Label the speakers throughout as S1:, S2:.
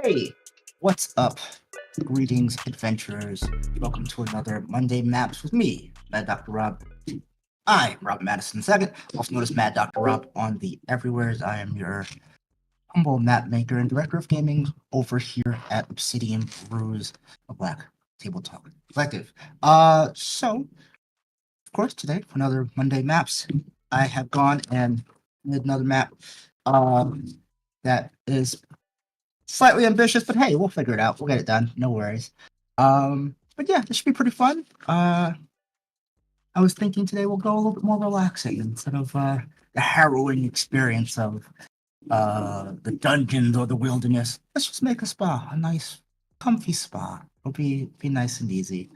S1: Hey, what's up? Greetings, adventurers. Welcome to another Monday Maps with me, Mad Dr. Rob. I'm Rob Madison II, also known as Mad Dr. Rob on the everywheres. I am your humble map maker and director of gaming over here at Obsidian Brews, a Black Tabletop Collective. So, of course, today for another Monday Maps, I have gone and made another map that is slightly ambitious, but hey, we'll figure it out. We'll get it done. No worries. But yeah, this should be pretty fun. I was thinking today we'll go a little bit more relaxing instead of the harrowing experience of the dungeons or the wilderness. Let's just make a spa, a nice, comfy spa. It'll be nice and easy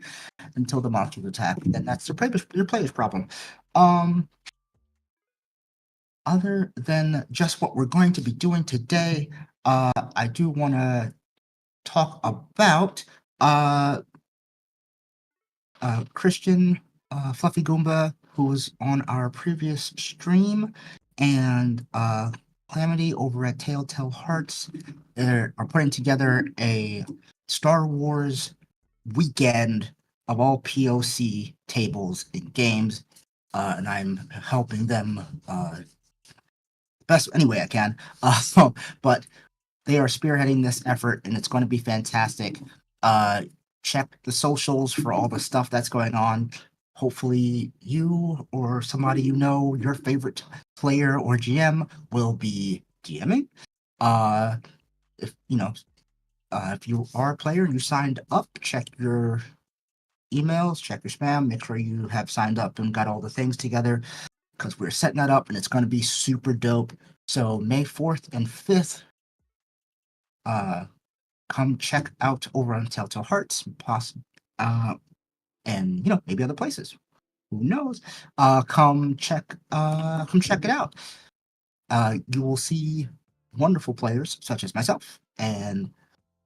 S1: until the monsters attack. Then that's your player's problem. Other than just what we're going to be doing today, I do want to talk about Christian Fluffy Goomba, who was on our previous stream, and Calamity over at Telltale Hearts are putting together a Star Wars weekend of all POC tables in games, and I'm helping them best any way I can. But they are spearheading this effort, and it's going to be fantastic. Check the socials for all the stuff that's going on. Hopefully, you or somebody you know, your favorite player or GM, will be DMing. If you are a player and you signed up, check your emails, check your spam, make sure you have signed up and got all the things together, because we're setting that up and it's going to be super dope. So May 4th and 5th, come check out over on Telltale Hearts, and maybe other places. Who knows? Come check it out. You will see wonderful players such as myself and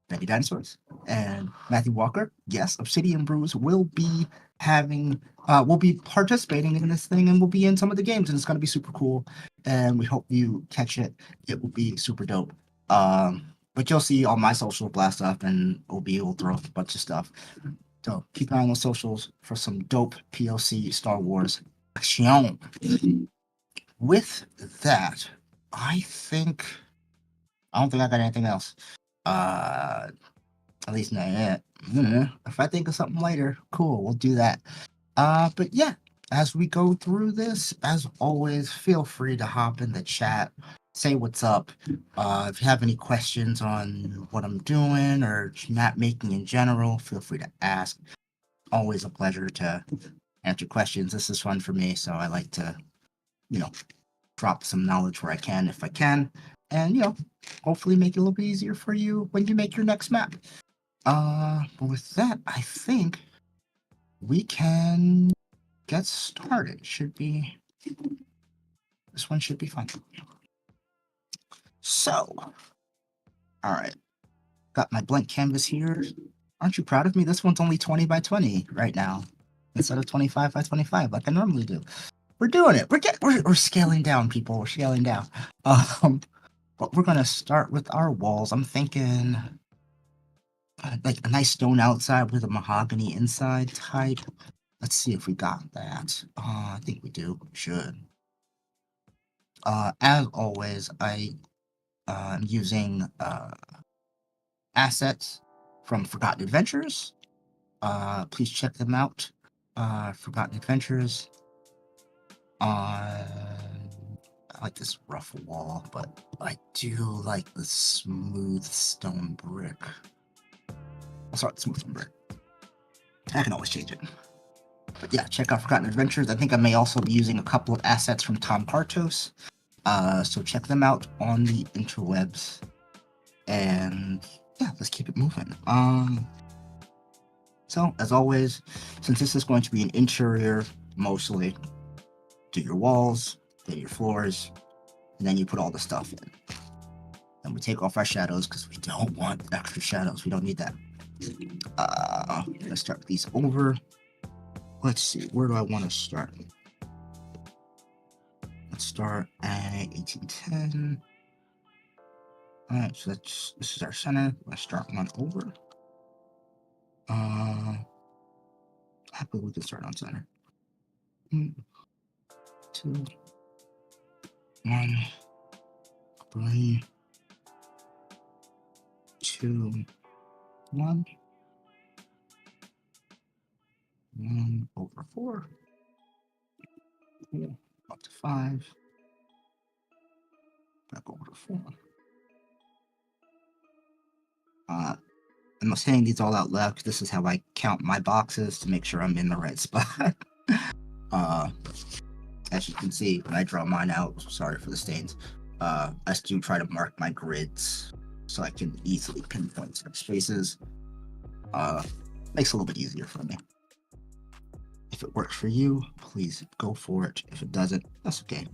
S1: Benny Dinosaurs and Matthew Walker. Yes, Obsidian Brews will be participating in this thing, and we'll be in some of the games, and it's going to be super cool. And we hope you catch it. It will be super dope. But you'll see all my socials blast up, and we'll throw up a bunch of stuff. So keep an eye on those socials for some dope POC Star Wars action. With that, I don't think I got anything else. At least not yet. If I think of something later, cool, we'll do that. But yeah, as we go through this, as always, feel free to hop in the chat, say what's up. If you have any questions on what I'm doing or map making in general, feel free to ask. Always a pleasure to answer questions. This is fun for me, so I like to, drop some knowledge where I can, if I can, and, hopefully make it a little bit easier for you when you make your next map. But with that, I think we can get started. This one should be fun. So, all right, got my blank canvas here. Aren't you proud of me? This one's only 20 by 20 right now, instead of 25 by 25 like I normally do. We're doing it. We're scaling down, people. We're scaling down. But we're gonna start with our walls. I'm thinking like a nice stone outside with a mahogany inside type. Let's see if we got that. I think we do. Should. As always, I am using assets from Forgotten Adventures. Please check them out. Forgotten Adventures. I like this rough wall, but I do like the smooth stone brick. Sorry, smooth stone brick. I can always change it. But yeah, check out Forgotten Adventures. I think I may also be using a couple of assets from Tom Kartos. So check them out on the interwebs. And yeah, let's keep it moving. So as always, since this is going to be an interior mostly, do your walls, do your floors, and then you put all the stuff in. And we take off our shadows because we don't want extra shadows. We don't need that. Let's start these over. Let's see, where do I want to start? Let's start at 1810. Alright, so this is our center. Let's start one over. Happy we can start on center. 2, 1, 3, 2, 1. 1 over 4. Cool. Up to 5. Back over to 4. I'm saying these all out loud because this is how I count my boxes to make sure I'm in the right spot. As you can see, when I draw mine out, sorry for the stains, I do try to mark my grids so I can easily pinpoint some spaces. Makes it a little bit easier for me. If it works for you, please go for it. If it doesn't, that's okay.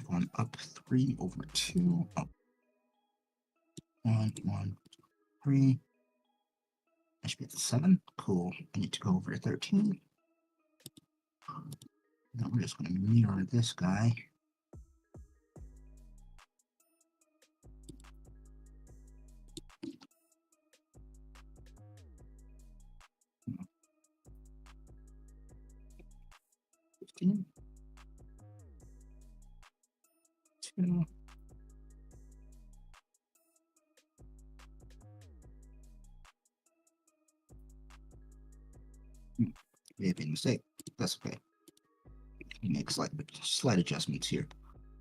S1: Going up 3 over 2. Up 1, 1, 3. I should be at 7. Cool. I need to go over to 13. Now we're just going to mirror this guy. Two. May have been a mistake. That's okay. Make slight adjustments here.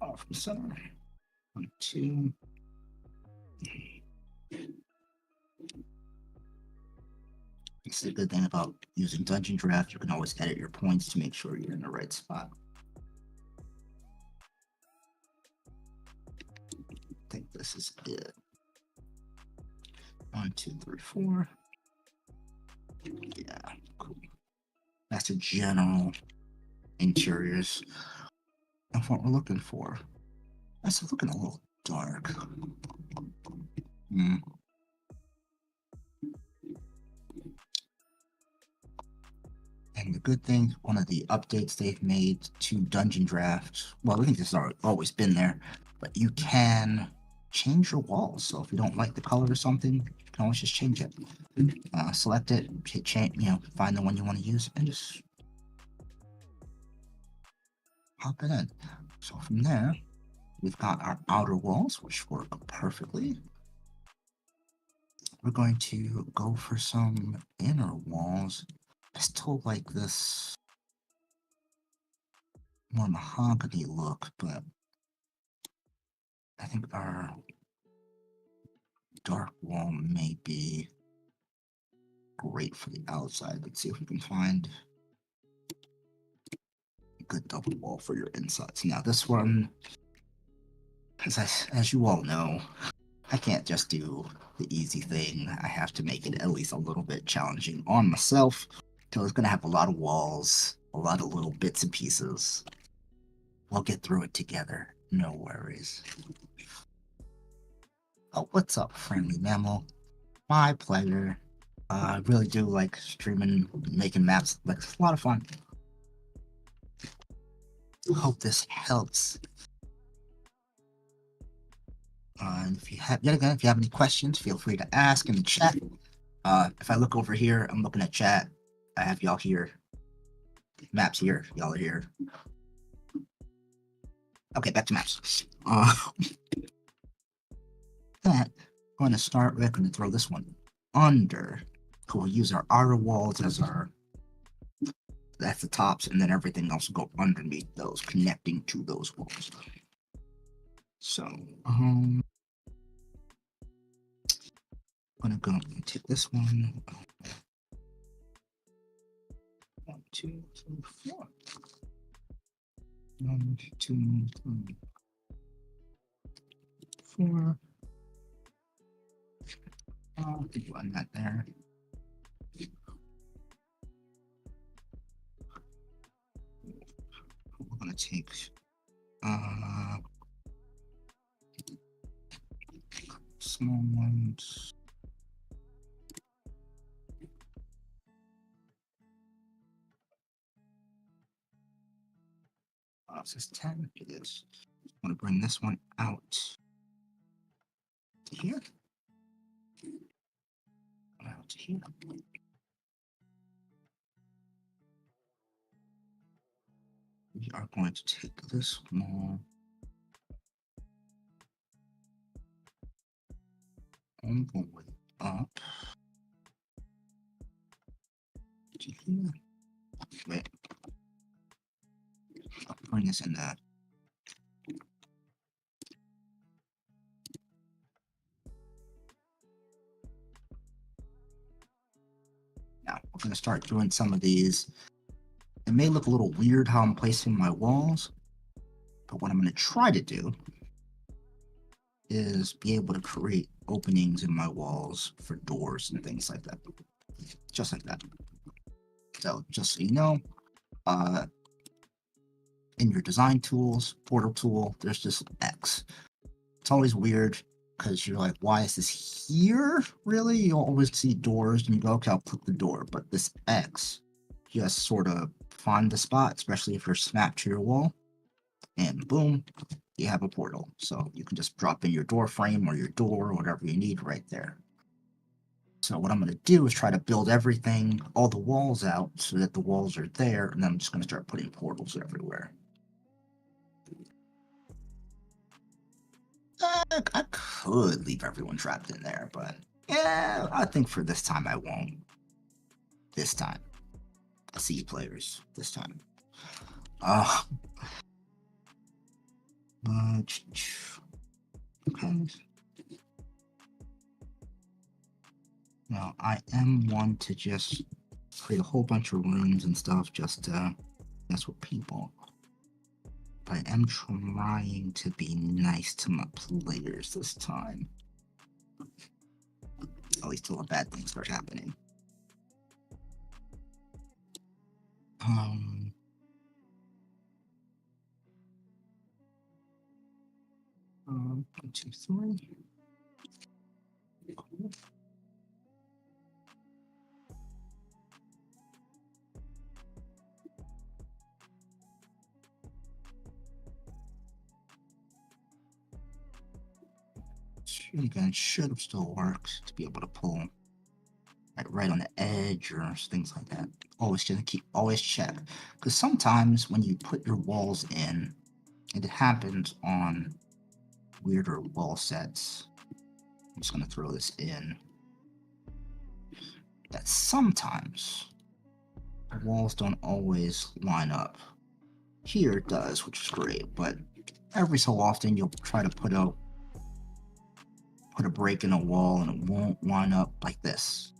S1: Off the center. 1, 2. This is a good thing about using Dungeon Draft. You can always edit your points to make sure you're in the right spot. I think this is it. 1, 2, 3, 4. Yeah, cool. That's the general interiors of what we're looking for. That's looking a little dark. And the good thing, one of the updates they've made to Dungeon Draft, well, I think this has always been there, but you can change your walls. So if you don't like the color or something, you can always just change it. Select it, hit change, find the one you want to use, and just pop it in. So from there, we've got our outer walls, which work perfectly. We're going to go for some inner walls. I still like this more mahogany look, but I think our dark wall may be great for the outside. Let's see if we can find a good double wall for your insides. Now this one, as you all know, I can't just do the easy thing. I have to make it at least a little bit challenging on myself. So it's going to have a lot of walls, a lot of little bits and pieces. We'll get through it together. No worries. Oh, what's up, friendly mammal? My pleasure. I really do like streaming, making maps. Like, it's a lot of fun. Hope this helps. And if you have, yet again, if you have any questions, feel free to ask in the chat. If I look over here, I'm looking at chat. I have y'all here. Maps here. Y'all are here. Okay, back to maps. That I'm going to start with. I'm going to throw this one under. We'll use our outer walls as that's the tops, and then everything else will go underneath those, connecting to those walls. So, I'm gonna go and take this one. 1, 2, 3, 4. 1, 2, 3, 4. I'll run that there. We're gonna take small ones. This is 10. It is. I'm going to bring this one out here. Out to here. We are going to take this wall all the way up to here. Wait. I'll bring this in there. Now, we're going to start doing some of these. It may look a little weird how I'm placing my walls, but what I'm going to try to do is be able to create openings in my walls for doors and things like that. Just like that. So, just so you know, in your design tools, portal tool, there's just X. It's always weird because you're like, why is this here? Really? You'll always see doors and you go, okay, I'll click the door. But this X just sort of find the spot, especially if you're snapped to your wall, and boom, you have a portal. So you can just drop in your door frame or your door or whatever you need right there. So what I'm going to do is try to build everything, all the walls out so that the walls are there, and then I'm just going to start putting portals everywhere. I could leave everyone trapped in there, but yeah, I think for this time I won't. This time. I see you players. This time. Okay. Now, I am one to just create a whole bunch of rooms and stuff just to mess with people. But I am trying to be nice to my players this time. At least till the bad things start happening. 1, 2, 3. Again, should have still worked to be able to pull right on the edge or things like that. Always check, because sometimes when you put your walls in, it happens on weirder wall sets. I'm just gonna throw this in. That sometimes the walls don't always line up. Here it does, which is great, but every so often you'll try to put a break in a wall and it won't line up like this.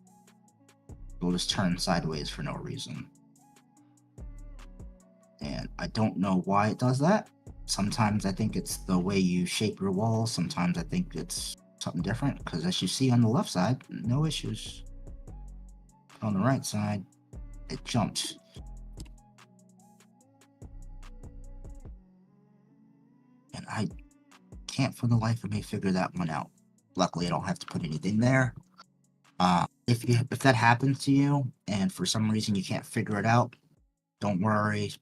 S1: It'll just turn sideways for no reason. And I don't know why it does that. Sometimes I think it's the way you shape your walls. Sometimes I think it's something different, because as you see on the left side, no issues. On the right side, it jumped. And I can't for the life of me figure that one out. Luckily, I don't have to put anything there. If that happens to you, and for some reason you can't figure it out, don't worry.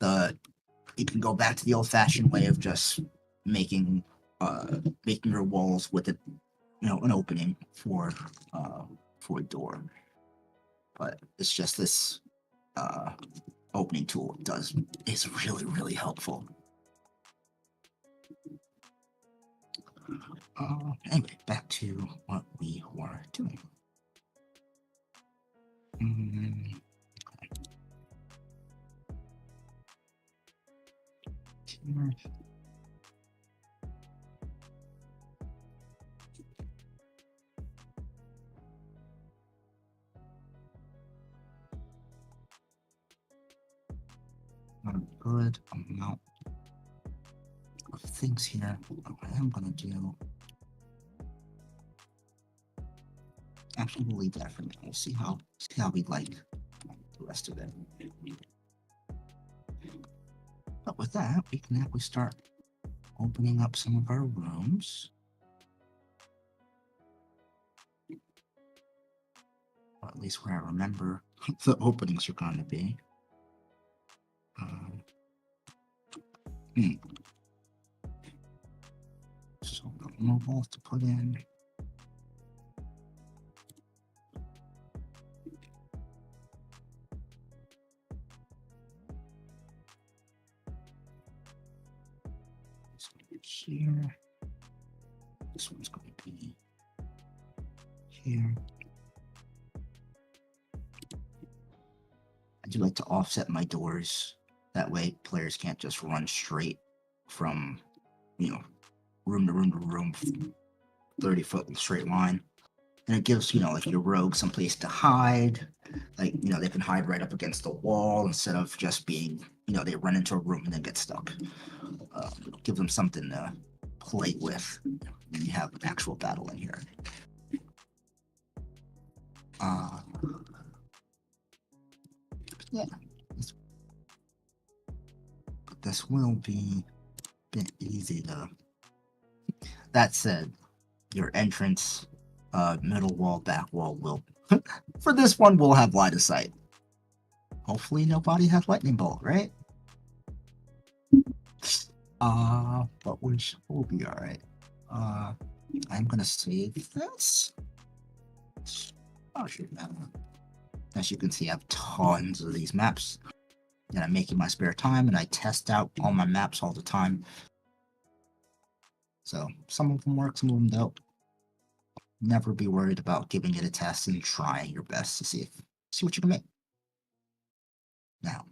S1: You can go back to the old-fashioned way of just making your walls with an opening for a door. But it's just this opening tool is really, really helpful. Anyway, back to what we were doing. Okay. Not a good amount of things here. What I am gonna do. Actually, we'll leave that for now. We'll see how we like the rest of it. But with that, we can actually start opening up some of our rooms. Or at least where I remember the openings are going to be. more walls to put in. Here. This one's going to be here. I do like to offset my doors. That way players can't just run straight from, room to room to room, 30-foot straight line. And it gives, like your rogue some place to hide. Like, they can hide right up against the wall instead of just being, they run into a room and then get stuck. Give them something to play with when you have an actual battle in here. Yeah. But this will be a bit easy to... That said, your entrance, middle wall, back wall will... For this one, we'll have line of sight. Hopefully nobody has lightning bolt, right? But we'll be alright. I'm gonna save this. Oh shit, man. As you can see, I have tons of these maps that I make in my spare time, and I test out all my maps all the time. So some of them work, some of them don't. Never be worried about giving it a test and trying your best to see what you can make. Now,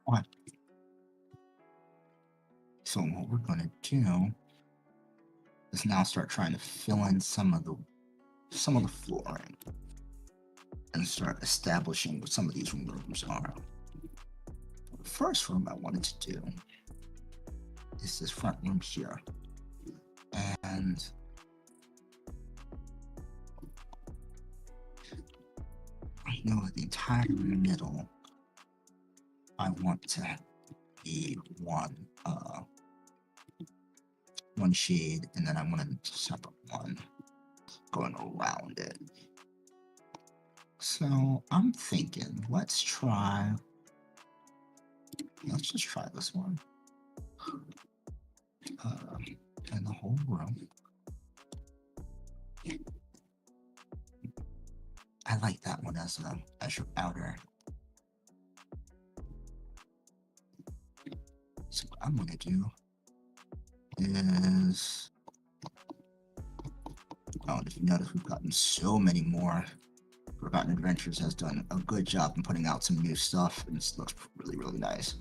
S1: what? So what we're gonna do is now start trying to fill in some of the flooring and start establishing what some of these rooms are. The first room I wanted to do is this front room here, and I know that the entire middle I want to be one shade, and then I want a separate one going around it. So I'm thinking, let's just try this one. And the whole room. I like that one as your outer. So what I'm gonna do is, if you notice, we've gotten so many more. Forgotten Adventures has done a good job in putting out some new stuff, and it looks really, really nice.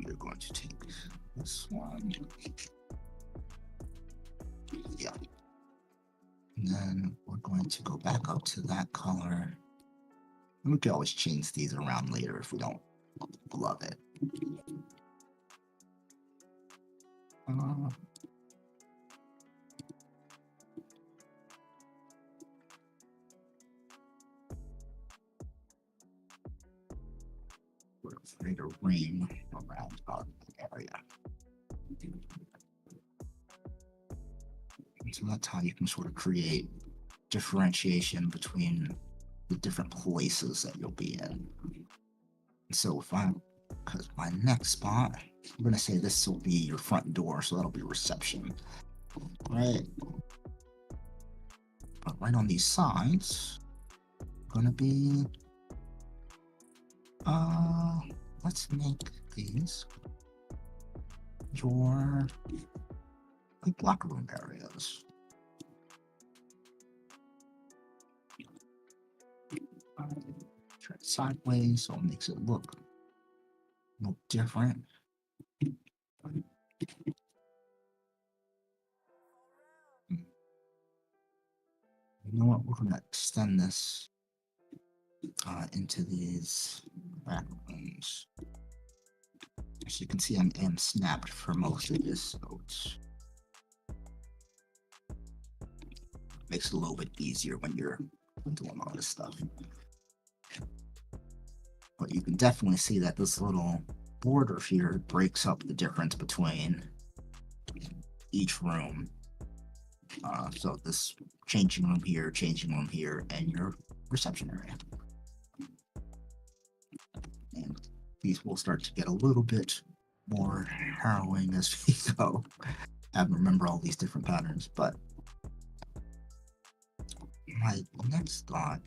S1: We're going to take this one. Yeah. And then we're going to go back up to that color. And we can always change these around later if we don't love it. Create a ring around our area. So that's how you can sort of create differentiation between the different places that you'll be in. And so because my next spot, I'm going to say this will be your front door, so that'll be reception. Right? But right on these sides, going to be, let's make these your locker room areas. Try it sideways so it makes it look different. You know what? We're going to extend this into these back rooms. As you can see, I'm snapped for most of this, so it makes it a little bit easier when you're doing all this stuff. But you can definitely see that this little border here breaks up the difference between each room. So this changing room here, and your reception area. And these will start to get a little bit more harrowing as we go. I haven't remember all these different patterns, but my next thought,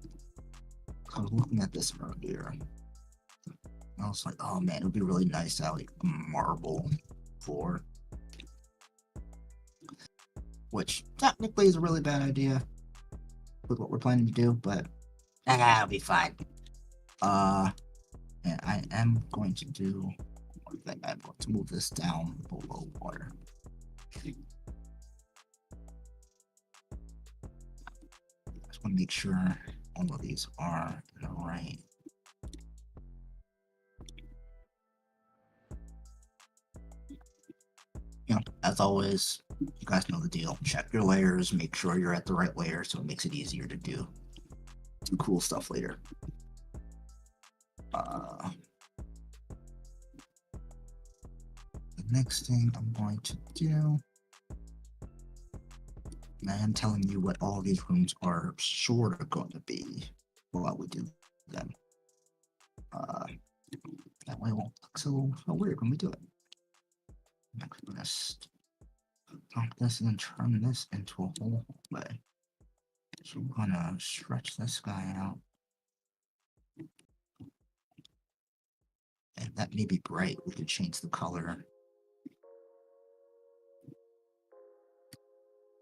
S1: I was looking at this earlier. I was like, oh man, it would be really nice to have like a marble floor. Which technically is a really bad idea with what we're planning to do, but it'll be fine. And I am going to do one thing. I'm going to move this down below water. Just want to make sure all of these are in the right. You know, as always, you guys know the deal. Check your layers, make sure you're at the right layer so it makes it easier to do cool stuff later. The next thing I'm going to do, I am telling you what all these rooms are sort of going to be while we do them. That way it won't look so weird when we do it. I'm going to stop this and then turn this into a whole hallway. So I'm going to stretch this guy out. And that may be bright. We could change the color.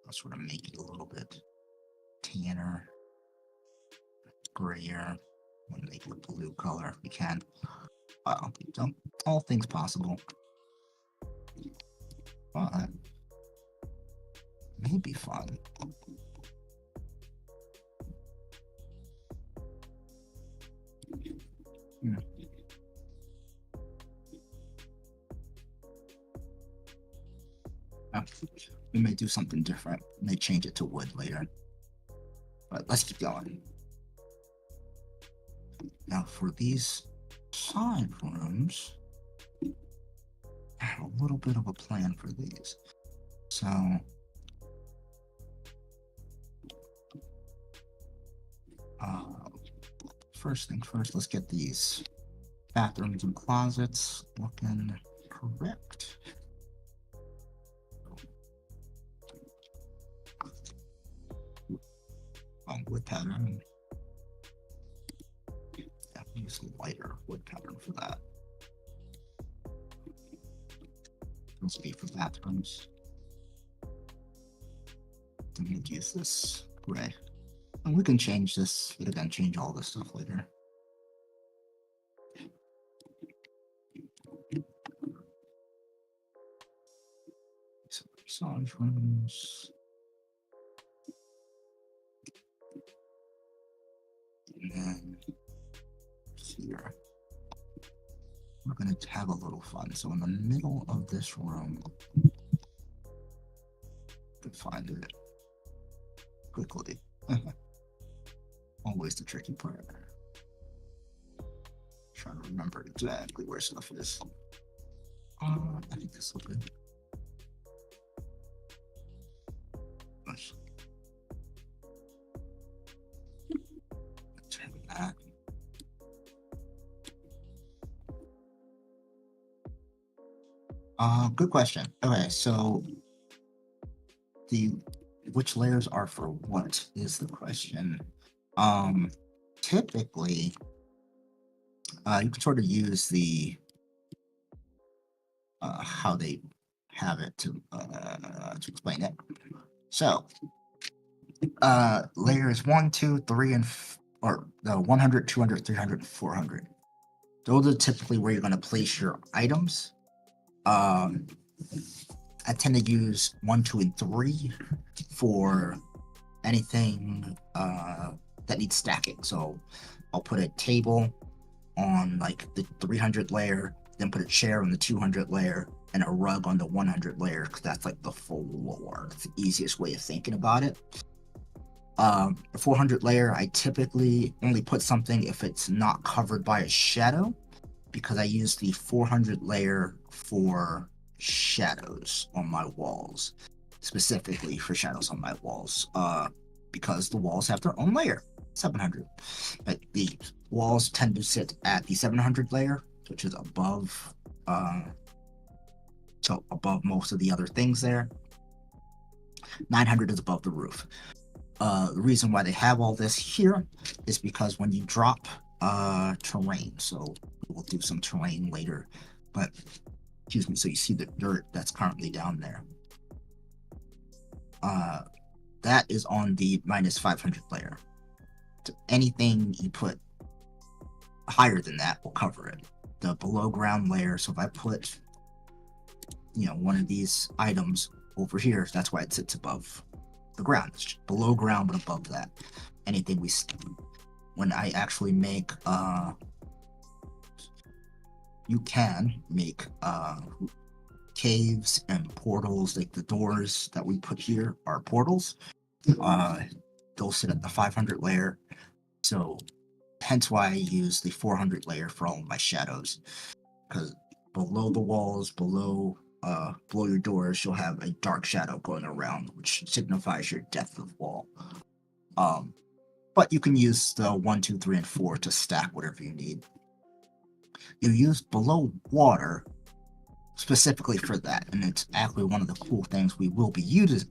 S1: I'll sort of make it a little bit tanner, grayer. We'll make it a blue color if we can. All things possible. But may be fun. We may do something different. We may change it to wood later. But let's keep going. Now for these side rooms, I have a little bit of a plan for these. So first things first, let's get these bathrooms and closets looking correct. Wood pattern. Yeah, use a lighter wood pattern for that. This will be for bathrooms. Then we'll use this gray. And we can change this, we can change all this stuff later. So massage rooms. And then here, we're going to have a little fun. So in the middle of this room, you can find it quickly. Always the tricky part. Trying to remember exactly where stuff is. I think this will be. Nice. Turn that. Good question. Okay, so which layers are for what is the question. Typically, you can sort of use the how they have it to explain it. So, layers 1, 2, 3, or 100, 200, 300, 400. Those are typically where you're going to place your items. I tend to use 1, 2, and 3 for anything that needs stacking. So I'll put a table on like the 300 layer, then put a chair on the 200 layer, and a rug on the 100 layer, because that's like the floor. It's the easiest way of thinking about it. The 400 layer, I typically only put something if it's not covered by a shadow, because I use the 400 layer for shadows on my walls. specifically for shadows on my walls, because the walls have their own layer, 700. But the walls tend to sit at the 700 layer, which is above, so above most of the other things there. 900 is above the roof. The reason why they have all this here is because when you drop terrain, so we'll do some terrain later, but excuse me, so you see the dirt that's currently down there. That is on the minus 500 layer. So anything you put higher than that will cover it. The below ground layer, so if I put, you know, one of these items over here, that's why it sits above the ground. It's just below ground, but above that. Anything we, when I actually make, you can make caves and portals, like the doors that we put here are portals. They'll sit at the 500 layer, so hence why I use the 400 layer for all of my shadows, because below the walls, below your doors, you'll have a dark shadow going around, which signifies your depth of wall. But you can use the 1, 2, 3, and 4 to stack whatever you need. You use below water specifically for that, and it's actually one of the cool things we will be using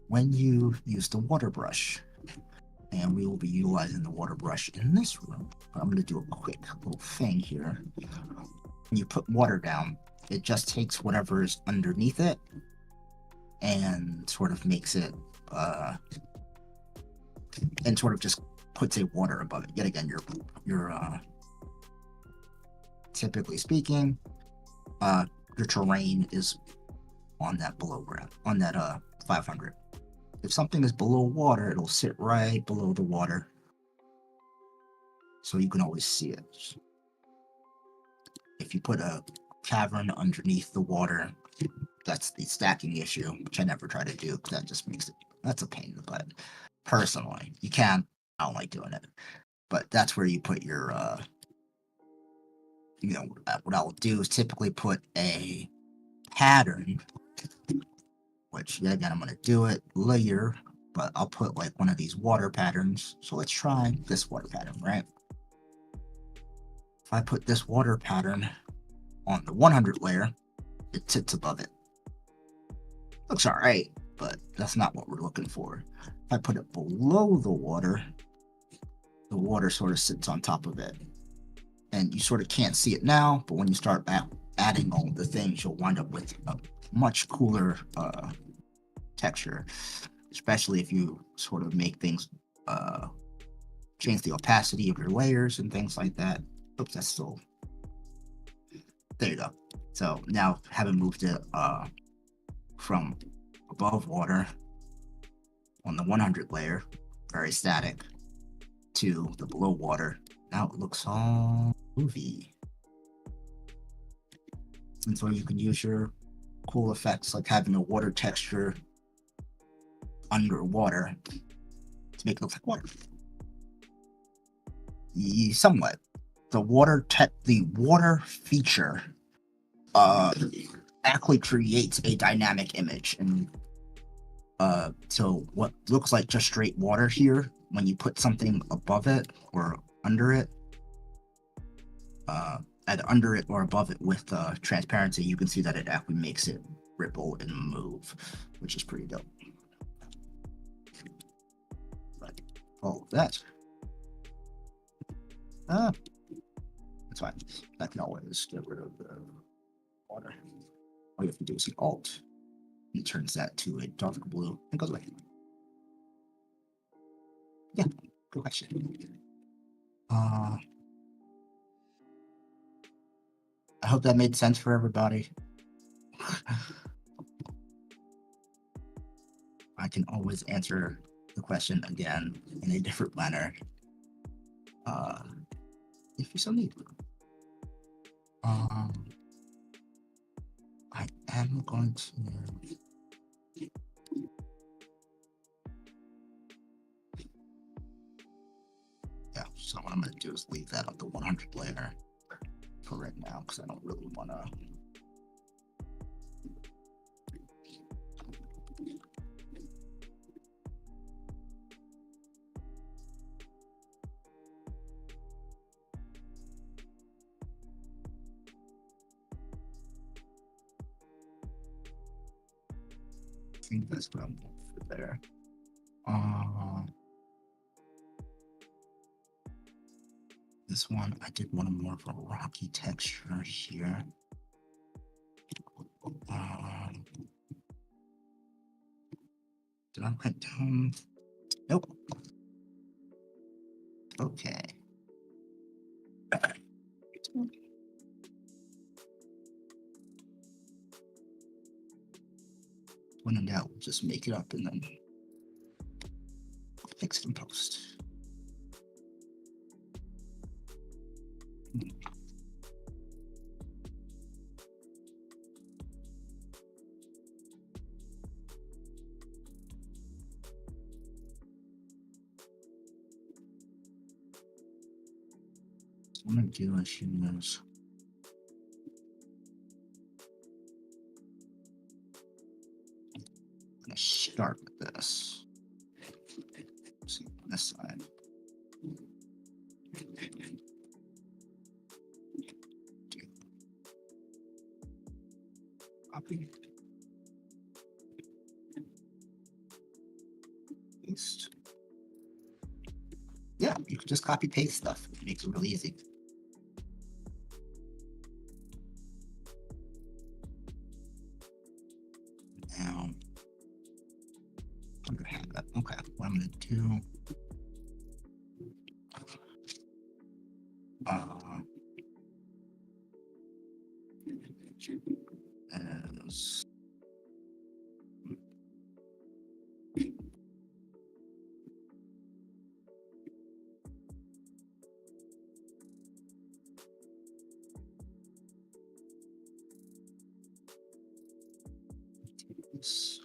S1: when you use the water brush. And we will be utilizing the water brush in this room. I'm going to do a quick little thing here. When you put water down, it just takes whatever is underneath it and sort of makes it and sort of just puts a water above it. Yet again, your typically speaking, your terrain is on that below ground, on that 500. If something is below water, it'll sit right below the water, so you can always see it. If you put a cavern underneath the water, that's the stacking issue, which I never try to do, because that just makes it, that's a pain in the butt. Personally, you can, I don't like doing it, but that's where you put your, you know, what I'll do is typically put a pattern, which, yeah, again, I'm going to do it later, but I'll put like one of these water patterns. So let's try this water pattern, right? If I put this water pattern on the 100 layer, it sits above it. Looks all right, but that's not what we're looking for. If I put it below the water sort of sits on top of it. And you sort of can't see it now, but when you start adding all the things, you'll wind up with a much cooler texture, especially if you sort of make things, change the opacity of your layers and things like that. Oops, that's still, there you go. So now, having moved it from above water on the 100 layer, very static, to the below water, now it looks all movie. And so you can use your cool effects, like having a water texture underwater, to make it look like water. Somewhat. The water feature actually creates a dynamic image, and so what looks like just straight water here, when you put something above it or under it, either under it or above it with transparency, you can see that it actually makes it ripple and move, which is pretty dope. But all of that, that's fine. I can always get rid of the water. All you have to do is hit Alt, and it turns that to a dark blue and goes away. Yeah, good question. I hope that made sense for everybody. I can always answer the question again in a different manner, if you so need. I am going to. Yeah, so what I'm going to do is leave that on the 100 layer for right now, because I don't really want to think that's what I'm going for there. This one, I did want more of a rocky texture here. Did I write down? Nope. Okay. When in doubt, we'll just make it up and then fix it in post. What I'm gonna do is use I'm gonna start with this. Let's see on this side. Copy. Paste. Yeah, you can just copy paste stuff. It makes it really easy. Now, I'm gonna have that. Okay, what I'm gonna do. As this.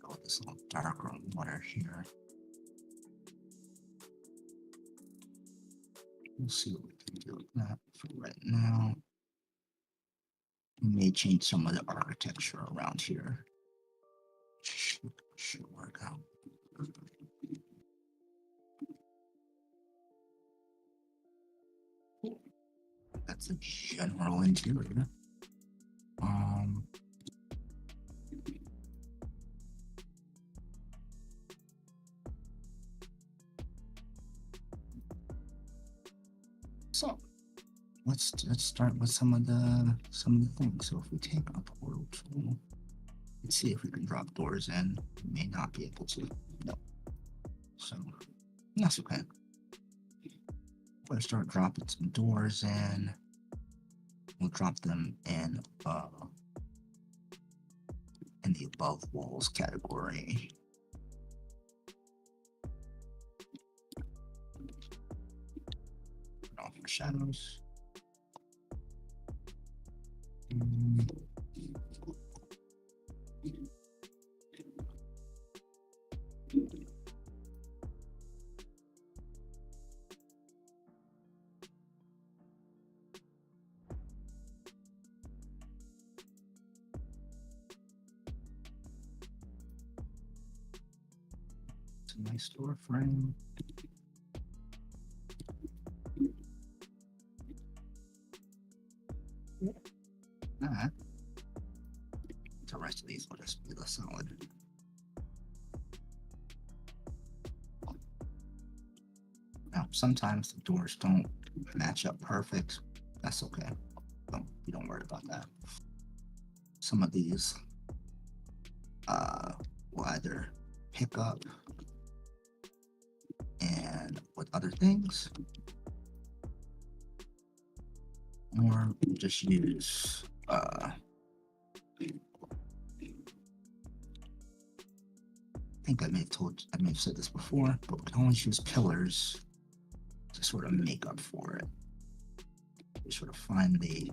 S1: Go with this little darker water here. We'll see what we can do with that for right now. We may change some of the architecture around here. Should work out. That's a general interior. So let's start with some of the things. So if we take a portal tool, let's see if we can drop doors in. We may not be able to. No. So that's okay. We're gonna start dropping some doors in. We'll drop them in the above walls category. Turn off the shadows. It's a nice door frame. The rest of these will just be the solid. Now, sometimes the doors don't match up perfect. That's okay. You don't worry about that. Some of these will either pick up and with other things, or just use I think I may have said this before, but we can always use pillars to sort of make up for it. You sort of find the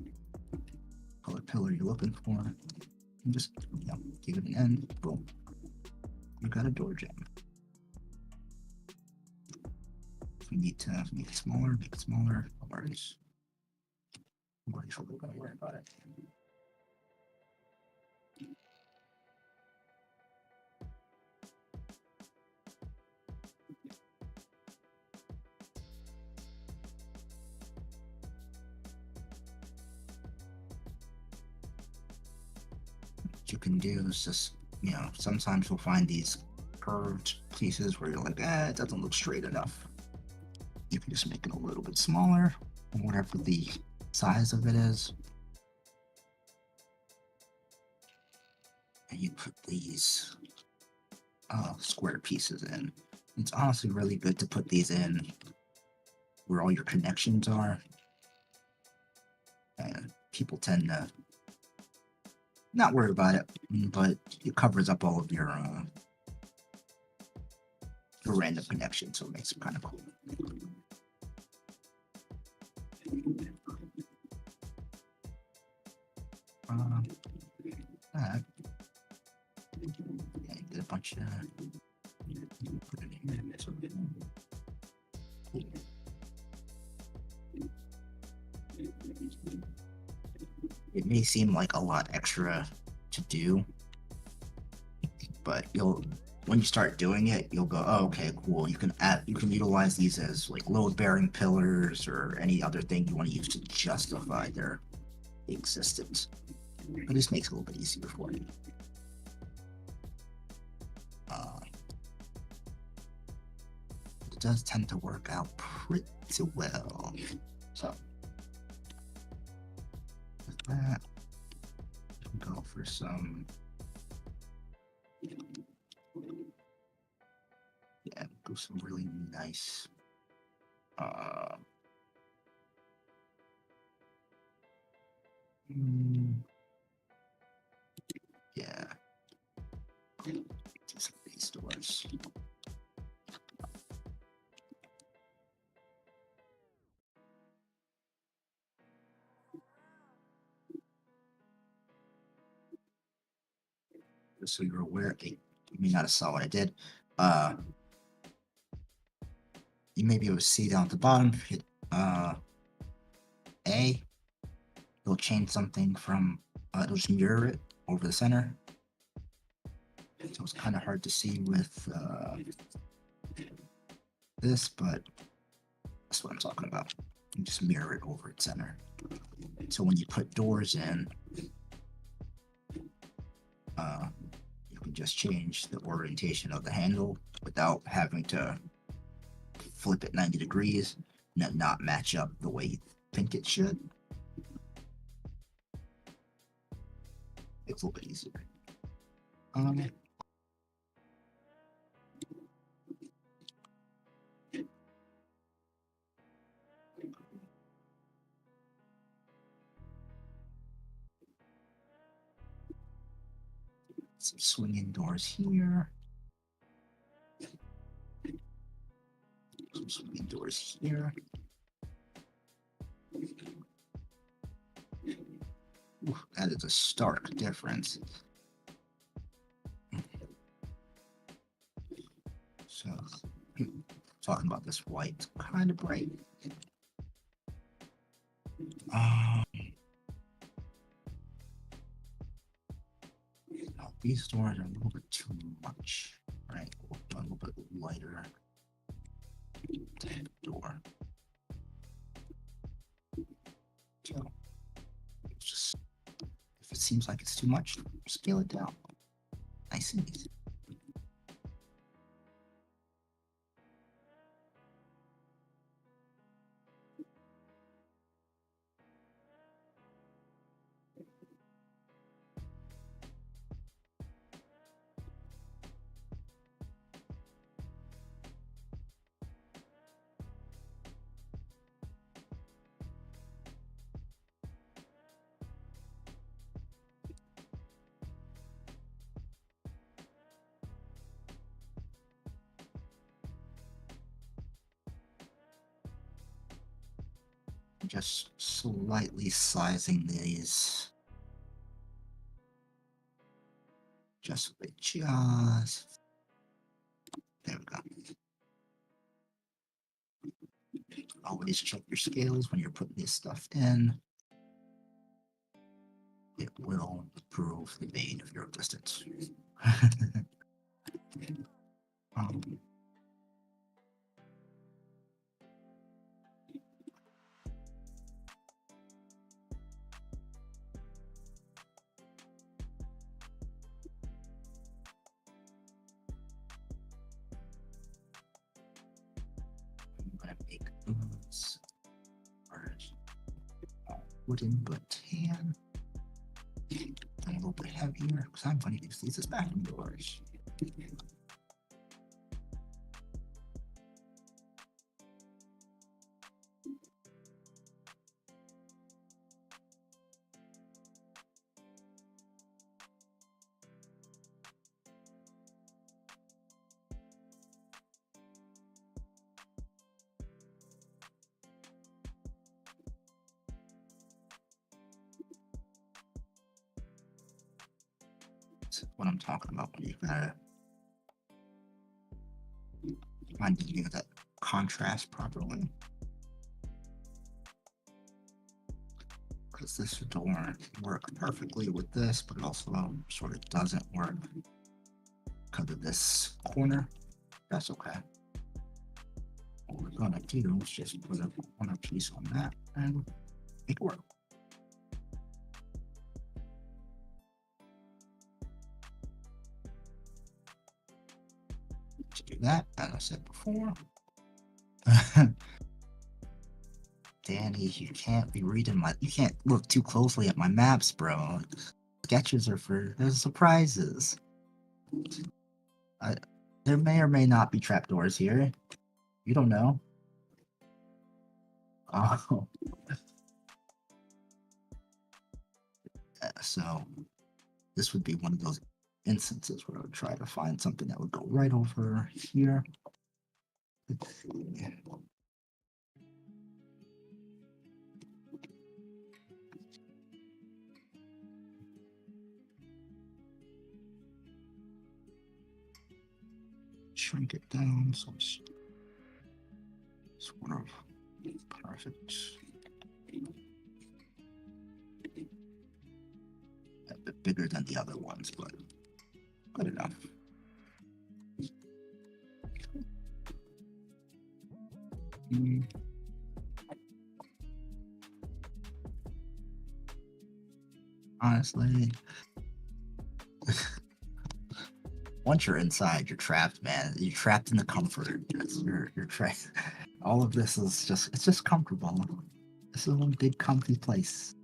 S1: color pillar you're looking for and just give it an end. Boom. You got a door jam. If we need to make it smaller, make it smaller. No worries. No worries, we're gonna worry about it. What you can do is just, sometimes you'll find these curved pieces where you're like, it doesn't look straight enough. You can just make it a little bit smaller, whatever the size of it is. And you put these square pieces in. It's honestly really good to put these in where all your connections are. And people tend to not worry about it, but it covers up all of your random connections, so it makes it kind of cool. That. Yeah, get a bunch of put it in here. So, cool. It may seem like a lot extra to do, but when you start doing it, you'll go, oh, okay, cool. You can utilize these as like load-bearing pillars or any other thing you want to use to justify their existence. But this makes it a little bit easier for you. It does tend to work out pretty well. So with that, we'll go for some. Yeah, go some really nice. Yeah. Do some of these doors. Just so you're aware, you may not have saw what I did. You may be able to see down at the bottom, hit A. It'll change something from, it'll just mirror it over the center. So it's kind of hard to see with this, but that's what I'm talking about. You just mirror it over its center. So when you put doors in, you can just change the orientation of the handle without having to flip it 90 degrees and not match up the way you think it should. It's a little bit easier. Some swinging doors here. Some swinging doors here. Ooh, that is a stark difference. So, talking about this white, kind of bright. These doors are a little bit too much, right? We'll go a little bit lighter. Door. So, just if it seems like it's too much, scale it down. Nice and easy. Just slightly sizing these. Just There we go. Always check your scales when you're putting this stuff in. It will prove the bane of your existence. um, I'm gonna make those wooden but tan. And a little bit heavier because I'm going to use these as bathroom doors. That's what I'm talking about when you gotta find that contrast properly. Because this door works perfectly with this, but also sort of doesn't work because of this corner. That's okay. What we're gonna do is just put a corner piece on that and make it work. Let's do that, as I said before. Danny, you can't be reading you can't look too closely at my maps, bro. Sketches are for there's surprises. There may or may not be trapdoors here. You don't know. Oh. So this would be one of those instances where I would try to find something that would go right over here. Let's see. Shrink it down so it's sort of perfect. A bit bigger than the other ones, but good enough. Honestly, once you're inside, you're trapped, man. You're trapped in the comfort. You're trapped. All of this is it's just comfortable. This is one big comfy place.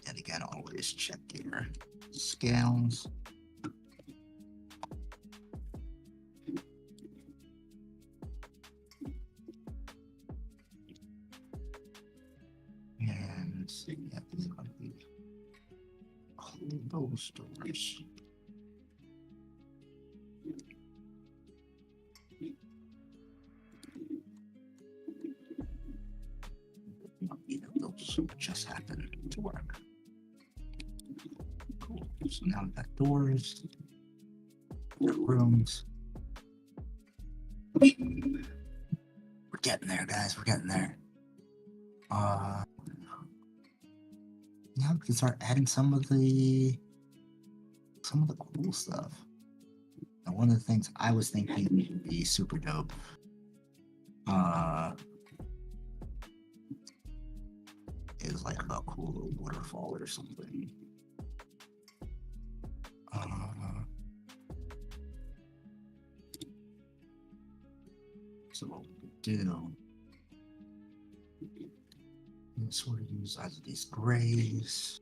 S1: And again, always check your scales. And yeah, these are going to be those doors. Those just happen to work. Cool. So now we've got doors, rooms. We're getting there, guys. We're getting there. Yeah, we can start adding some of the cool stuff. And one of the things I was thinking would be super dope. Is like a cool little waterfall or something. So what we could do is sort of use either these grays.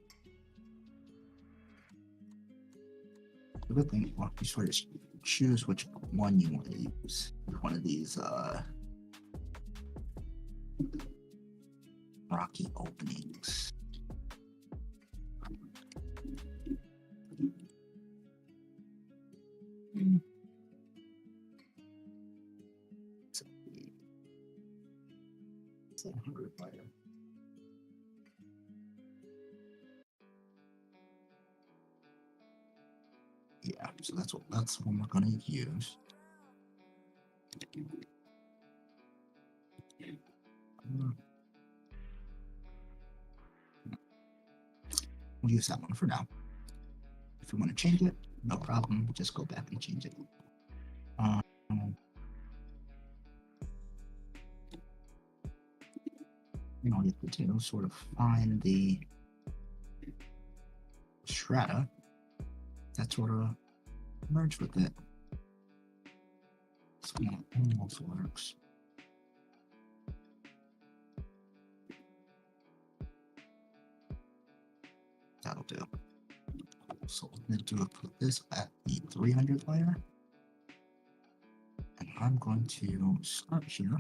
S1: The good thing, well, you sort of choose which one you want to use. One of these rocky openings. Yeah, so that's what we're gonna use. We'll use that one for now. If we want to change it, no problem. Just go back and change it. You know, you have to do sort of find the strata that sort of merge with it. It's gonna almost works. That'll do. So what I'm going to do is put this at the 300 layer. And I'm going to start here.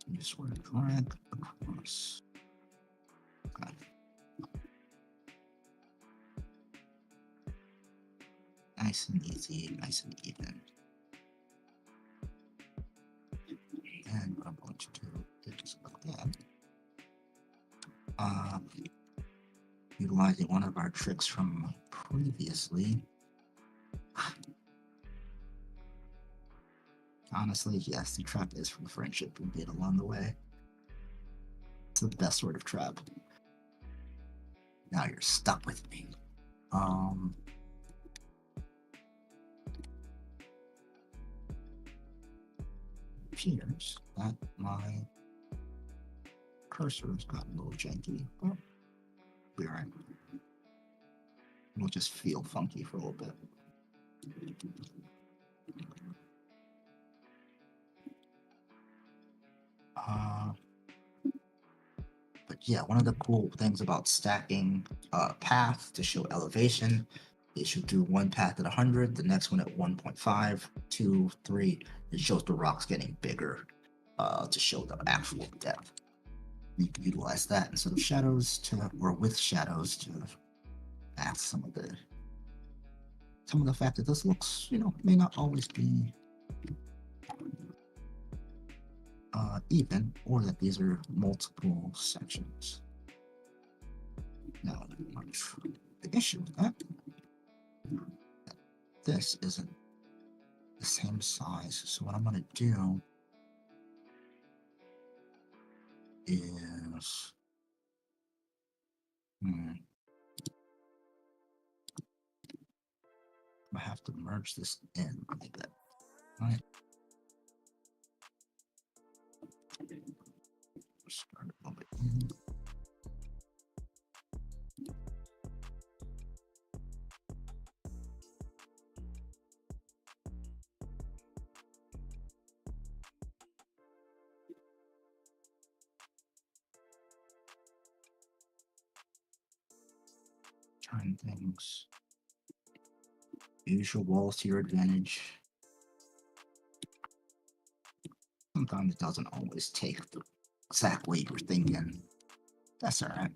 S1: You sort of drag across. Okay. Nice and easy, nice and even. And what I'm going to do is again, utilizing one of our tricks from previously. Honestly, yes, the trap is from friendship and being along the way. It's the best sort of trap. Now you're stuck with me. Appears that my cursor has gotten a little janky. Well, be alright. It'll just feel funky for a little bit. But yeah, one of the cool things about stacking paths to show elevation is you do one path at 100, the next one at 1.5, 2, 3. It shows the rocks getting bigger to show the actual depth. You can utilize that instead of shadows or with shadows to mask some of the fact that this looks, may not always be even, or that these are multiple sections. Now, the issue with that, this isn't the same size. So what I'm going to do is, I have to merge this in a bit, right? Start a little bit in. Trying things. Use your walls to your advantage. Sometimes it doesn't always take the exact way you're thinking. That's alright.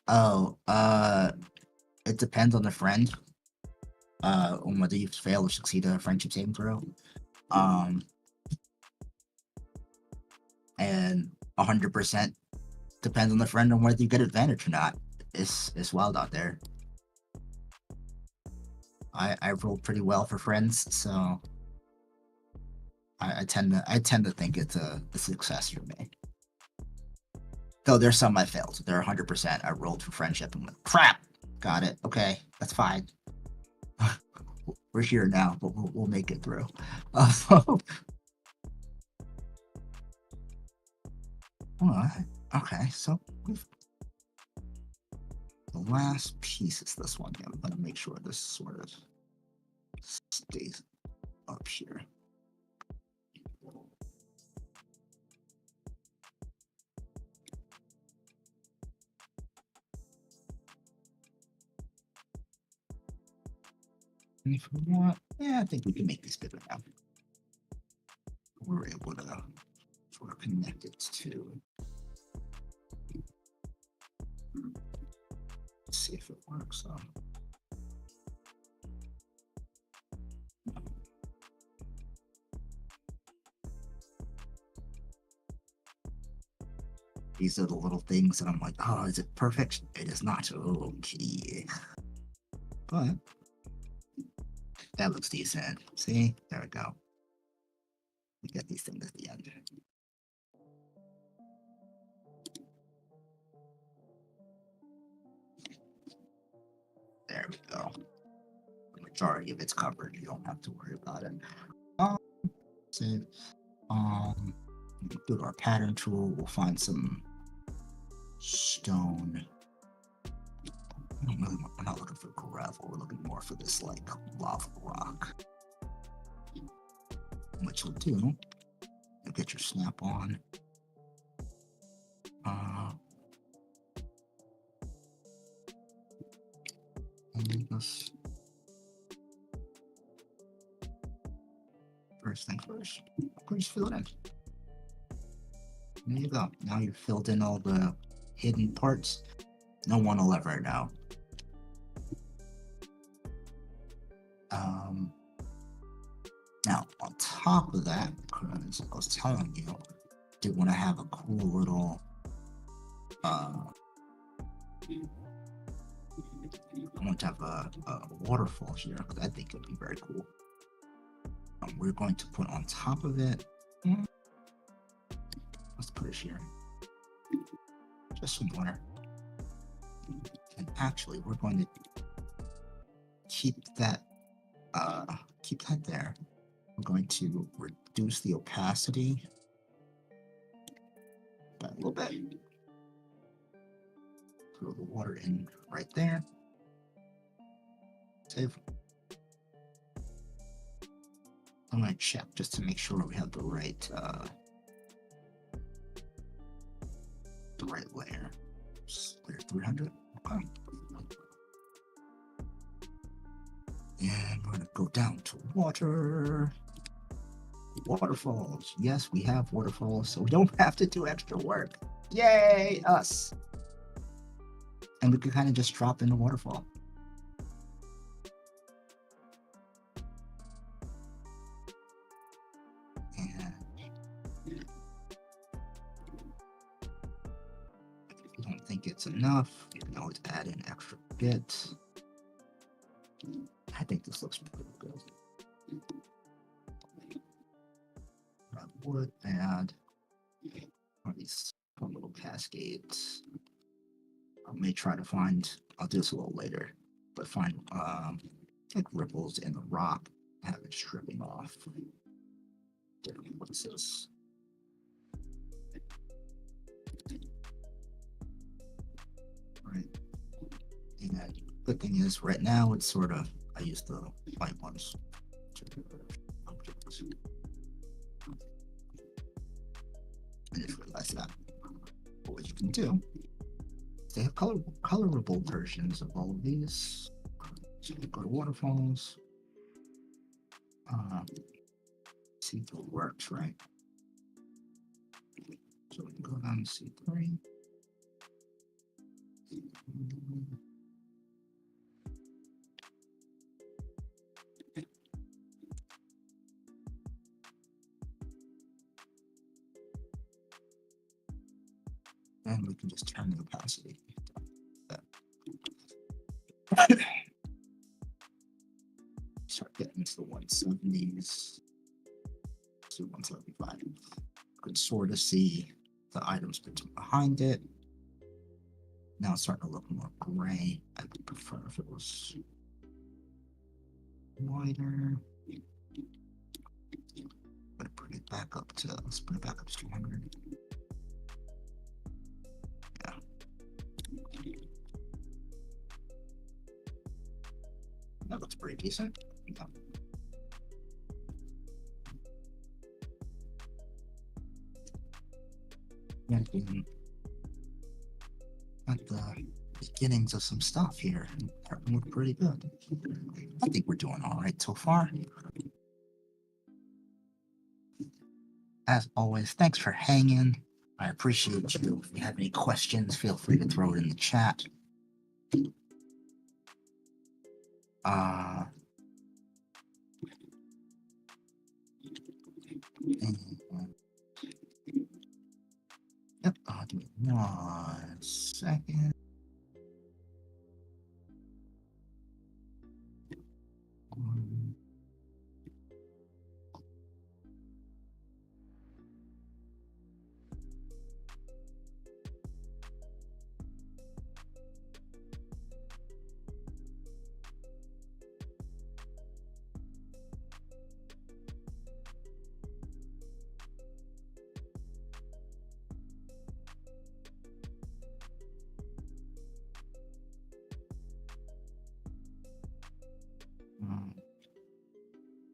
S1: Oh, it depends on the friend. On whether you fail or succeed a friendship saving throw. And 100% depends on the friend on whether you get advantage or not. It's wild out there. I rolled pretty well for friends, so I tend to think it's a success for me. Though there's some I failed. They're 100%. I rolled for friendship and went, crap. Got it. Okay, that's fine. We're here now, but we'll make it through. Okay, so the last piece is this one. I'm gonna make sure this sort of stays up here. And if we want, I think we can make this bigger now. We're able to sort of connect it to. Let's see if it works. These are the little things that I'm like, oh, is it perfect? It is not. Okay. But that looks decent. See? There we go. We get these things at the end. There we go. The majority of it's covered. You don't have to worry about it. Save. Go to our pattern tool. We'll find some stone. We're not looking for gravel. We're looking more for this like lava rock. What you'll do, you'll get your snap on. And this first thing first, just fill it in. There you go. Now you've filled in all the hidden parts. No one will ever know. Now, on top of that, because I was telling you, I did want to have a cool little, I want to have a waterfall here, because I think it would be very cool. We're going to put on top of it, let's put it here, just some water. And actually, we're going to keep that there. I'm going to reduce the opacity by a little bit. Throw the water in right there. Save. I'm going to check just to make sure we have the right layer. Layer 300. Okay. And we're going to go down to water. Waterfalls. Yes, we have waterfalls, so we don't have to do extra work. Yay, us. And we can kind of just drop in the waterfall. And if you don't think it's enough, you can always add in extra bits. I think this looks pretty good. I would add these fun little cascades. I may try to find, I'll do this a little later, but find like ripples in the rock, have it stripping off. What's this? Right. And the thing is, right now it's sort of, I use the white ones. I just realized that. But what you can do, they have colorable versions of all of these. So you go to waterfalls. See if it works, right? So we can go down to C3. And we can just turn the opacity. Start getting into the 170s to 175. You can sort of see the items behind it. Now it's starting to look more gray. I would prefer if it was wider. Let's bring it back up to 200. Yeah. That looks pretty decent. Yeah. And at the beginnings of some stuff here, that look pretty good. I think we're doing all right so far. As always, thanks for hanging. I appreciate you. If you have any questions, feel free to throw it in the chat. Yep, give me 1 second.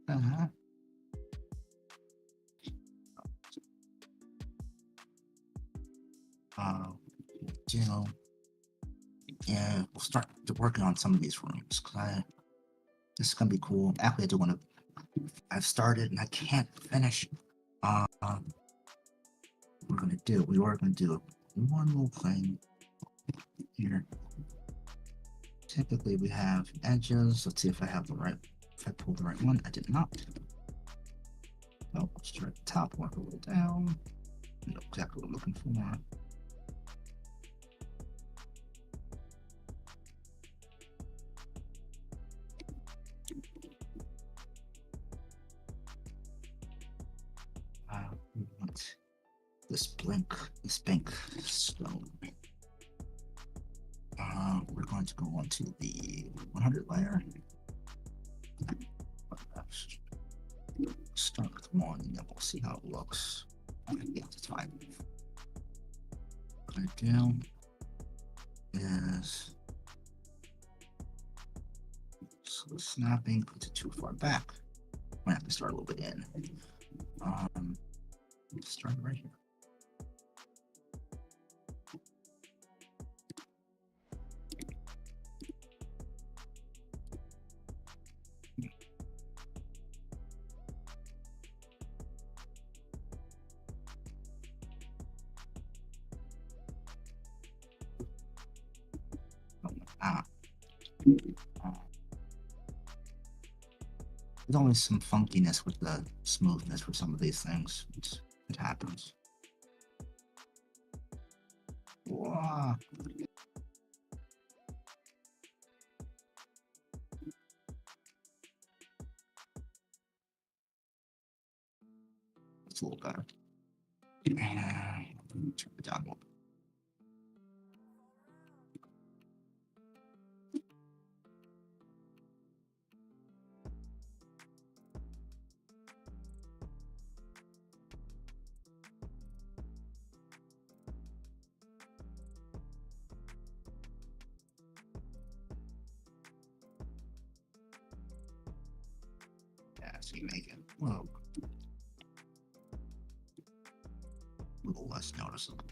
S1: Uh-huh. Do yeah, we'll start working on some of these rooms because this is gonna be cool. Actually, I do want to. I've started and I can't finish. We are gonna do one little thing here. Typically, we have edges. Let's see if I have the right. If I pulled the right one, I did not. Oh, let's start at the top, work a little down. I know exactly what I'm looking for. We want this pink stone. We're going to go on to the 100 layer. Start with 1, and then we'll see how it looks. Yeah, that's fine. What I do is so snapping puts it too far back. Might have to start a little bit in. Start right here. There's always some funkiness with the smoothness for some of these things. It happens. Wow. It's a little better. And turn it down a little bit. Yeah, so you make it a little less noticeable.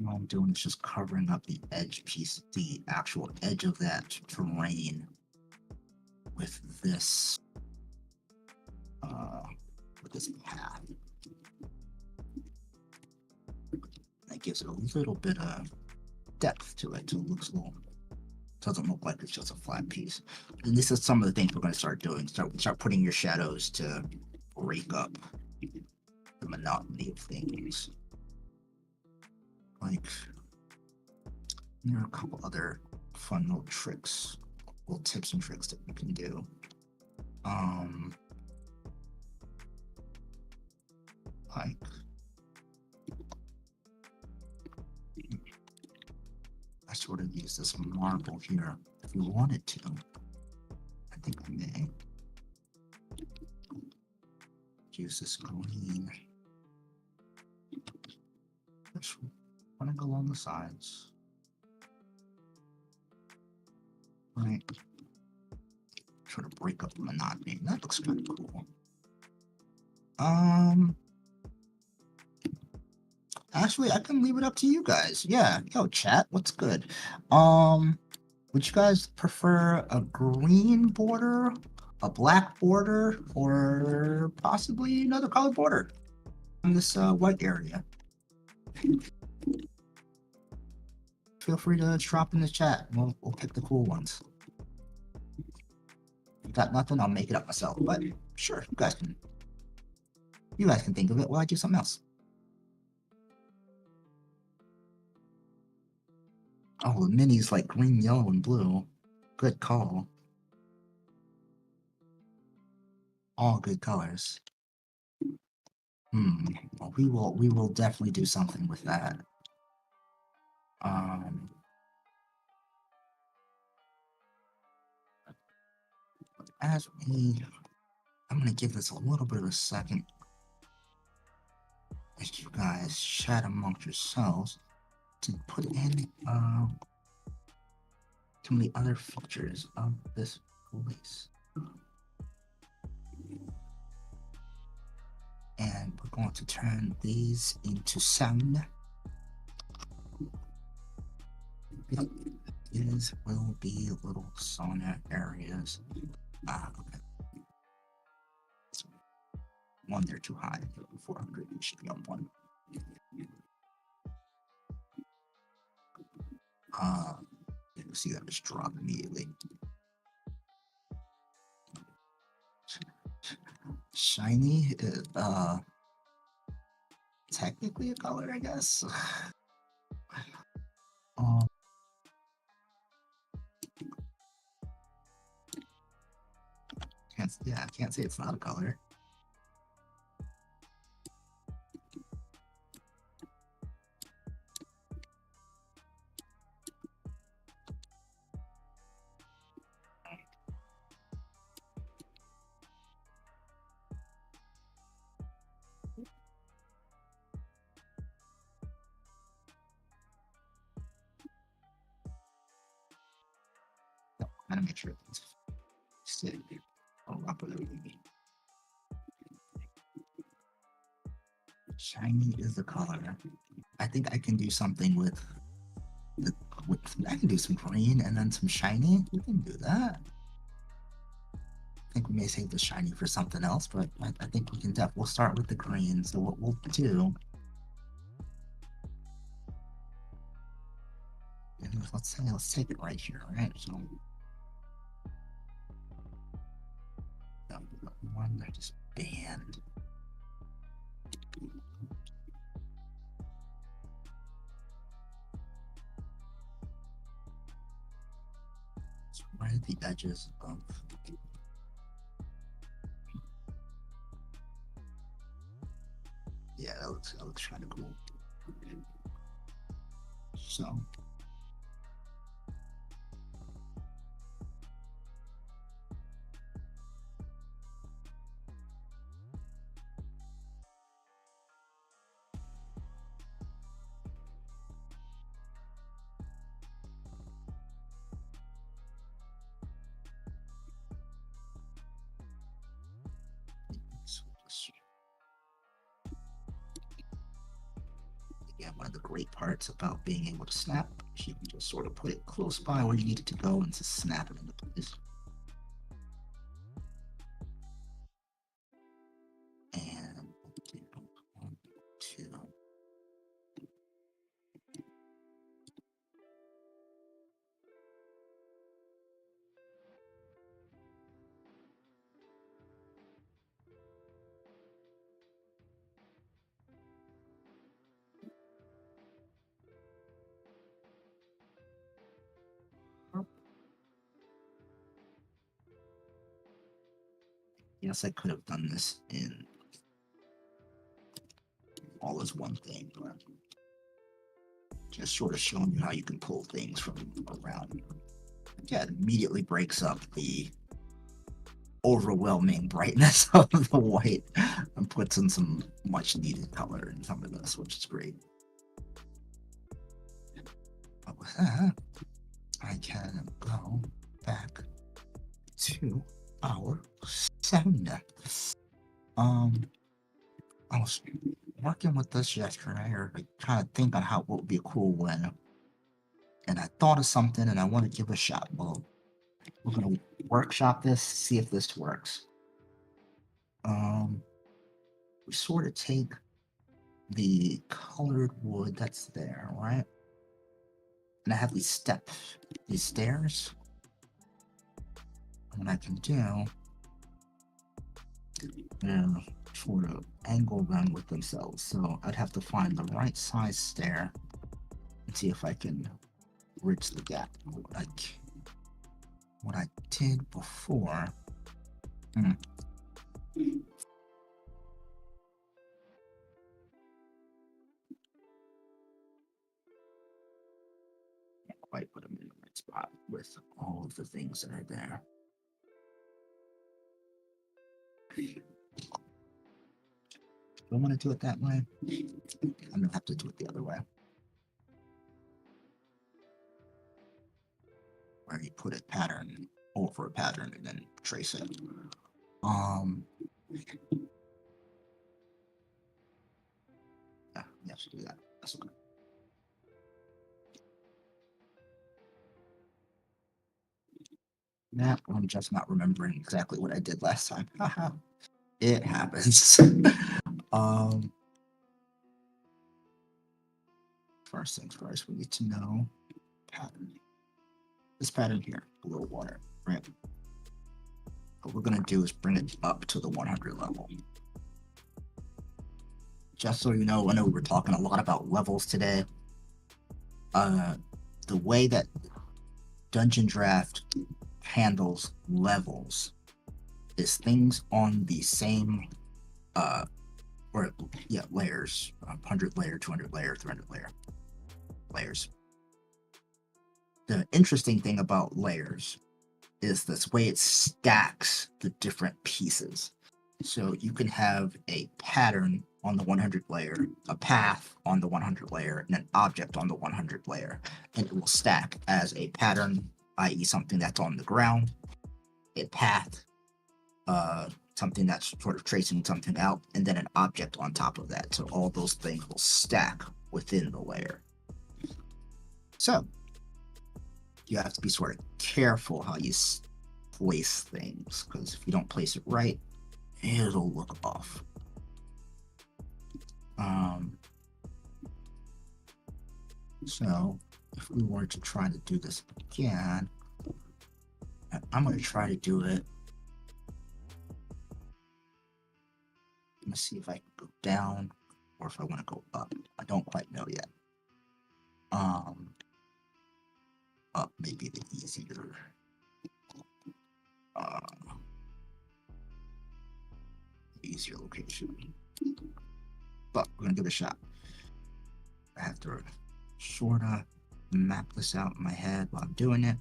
S1: All I'm doing is just covering up the edge piece, the actual edge of that terrain with this path. That gives it a little bit of depth to it, so it looks a little, doesn't look like it's just a flat piece. And this is some of the things we're going to start doing. Start putting your shadows to break up the monotony of things. Like, there are a couple other fun little tricks, little tips and tricks that you can do. Like, I sort of use this marble here if you wanted to. I think I may use this green. Just running along the sides. Right. Sort of break up the monotony. That looks kind of cool. Actually, I can leave it up to you guys. Yeah. Yo, chat, what's good? Would you guys prefer a green border, a black border, or possibly another color border? in this white area. Feel free to drop in the chat. We'll pick the cool ones. If you got nothing, I'll make it up myself. But sure, you guys can think of it while I do something else. Oh, the minis like green, yellow, and blue. Good call. All good colors. Well, we will definitely do something with that. I'm gonna give this a little bit of a second as you guys chat amongst yourselves to put in some of the other features of this release. And we're going to turn these into sound. These will be little sauna areas. Okay. One, they're too high. 400, we should be on one. You'll see that just drop immediately. Shiny is technically a color, I guess. I can't say it's not a color. Gotta make sure it's steady. Shiny is the color. I think I can do something with I can do some green and then some shiny. We can do that. I think we may save the shiny for something else, but I think we can we'll start with the green. So what we'll do is let's take it right here, right? So one that just banned. It's right at the edges of yeah, that looks kind of cool. So yeah, one of the great parts about being able to snap is you can just sort of put it close by where you need it to go and just snap it into place. And 1, 2. Yes, I could have done this in all as one thing, but just sort of showing you how you can pull things from around. Yeah, it immediately breaks up the overwhelming brightness of the white and puts in some much needed color in some of this, which is great. But with that, I can go back to our sound. I was working with this yesterday, or like trying to think on what would be a cool win, and I thought of something, and I want to give it a shot. Well, we're gonna workshop this, see if this works. We sort of take the colored wood that's there, right? And I have these stairs. And what I can do is sort of angle them with themselves. So I'd have to find the right size stair and see if I can bridge the gap. Like what I did before. Can't quite put them in the right spot with all of the things that are there. Do I want to do it that way? I'm gonna have to do it the other way. Where you put a pattern over a pattern and then trace it. Yeah, you have to do that. That's okay. Now I'm just not remembering exactly what I did last time. Haha. It happens. First things first, we need to know pattern. This pattern here, below water, right? What we're gonna do is bring it up to the 100 level. Just so you know, I know we were talking a lot about levels today. The way that Dungeon Draft handles levels is things on the same layers, 100 layer, 200 layer, 300 layer layers. The interesting thing about layers is this way it stacks the different pieces. So you can have a pattern on the 100 layer, a path on the 100 layer, and an object on the 100 layer, and it will stack as a pattern, i.e. something that's on the ground, a path, something that's sort of tracing something out, and then an object on top of that. So all those things will stack within the layer. So you have to be sort of careful how you place things, because if you don't place it right, it'll look off. So if we were to try to do this again, I'm going to try to do it. Let me see if I can go down or if I want to go up. I don't quite know yet. Up may be the easier location. But we're gonna give it a shot. I have to sort of map this out in my head while I'm doing it.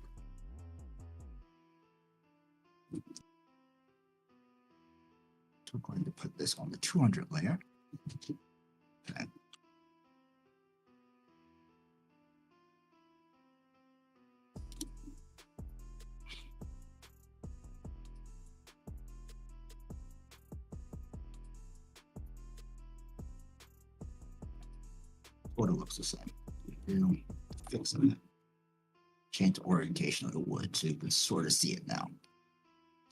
S1: So we're going to put this on the 200 layer. Okay. Sort of looks the same. Fix it. Change the orientation of the wood so you can sort of see it now.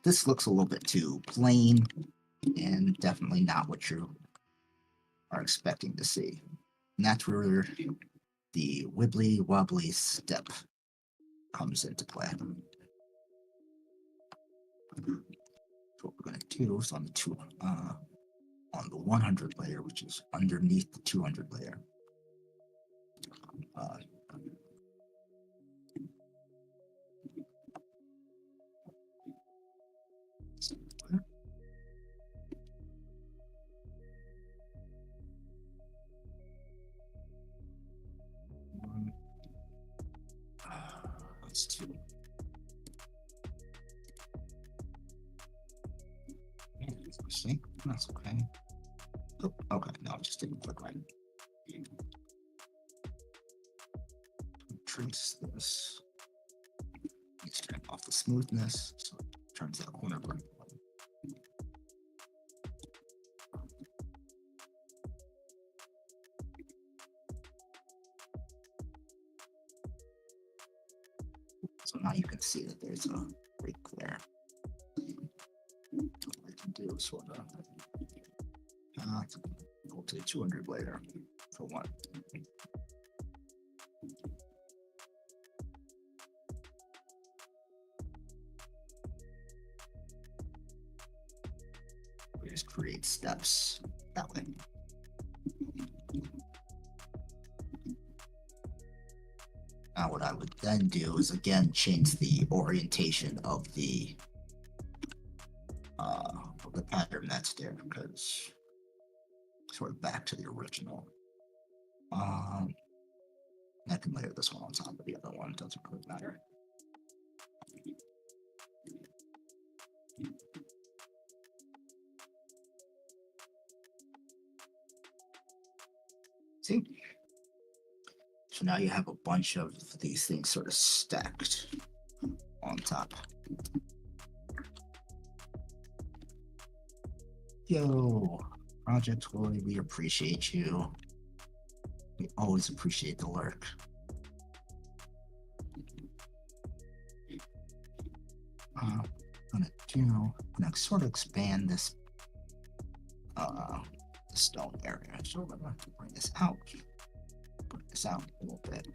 S1: This looks a little bit too plain and definitely not what you are expecting to see. And that's where the wibbly wobbly step comes into play. So what we're going to do is on the 100 layer, which is underneath the 200 layer. Let's do. See, that's okay. Oh, okay, no, it just didn't click right. Trace this. Let's turn off the smoothness, so it turns that corner bright. So now you can see that there's a break there. What I can do is sort of We'll take 200 later for one. We just create steps that way. Now what I would then do is again change the orientation of the pattern that's there, because sort of back to the original. I can layer this one on top of the other one, doesn't really matter. See? So now you have a bunch of these things sort of stacked on top. Yo, Project Toy, we appreciate you. We always appreciate the lurk. I'm gonna sort of expand this the stone area. So we're going to bring this out. Bring this out a little bit.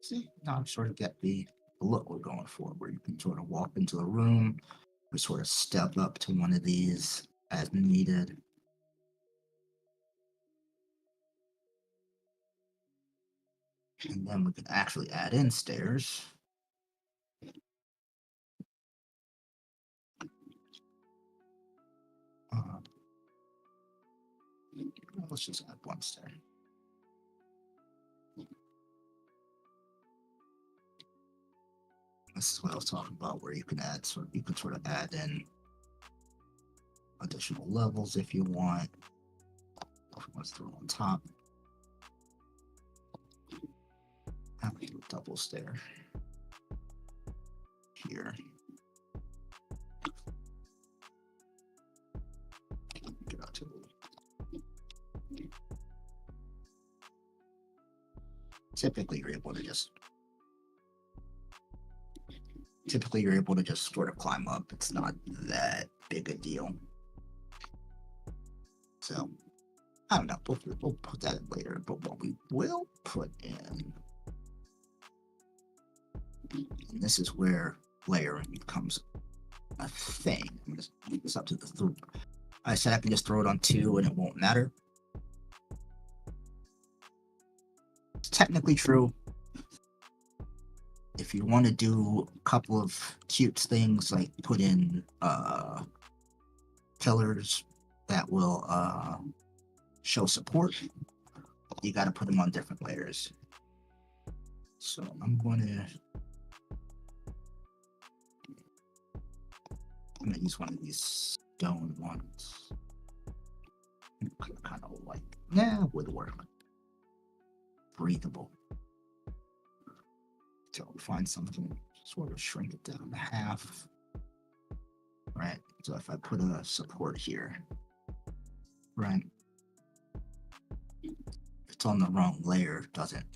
S1: See, now I sort of get the look we're going for, where you can sort of walk into the room, or sort of step up to one of these as needed. And then we can actually add in stairs. Let's just add one stair. This is what I was talking about, where you can add sort of add in additional levels if you want. Let's throw on top. Have a double stair here. Get out to typically you're able to just sort of climb up. It's not that big a deal. So I don't know. We'll put that in later. But what we will put in, and this is where layering becomes a thing. I'm just leave this up to the group. I said I can just throw it on 2 and it won't matter. It's technically true. If you want to do a couple of cute things, like put in pillars that will show support, you got to put them on different layers. So I'm gonna use one of these stone ones. Kind of like, would work. Breathable. So find something, sort of shrink it down to half. Right. So if I put a support here, right, if it's on the wrong layer, it doesn't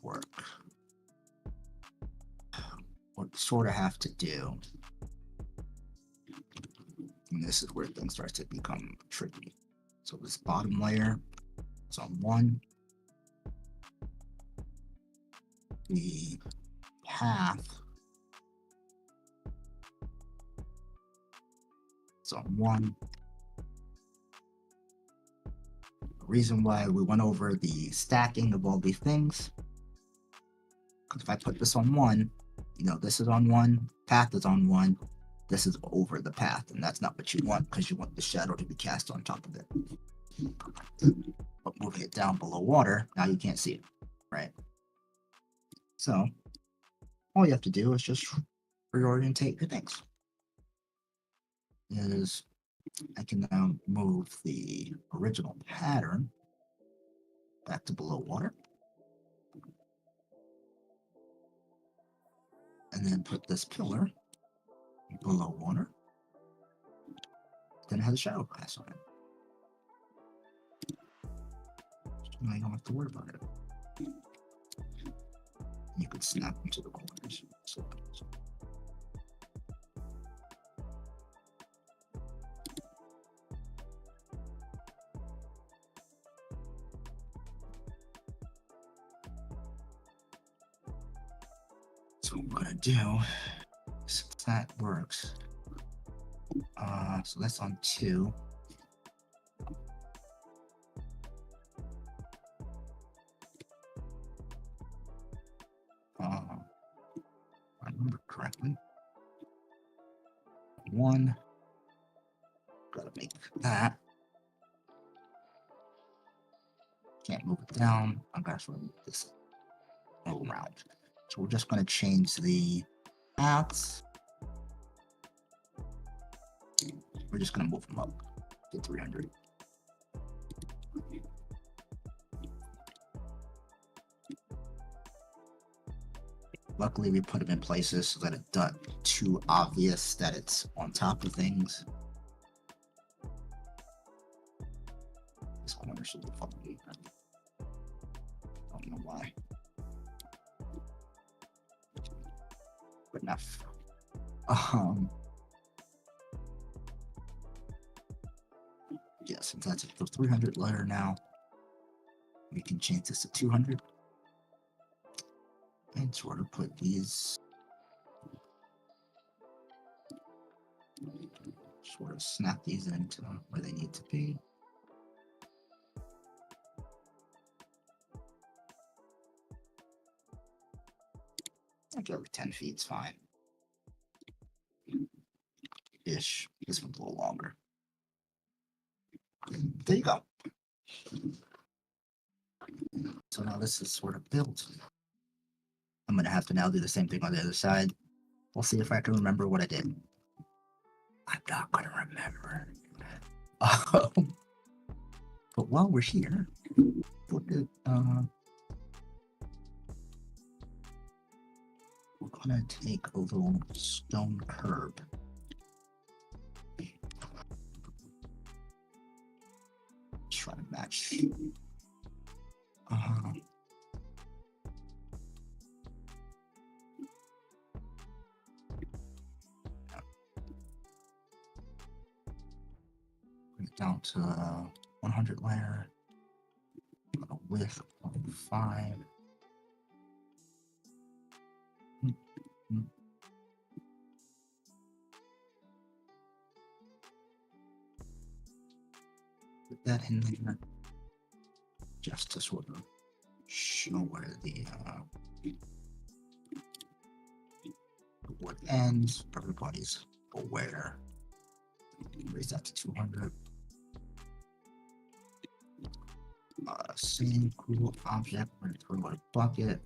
S1: work. What you sort of have to do, and this is where things start to become tricky. So this bottom layer is on 1. The path is on 1. The reason why we went over the stacking of all these things, because if I put this on 1, this is on 1, path is on 1, this is over the path, and that's not what you want, because you want the shadow to be cast on top of it. But moving it down below water, now you can't see it, right? So all you have to do is just reorientate your things. I can now move the original pattern back to below water. And then put this pillar below water. Then it has a shadow class on it. So now you don't have to worry about it. You could snap them to the corners. So So what I'm gonna do, since that works, so that's on 2. If I remember correctly, 1. Gotta make that. Can't move it down. I gotta sort of move this around. So we're just gonna change the paths. We're just gonna move them up to 300. Luckily, we put them in places so that it's not too obvious that it's on top of things. This corner should be funky. I don't know why. But enough. Yeah, since that's the 300 layer now, we can change this to 200. And sort of put these, sort of snap these into where they need to be. Like every 10 feet is fine. Ish. This one's a little longer. There you go. So now this is sort of built. I'm gonna have to now do the same thing on the other side. We'll see if I can remember what I did. I'm not gonna remember. But while we're here, we're gonna take a little stone curb. Try to match. Bring it down to 100 layer. A width of 5. Put that in there just to sort of show where the wood ends. Everybody's aware. Raise that to 200. Same cool object. We're gonna throw in a bucket.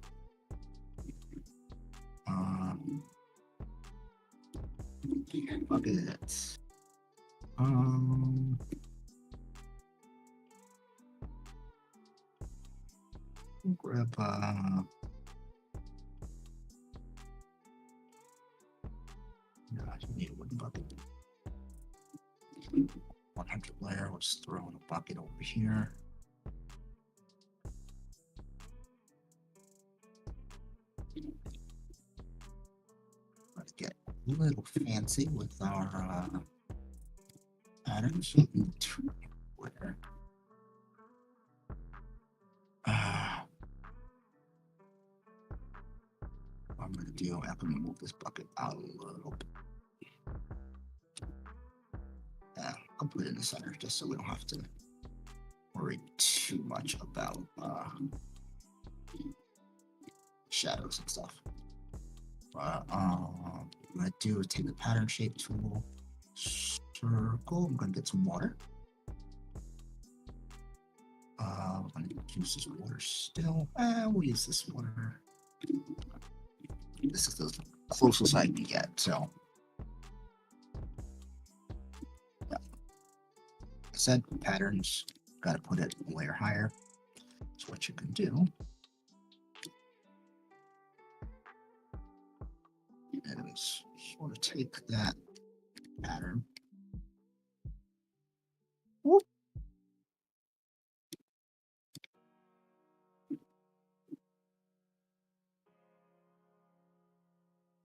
S1: Buckets. Grab no, I need a wooden bucket. 100 layer. Let's throw in a bucket over here. Let's get a little fancy with our patterns. Where? I'm gonna do. I'm gonna move this bucket out a little bit. Yeah, I'll put it in the center just so we don't have to worry too much about shadows and stuff. What I'm gonna do is take the pattern shape tool, circle. I'm gonna get some water. I'm gonna use this water still. We'll use this water. This is the closest I can get, so. Yeah. I said patterns, gotta put it a layer higher. So what you can do is sort of take that pattern. Whoop.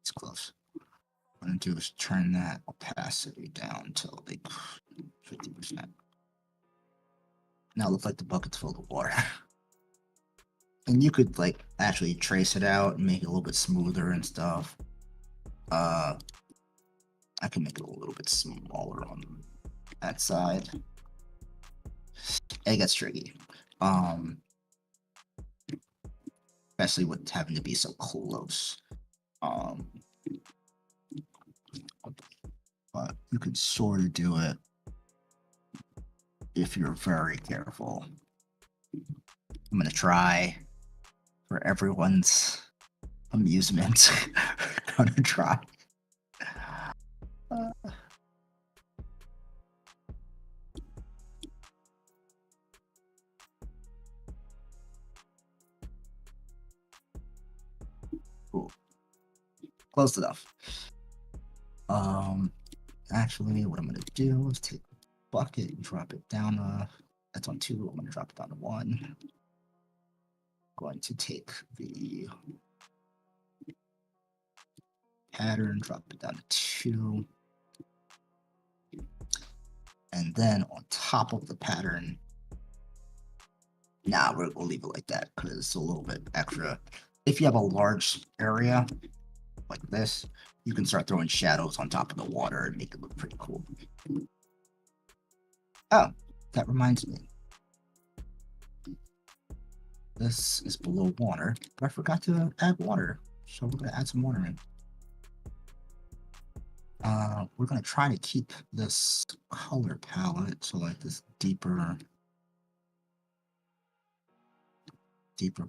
S1: It's close. What I'm gonna do is turn that opacity down to like 50%. Now it looks like the bucket's full of water. And you could like actually trace it out and make it a little bit smoother and stuff. I can make it a little bit smaller on that side. It gets tricky. Especially with having to be so close. But you could sort of do it if you're very careful. I'm gonna try for everyone's amusement. Gonna try. Cool. Close enough. Actually, what I'm gonna do is take a bucket and drop it down. That's on 2. I'm gonna drop it down to 1. Going to take the pattern, drop it down to 2. And then on top of the pattern, we'll leave it like that because it's a little bit extra. If you have a large area like this, you can start throwing shadows on top of the water and make it look pretty cool. Oh, that reminds me. This is below water, but I forgot to add water. So we're going to add some water in. We're going to try to keep this color palette, so like this deeper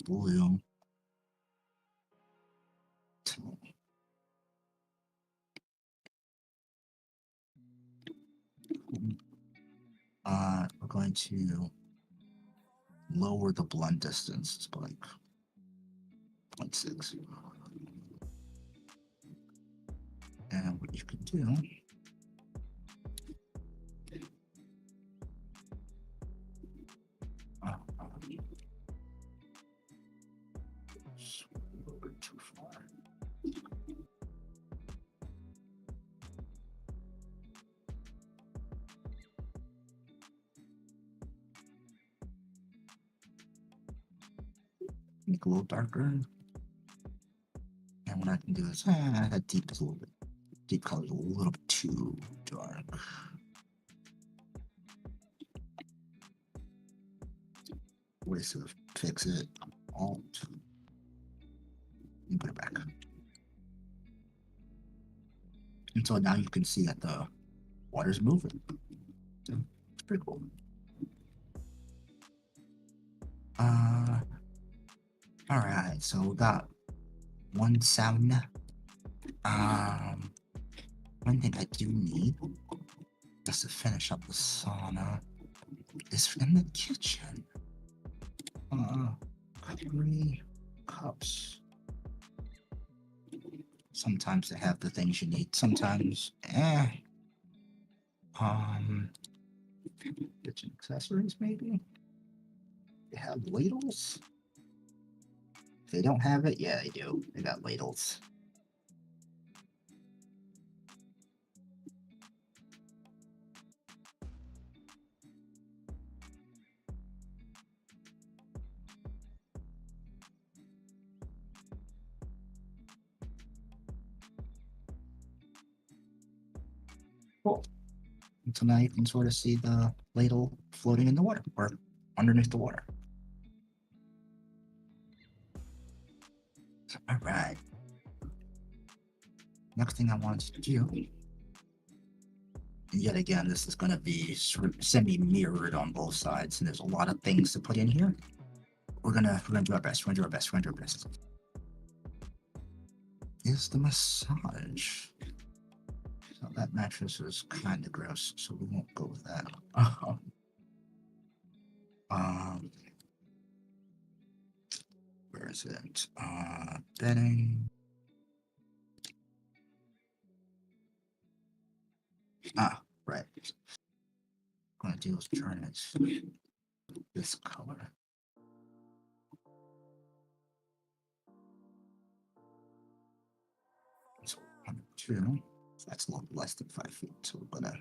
S1: blue. We're going to lower the blend distance to like 0.6. And what you can do too far. Make a little darker. And what I can do is that deep is a little bit deep color is a little bit too dark. Ways to fix it. Alt. And put it back. And so now you can see that the water's moving. So it's pretty cool. Alright, so we got one sauna. One thing I do need just to finish up the sauna is in the kitchen. 3 cups. Sometimes they have the things you need. Sometimes, kitchen accessories maybe. They have ladles. If they don't have it, yeah, they do. They got ladles. Cool. And so now you can sort of see the ladle floating in the water or underneath the water. All right. Next thing I wanted to do, and yet again, this is going to be sort of semi-mirrored on both sides, and there's a lot of things to put in here. We're gonna do our best. We're gonna do our best. Is the massage? So that mattress is kind of gross, so we won't go with that. Where is it? Bedding. Right. What I'm gonna do is turn it this color. So 1, 2. That's a little less than 5 feet. So we're gonna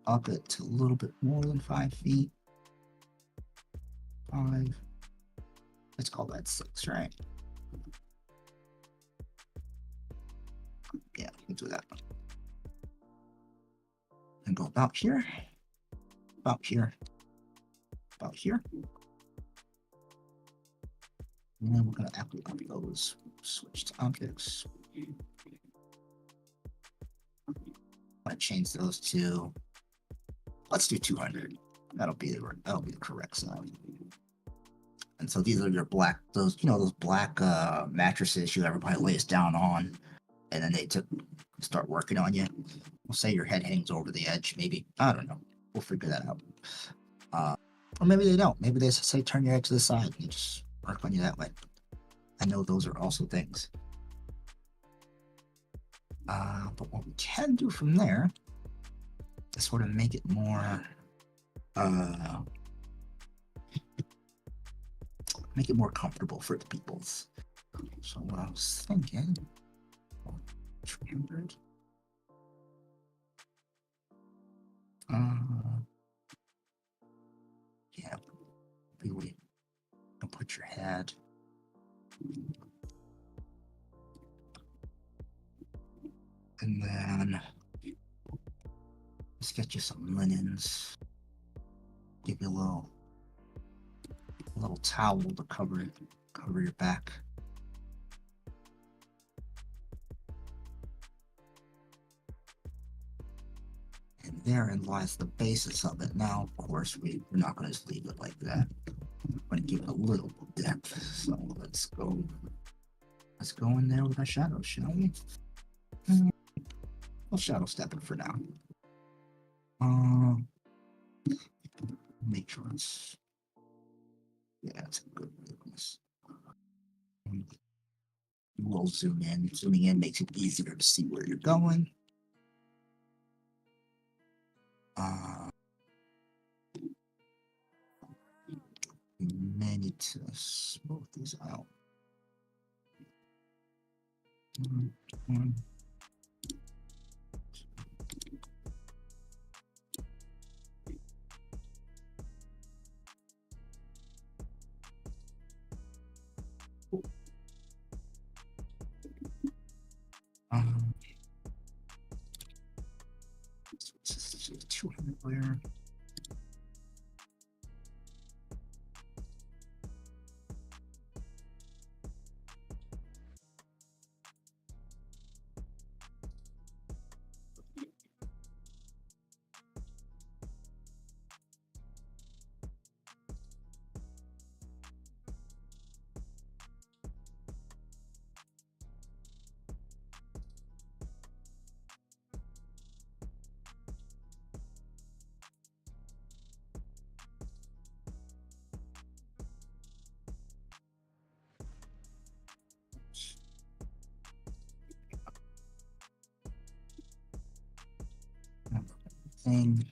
S1: up it to a little bit more than 5 feet. 5. Let's call that 6, right? Yeah, we'll do that. And go about here, about here, about here. And then we're going to actually copy those, switch to objects. I'm going to change those to, let's do 200. That'll be the correct size. And so these are your black, those black mattresses everybody lays down on, and then they start working on you. We'll say your head hangs over the edge, maybe. I don't know. We'll figure that out. Or maybe they don't. Maybe they say turn your head to the side and they just work on you that way. I know those are also things. But what we can do from there is sort of make it more comfortable for the peoples. So what I was thinking, 300. Yeah, really. I'll put your head. And then let's get you some linens. Give you a little towel to cover your back. And therein lies the basis of it. Now, of course, we're not going to just leave it like that. We're going to give it a little depth. So let's go in there with our shadows, shall we? We'll shadow step it for now. Make sure it's it's a good business. We'll zoom in. Zooming in makes it easier to see where you're going. We may need to smooth these out. One. This is a 200 layer. Thing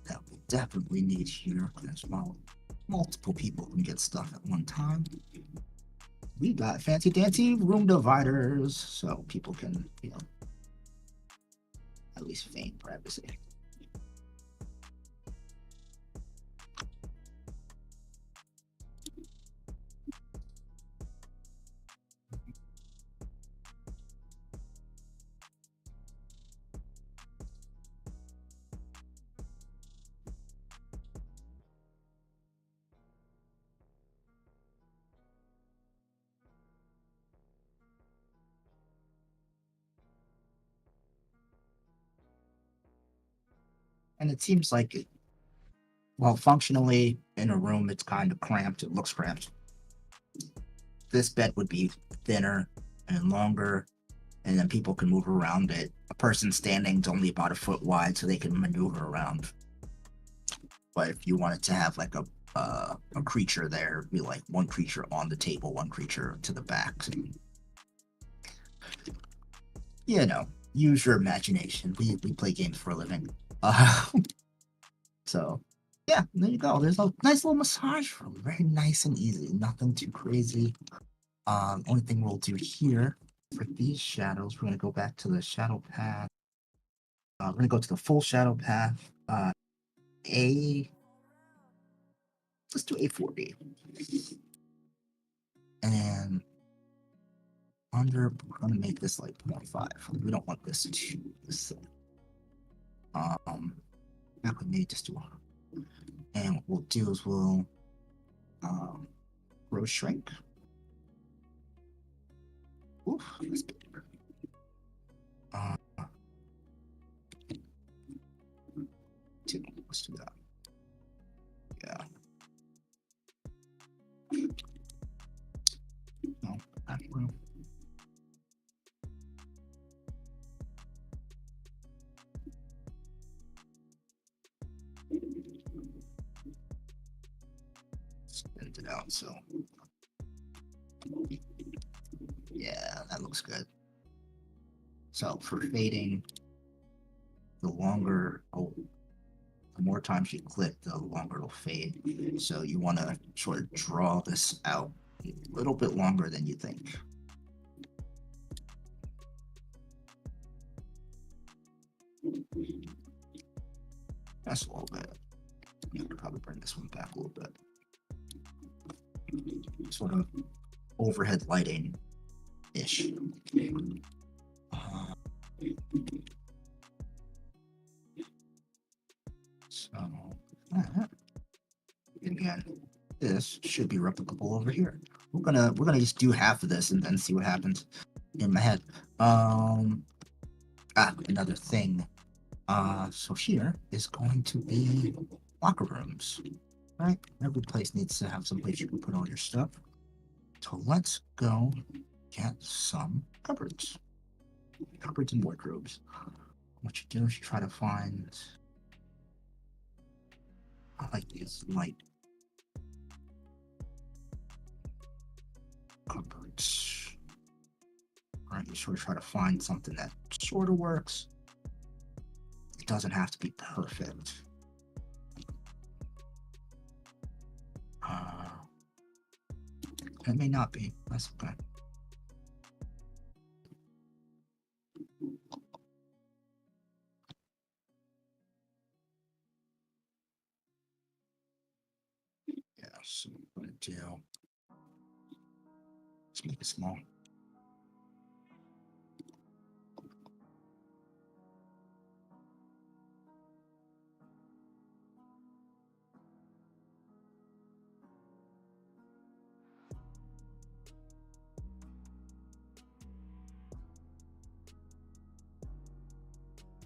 S1: that we definitely need here, because multiple people can get stuff at one time. We got fancy dancy room dividers, so people can, at least feign privacy. And it seems like well, functionally in a room, it's kind of cramped. It looks cramped. This bed would be thinner and longer, and then people can move around it. A person standing is only about a foot wide, so they can maneuver around. But if you wanted to have like a creature there, it'd be like one creature on the table, one creature to the back. So, use your imagination. We play games for a living. So yeah, there you go. There's a nice little massage room. Very nice and easy. Nothing too crazy. Only thing we'll do here for these shadows, we're going to go back to the shadow path. We're going to go to the full shadow path. let's do 840. And under, we're gonna make this like 0.5. We don't want this to this. That would maybe just do. And what we'll do is we'll grow shrink. Oof, that's bigger. Two. Let's do that. Yeah. No, not room. Spend it out, so yeah, that looks good. So for fading, the longer, the more times you click, the longer it'll fade. So you want to sort of draw this out a little bit longer than you think. That's a little bit. You could probably bring this one back a little bit. Sort of overhead lighting ish. So again, this should be replicable over here. We're gonna just do half of this and then see what happens in my head. Another thing. So here is going to be locker rooms, right? Every place needs to have some place you can put all your stuff. So let's go get some cupboards. Cupboards and wardrobes. What you do is you try to find, I like these light cupboards. Right, you sort of try to find something that sort of works. It doesn't have to be perfect. It may not be. That's okay. Yeah, so I'm gonna do. Let's make it small.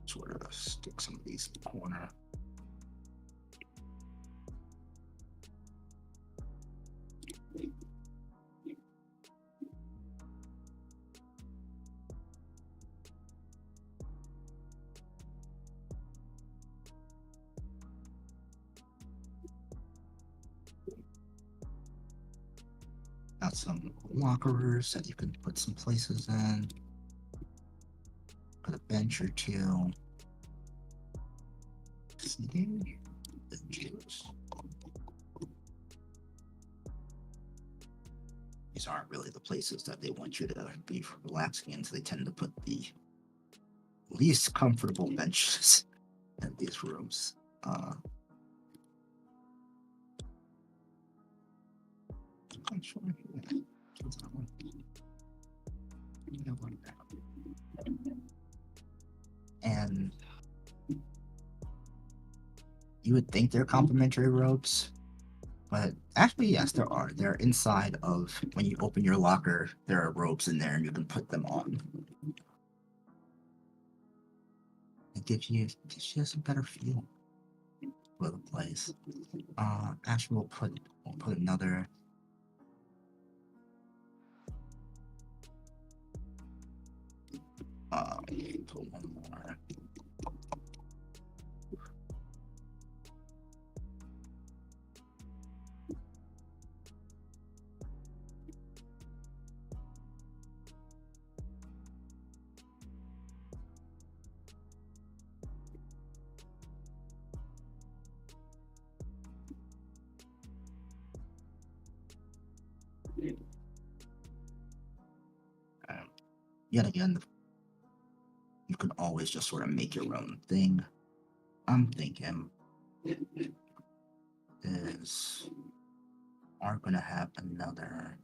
S1: Sort of stick some of these in the corner. Got some lockers that you can put some places in. Put a bench or two. Seating benches. These aren't really the places that they want you to be relaxing in, so they tend to put the least comfortable benches in these rooms. I'm sure. And you would think they're complimentary robes, but actually, yes, there are. They're inside of, when you open your locker, there are robes in there and you can put them on. It gives you some better feel for the place. Actually, we'll put another. Put one more. Yet again, you can always just sort of make your own thing. I'm thinking is are gonna have another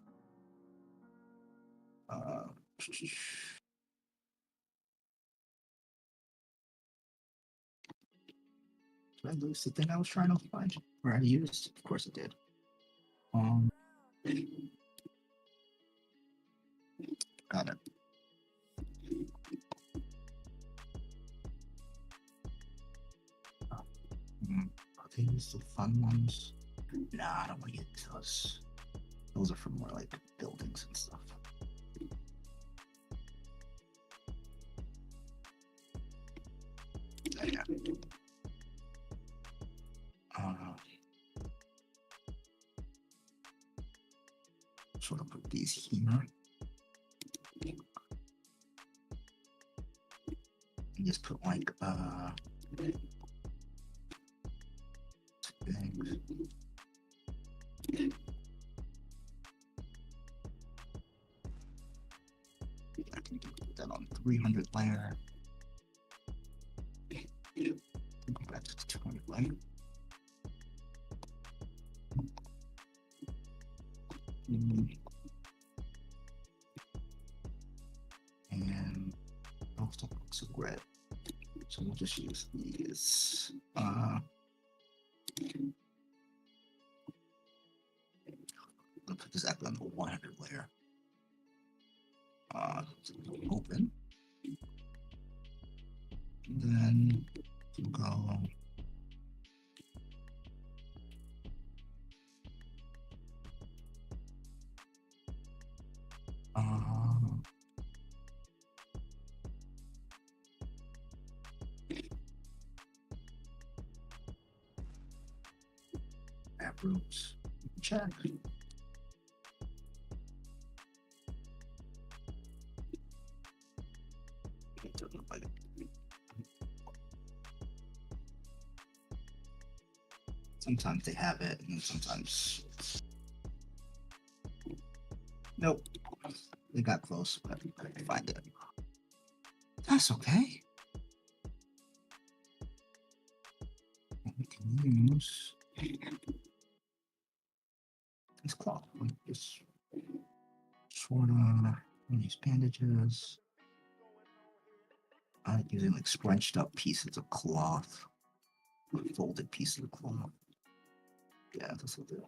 S1: did I lose the thing I was trying to find? Or I used? Of course it did. Got it. Are these the fun ones? Nah, I don't want to get those. Those are for more like buildings and stuff. Yeah. Sort of put these here. And just put like things. I can put that on 300 layer. Go back to 200 layer. And those don't look so great. So we'll just use these. I'll put this actually on the 100 layer. Open. And then we'll go. MADDRROBs. Check. It doesn't look like it. Sometimes they have it, and sometimes nope. They got close, but I couldn't find it. That's okay. We can use this cloth. Just sort of use bandages. I like using like scrunched up pieces of cloth, or folded pieces of cloth. Yeah, this will do.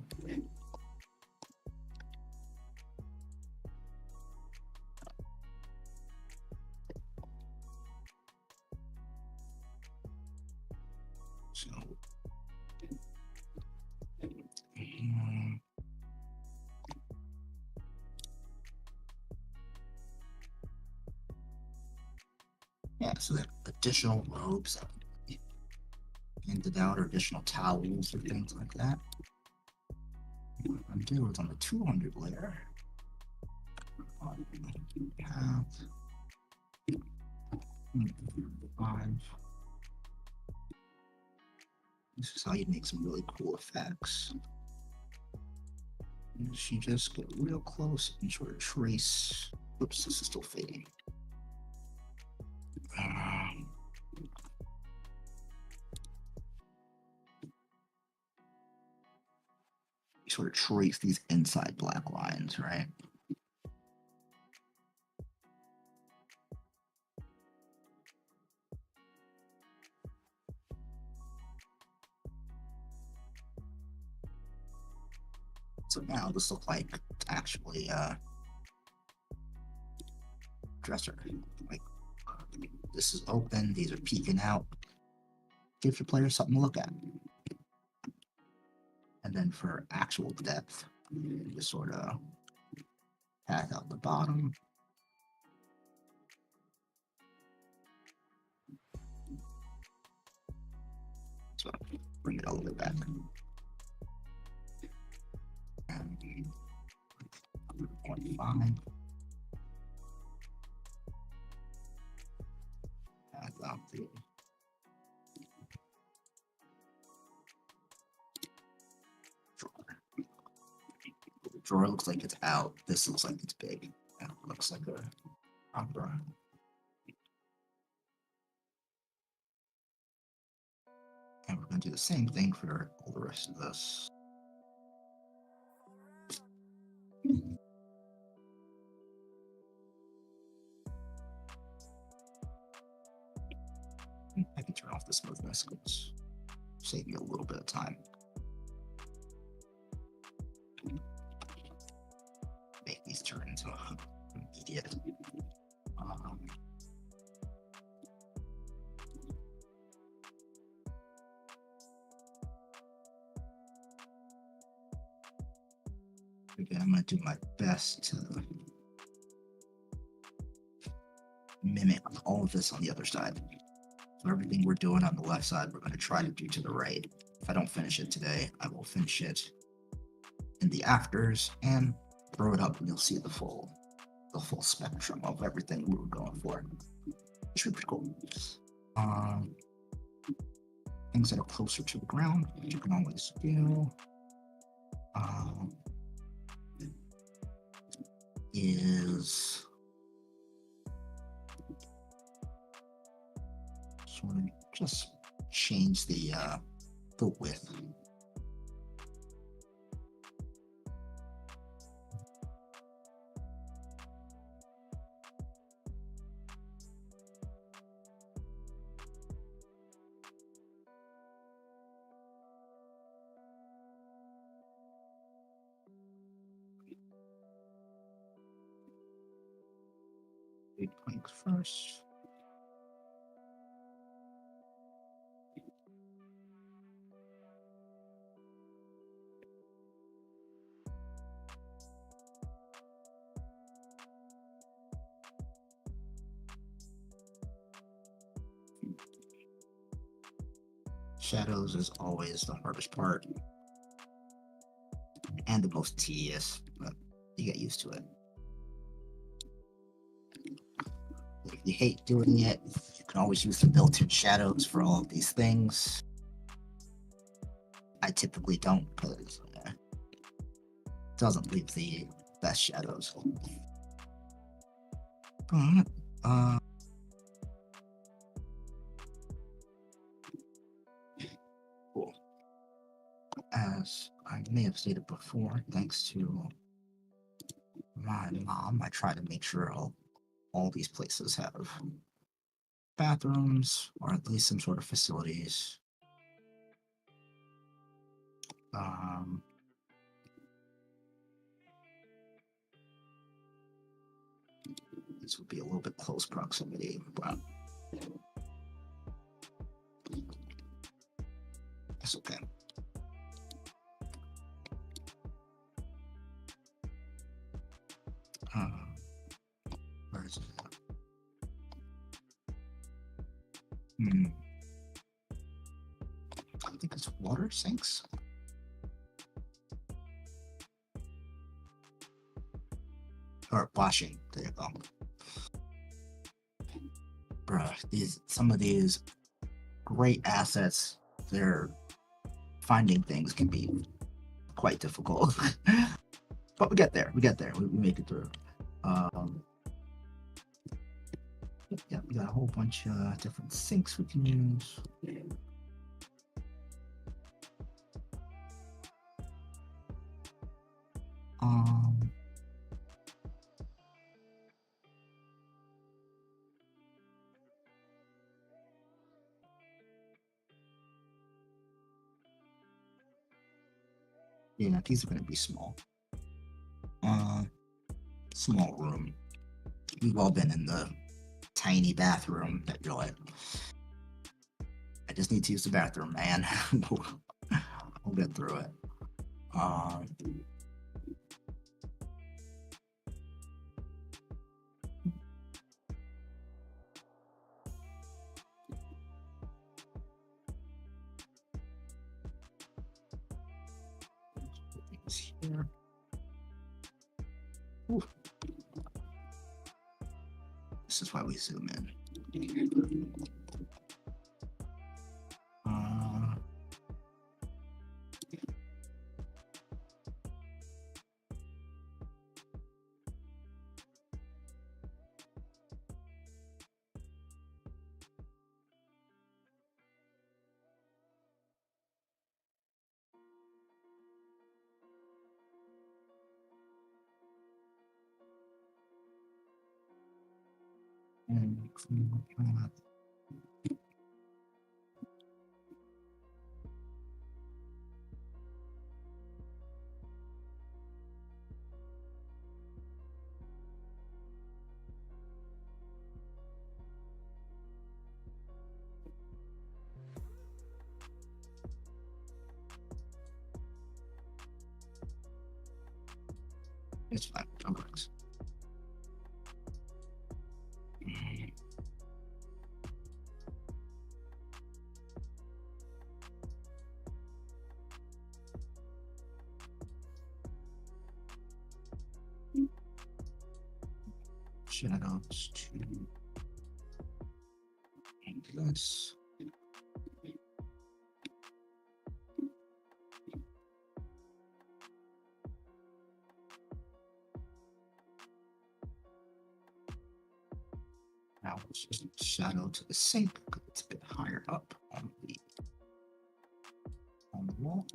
S1: So, yeah, so that additional robes handed out, or additional towels or things like that. What I'm gonna do is on the 200 layer, have 5. This is how you make some really cool effects. And you just get real close and sort of trace. Oops, this is still fading. You sort of trace these inside black lines, right? So now this looks like actually dresser. Like this is open, these are peeking out. Gives your player something to look at. And then for actual depth, you just sort of path out the bottom. So bring it all the way back. And 0.5. Path out the drawer looks like it's out. This looks like it's big. That looks like a opera. And we're going to do the same thing for all the rest of this. I can turn off the smoothness. Save you a little bit of time. Make these turn into immediate. Again, I'm going to do my best to mimic all of this on the other side. So everything we're doing on the left side, we're going to try to do to the right. If I don't finish it today, I will finish it in the afters and throw it up, and you'll see the full spectrum of everything we were going for. It should be pretty cool. Things that are closer to the ground, you can always do. Is sort of just change the width. Big planks first. Shadows is always the hardest part and the most tedious, but you get used to it. If you hate doing it, you can always use the built-in shadows for all of these things. I typically don't, because it doesn't leave the best shadows. But, cool. As I may have stated before, thanks to my mom, I try to make sure all these places have bathrooms, or at least some sort of facilities. This would be a little bit close proximity, but it's okay. Where is it? I think it's water sinks. Or washing. There you go. Bruh, some of these great assets, they're finding things can be quite difficult. But we get there. We make it through. Yeah, we got a whole bunch of different sinks we can use. Yeah, these are going to be small. Small room. We've all been in the tiny bathroom that you're like, I just need to use the bathroom, man. We'll get through it. Here. Ooh. This is why we zoom in. It's fine. That works. Shadows to this. Now let's just shadow to the sink. It's a bit higher up on the wall.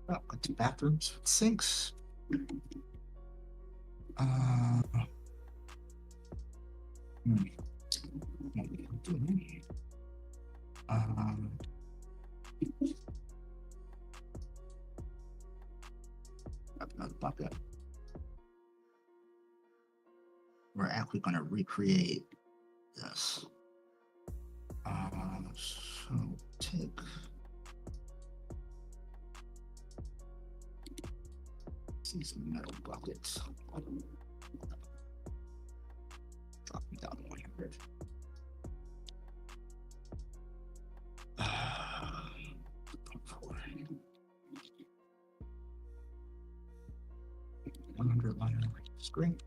S1: Well, got two bathrooms with sinks. What we can do? Another bucket. We're actually going to recreate this. So take these metal buckets. Drop them down 100. Screen.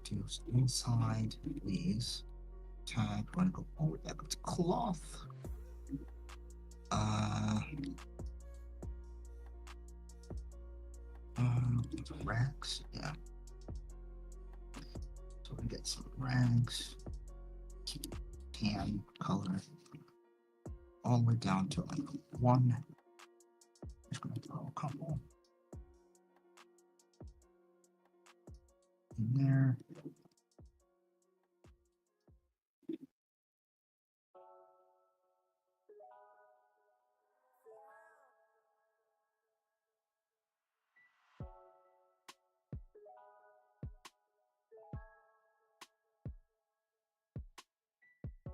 S1: Do inside these tag. We're gonna go over back up to cloth. Rags, yeah. So we get some rags, tan color, all the way down to like 1. Just gonna throw a couple in there.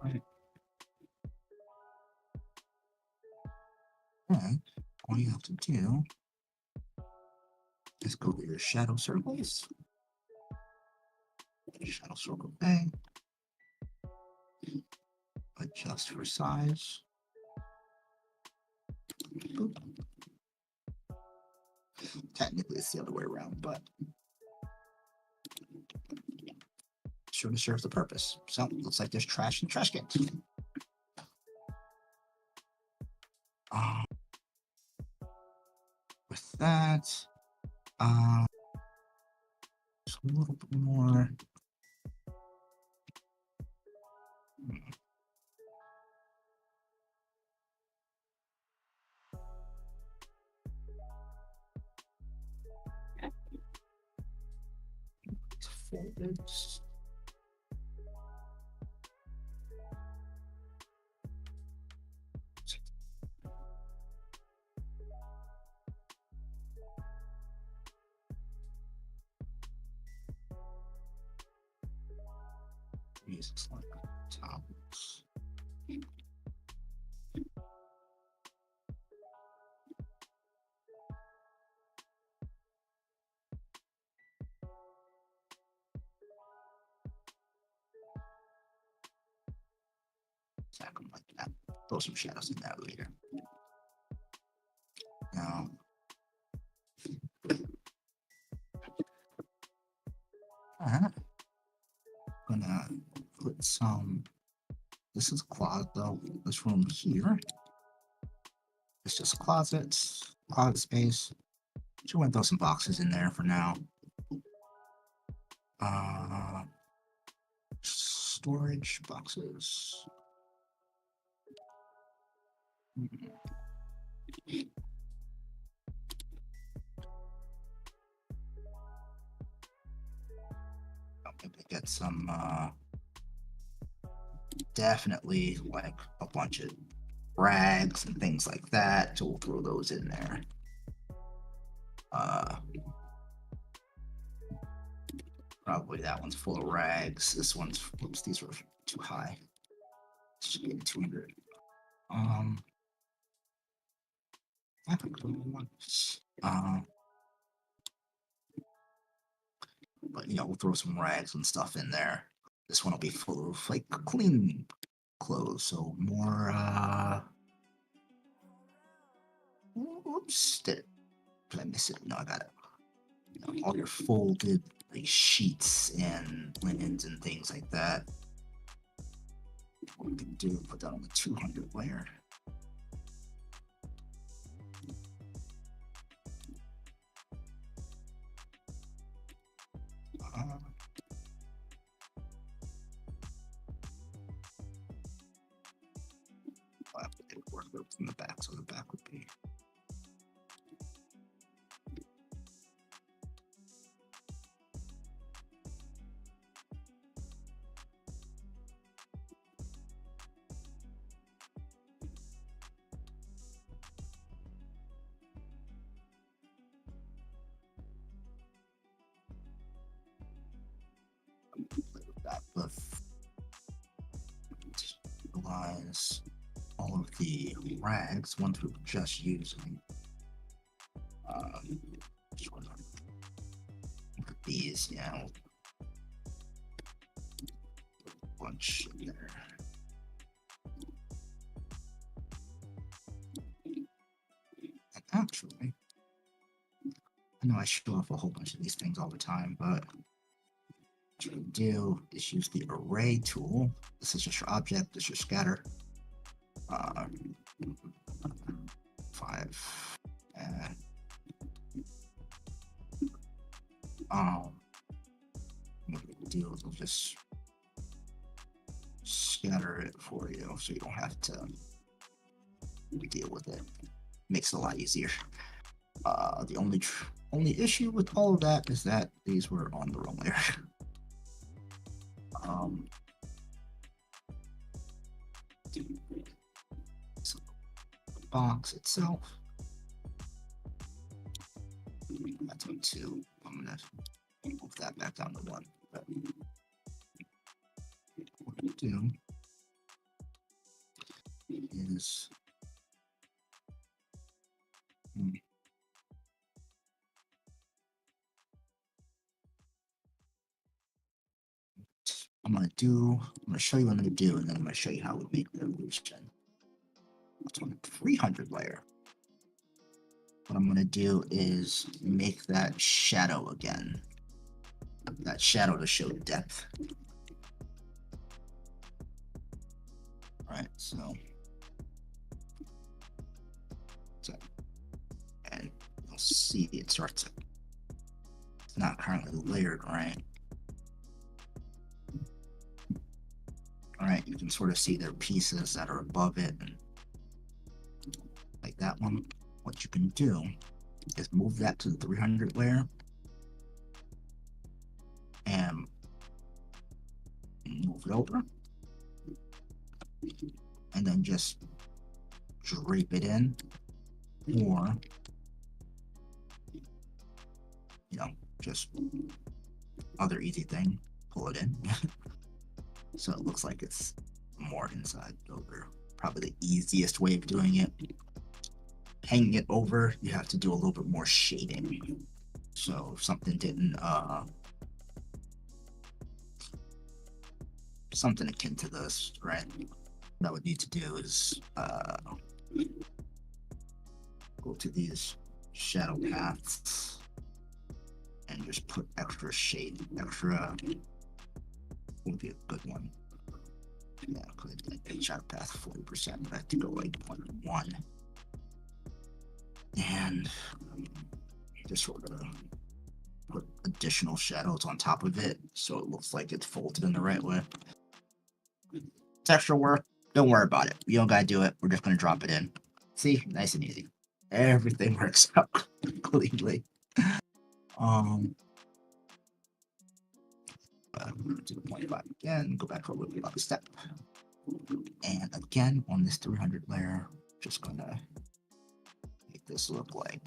S1: Right. And all you have to do is go to your shadow circles. Shadow circle A. Adjust for size. Boop. Technically, it's the other way around, but sure serves the purpose. So looks like there's trash in trash cans. With that, just a little bit more. Folded. Use like towels. Stack them like that. Throw some shadows in that later. Now, I'm gonna put some. This is a closet though. This room here. It's just closets, closet space. Just want to throw some boxes in there for now. Storage boxes. I'll maybe get some, definitely like a bunch of rags and things like that. So we'll throw those in there. Probably that one's full of rags. This one's, oops, these were too high. Should be 200. I think but we'll throw some rags and stuff in there. This one will be full of like clean clothes, so more oops, did I miss it? No, I got it. All your folded like sheets and linens and things like that. What we can do, put that on the 200 layer. I'll have to do work from the back, so the back would be that with utilize all of the rags ones we were just using. These, bunch in there. And actually, I know I show off a whole bunch of these things all the time, but what you can do is use the array tool. This is just your object, this is your scatter. 5 and what we'll do is we'll just scatter it for you so you don't have to deal with it. Makes it a lot easier. The only issue with all of that is that these were on the wrong layer. So the box itself, that's on 2. I'm gonna move that back down to 1. But what we do is I'm gonna show you what I'm gonna do, and then I'm gonna show you how we make the illusion. It's on the 300 layer. What I'm gonna do is make that shadow again. That shadow to show depth. Right, so and you'll see it starts. It's not currently layered, right? All right, you can sort of see there are pieces that are above it, like that one. What you can do is move that to the 300 layer and move it over, and then just drape it in, or just other easy thing, pull it in. So it looks like it's more inside over. Probably the easiest way of doing it. Hanging it over, you have to do a little bit more shading. So if something didn't, something akin to this, right? What I would need to do is go to these shadow paths and just put extra shade, would be a good one. Yeah, because it's shadow path 40%, but I have to go like 0.1. And just sort of put additional shadows on top of it so it looks like it's folded in the right way. Texture work, don't worry about it. We don't gotta do it. We're just gonna drop it in. See, nice and easy. Everything works out cleanly. Do the 0.5 again, go back over the other step. And again, on this 300 layer, just gonna make this look like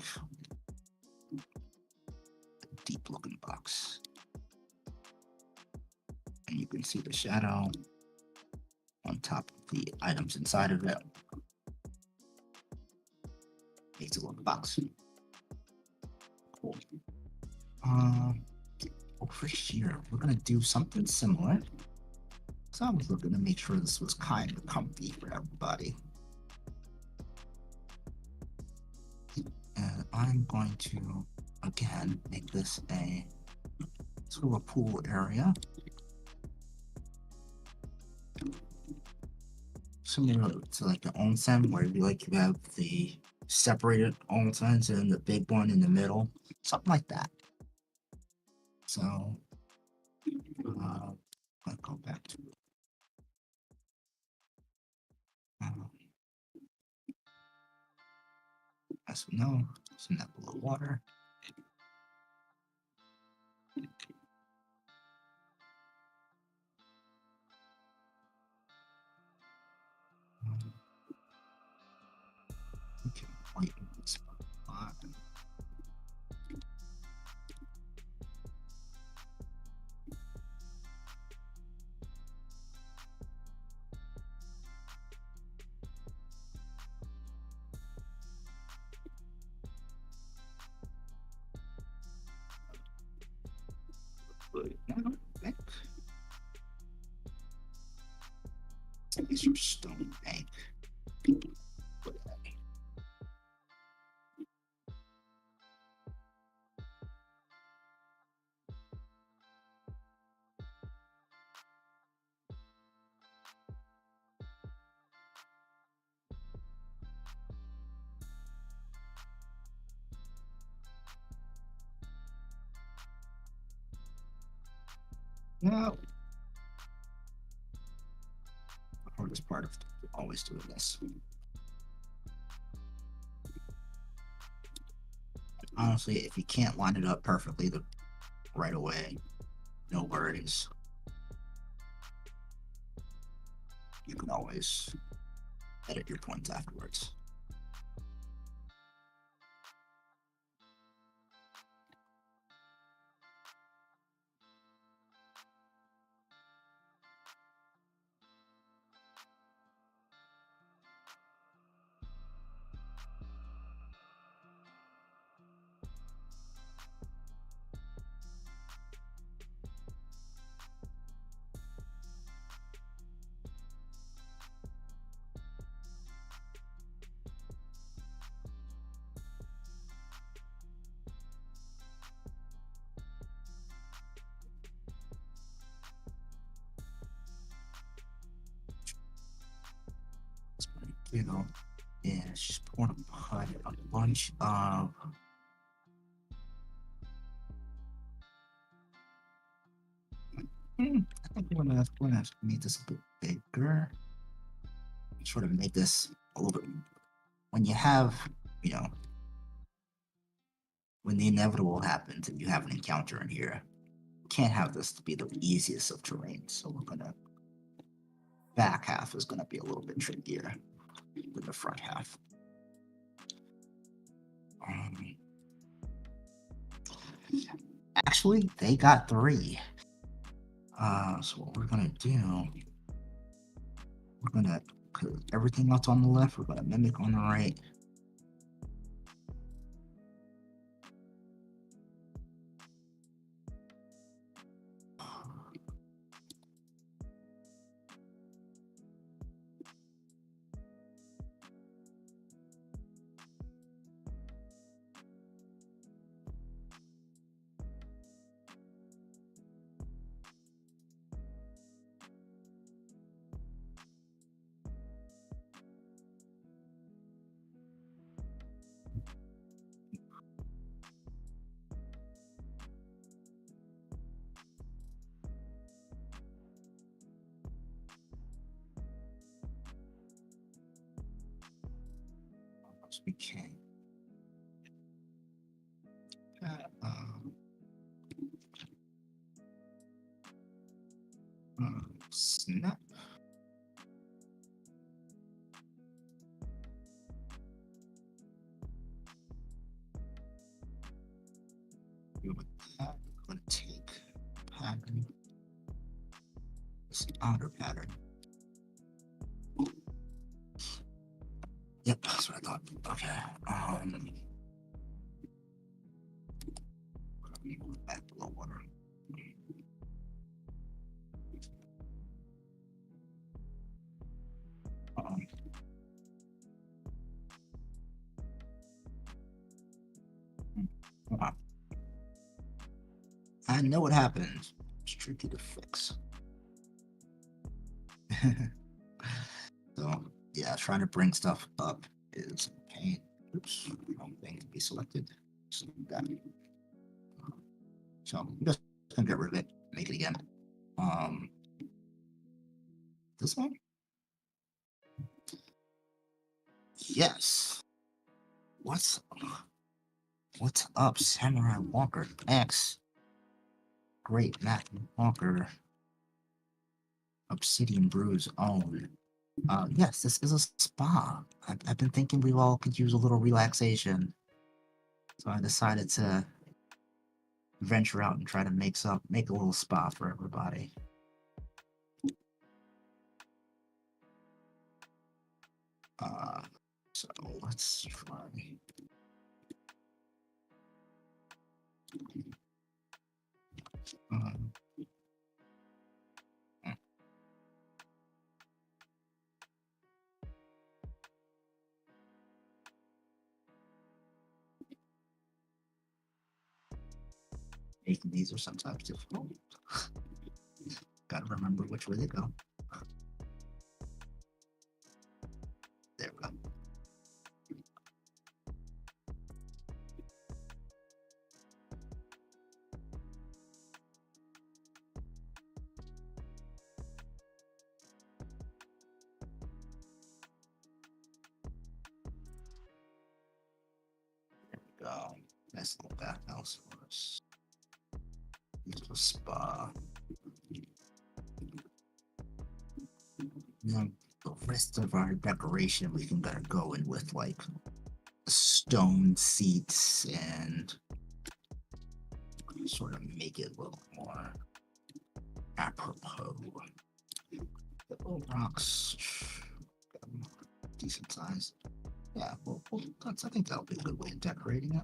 S1: a deep looking box. And you can see the shadow on top of the items inside of it. Makes it look like a box. Cool. Over here, we're gonna do something similar. So I was looking to make sure this was kind of comfy for everybody. And I'm going to, again, make this a sort of a pool area. Similar to like the onsen, where you have the separated onsens and the big one in the middle. Something like that. So, I'll go back to as we know, send that below water. Okay, wait, it's fine. Now, bank. These are stone bank. Now, the hardest part of always doing this. Honestly, if you can't line it up perfectly right away, no worries. You can always edit your points afterwards. You know, yeah, just want to put a bunch of I think we're gonna make this a bit bigger. Sort of make this a little bit. When you have, you know, when the inevitable happens and you have an encounter in here, you can't have this to be the easiest of terrain. So we're gonna back half is gonna be a little bit trickier than the front half. Actually, they got 3. So what we're gonna do, we're gonna put everything else on the left, we're gonna mimic on the right. we can. Snap. With that, I'm going to take pattern, this outer pattern. Yep, that's what I thought. Okay. Back below water. Wow. I know what happens. It's tricky to fix. So yeah, trying to bring stuff up is a pain. Oops, wrong thing to be selected. So I'm just gonna get rid of it, make it again. This one? Yes. What's up, Samurai Walker X? Great Matt Walker. Obsidian Brews own. Yes, this is a spa. I've been thinking we all could use a little relaxation. So I decided to venture out and try to make a little spa for everybody. So let's try. Making these are sometimes difficult. Gotta remember which way they go. There we go. There we go. Nice little bathhouse for us. Little spa. Now, the rest of our decoration, we can gotta go in with like stone seats and sort of make it a little more apropos. The little rocks, decent size. Yeah, well, I think that'll be a good way of decorating it.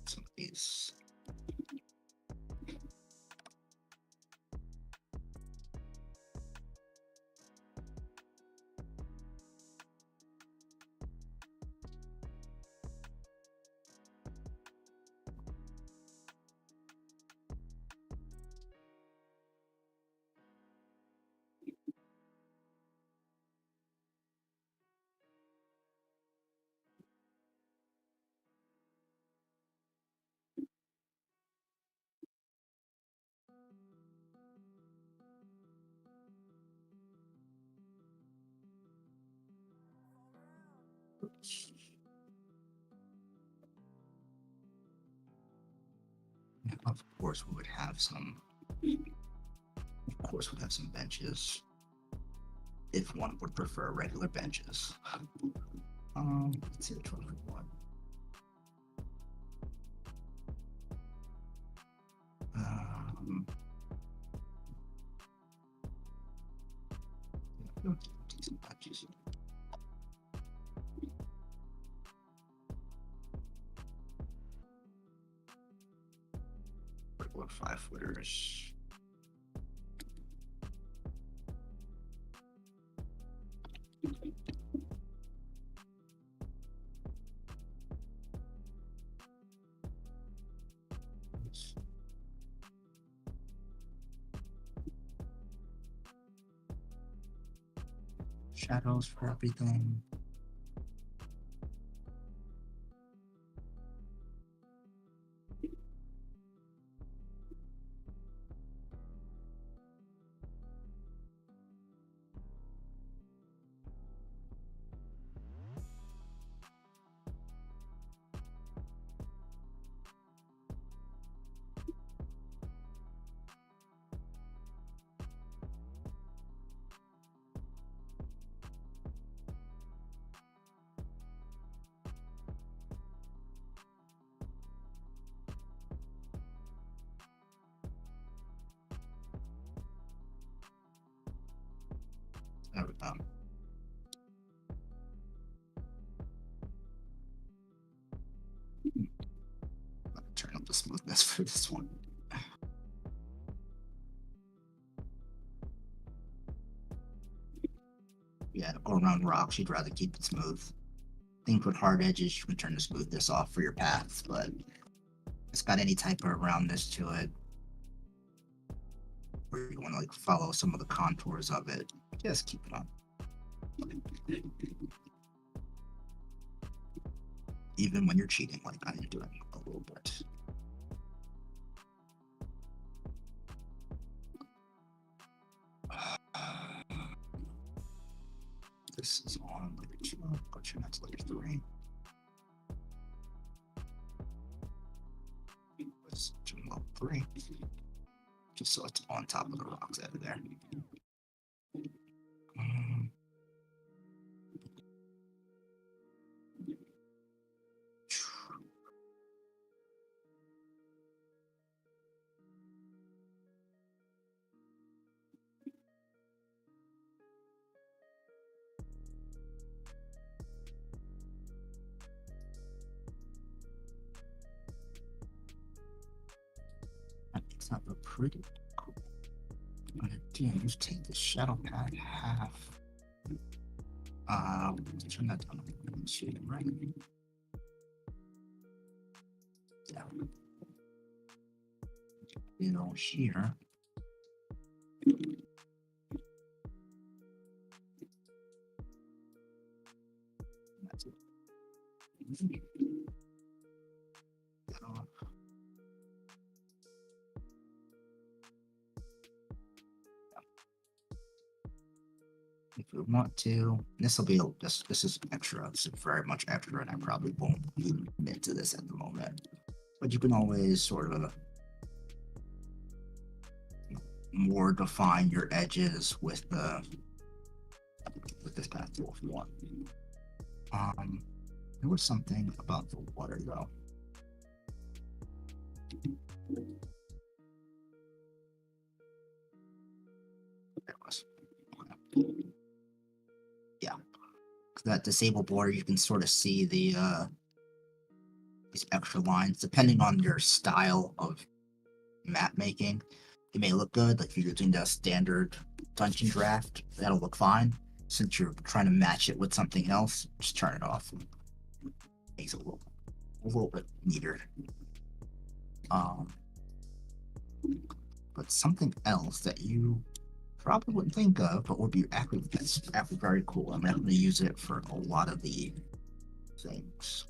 S1: Some of these. Of course, we would have some. Of course, we'd have some benches. If one would prefer regular benches. Let's see which one we want. Decent benches. Regular 5-footers. Shadows for everything. for this one. Yeah, or around rocks, you'd rather keep it smooth. I think with hard edges, you can turn the smoothness off for your paths, but if it's got any type of roundness to it, or you want to like follow some of the contours of it, just keep it on. Even when you're cheating, like I am doing a little bit. This is on layer 2. Go to that's layer 3. Let's do level 3. Just so it's on top of the rocks out of there. It's not pretty cool. What I did is take the shadow pad half. Turn that down a shade, right? Yeah. You know, here. That's it. If we want to, this will be this is extra. This is very much extra, and I probably won't even commit to this at the moment. But you can always sort of more define your edges with this path tool if you want. There was something about the water though. There was. Yeah, that disable border, you can sort of see the these extra lines depending on your style of map making. It may look good, like if you're using the standard dungeon draft, that'll look fine. Since you're trying to match it with something else, just turn it off. It makes it a little bit neater. But something else that you probably wouldn't think of, but would be actually very cool. I'm going to use it for a lot of the things.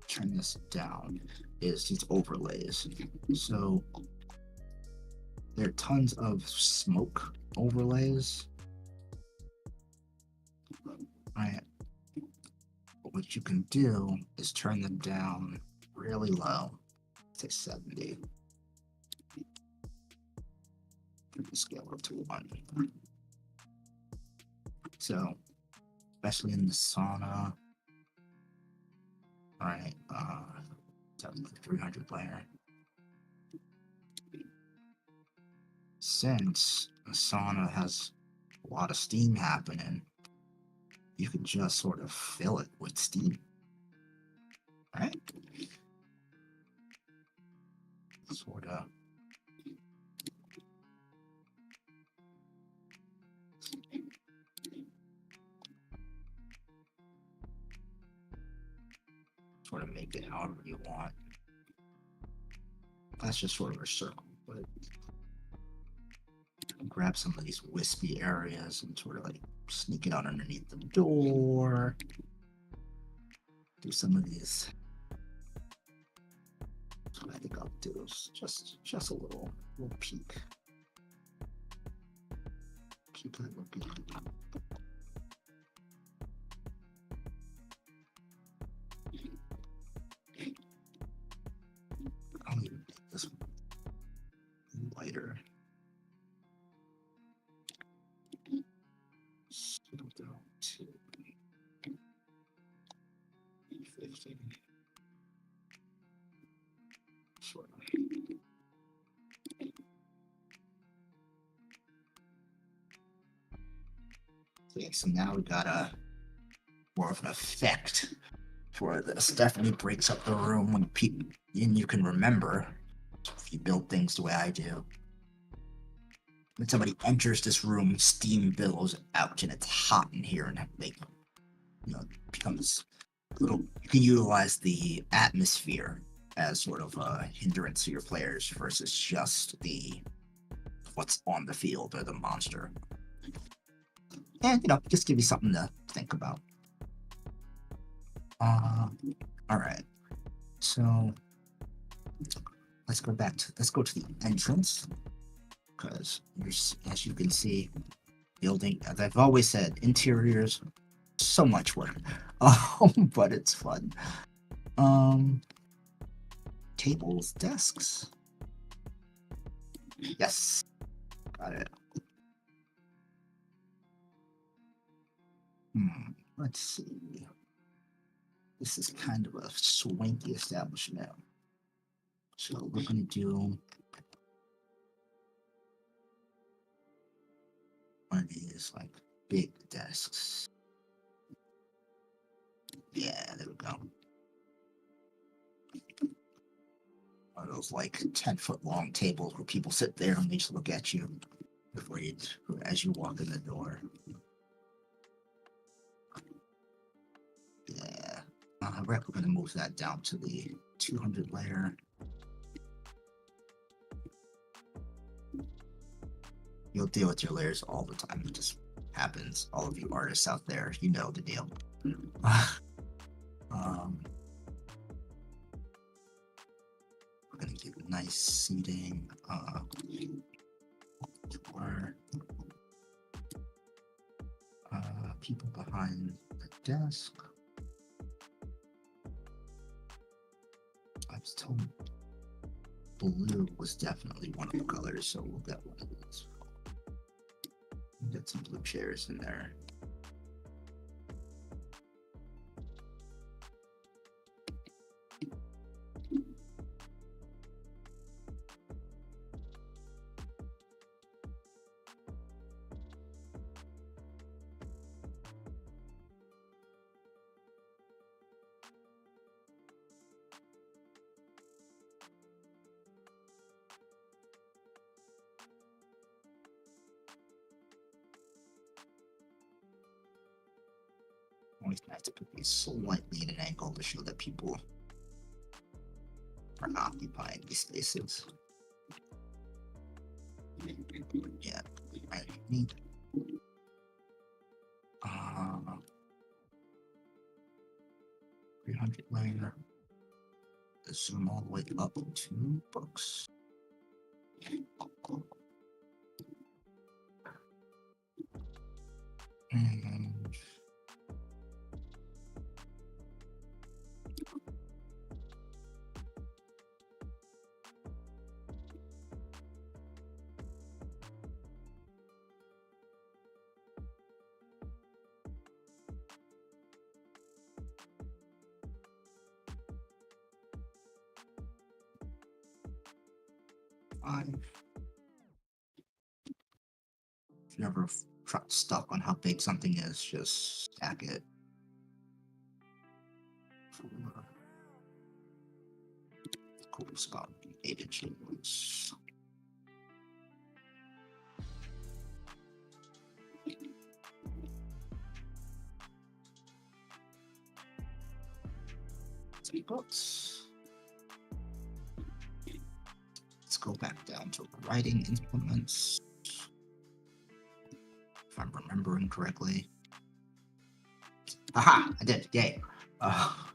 S1: Turn this down. Is these overlays. So there are tons of smoke overlays. Right. But what you can do is turn them down really low, say 70. Scale up to 1. So, especially in the sauna, right? 300 layer. Since the sauna has a lot of steam happening, you can just sort of fill it with steam, right? Sort of. Sort of make it however you want. That's just sort of a circle, but grab some of these wispy areas and sort of like sneak it out underneath the door. Do some of these. That's what I think I'll do is just a little peek. Keep that little peek. I'll even make this lighter. It'll go to 50. Sort of. Okay, so now we got a more of an effect for this. Definitely breaks up the room when people and you can remember if you build things the way I do. When somebody enters this room, steam billows out and it's hot in here, and they, becomes a little. You can utilize the atmosphere as sort of a hindrance to your players versus just the what's on the field or the monster. And just give you something to think about. All right. So let's go to the entrance, because as you can see, building, as I've always said, interiors, so much work. But it's fun. Tables, desks. Yes. Got it. Let's see. This is kind of a swanky establishment. So we're going to do one of these like big desks. Yeah, there we go. One of those like 10-foot long tables where people sit there and they just look at you as you walk in the door. Yeah. We're going to move that down to the 200 layer. You'll deal with your layers all the time. It just happens. All of you artists out there, you know the deal. We're going to give nice seating. For people behind the desk. I was told blue was definitely one of the colors, so we'll get one of these. We'll get some blue chairs in there. Always nice to put these slightly at an angle to show that people are occupying these spaces. Yeah, I need 300 layer. Zoom all the way up to books. And if you're ever stuck on how big something is, just stack it. Cool spot, 8 inches. Books. Let's go back down to writing implements. If I'm remembering correctly. Aha! I did. Yay. Oh,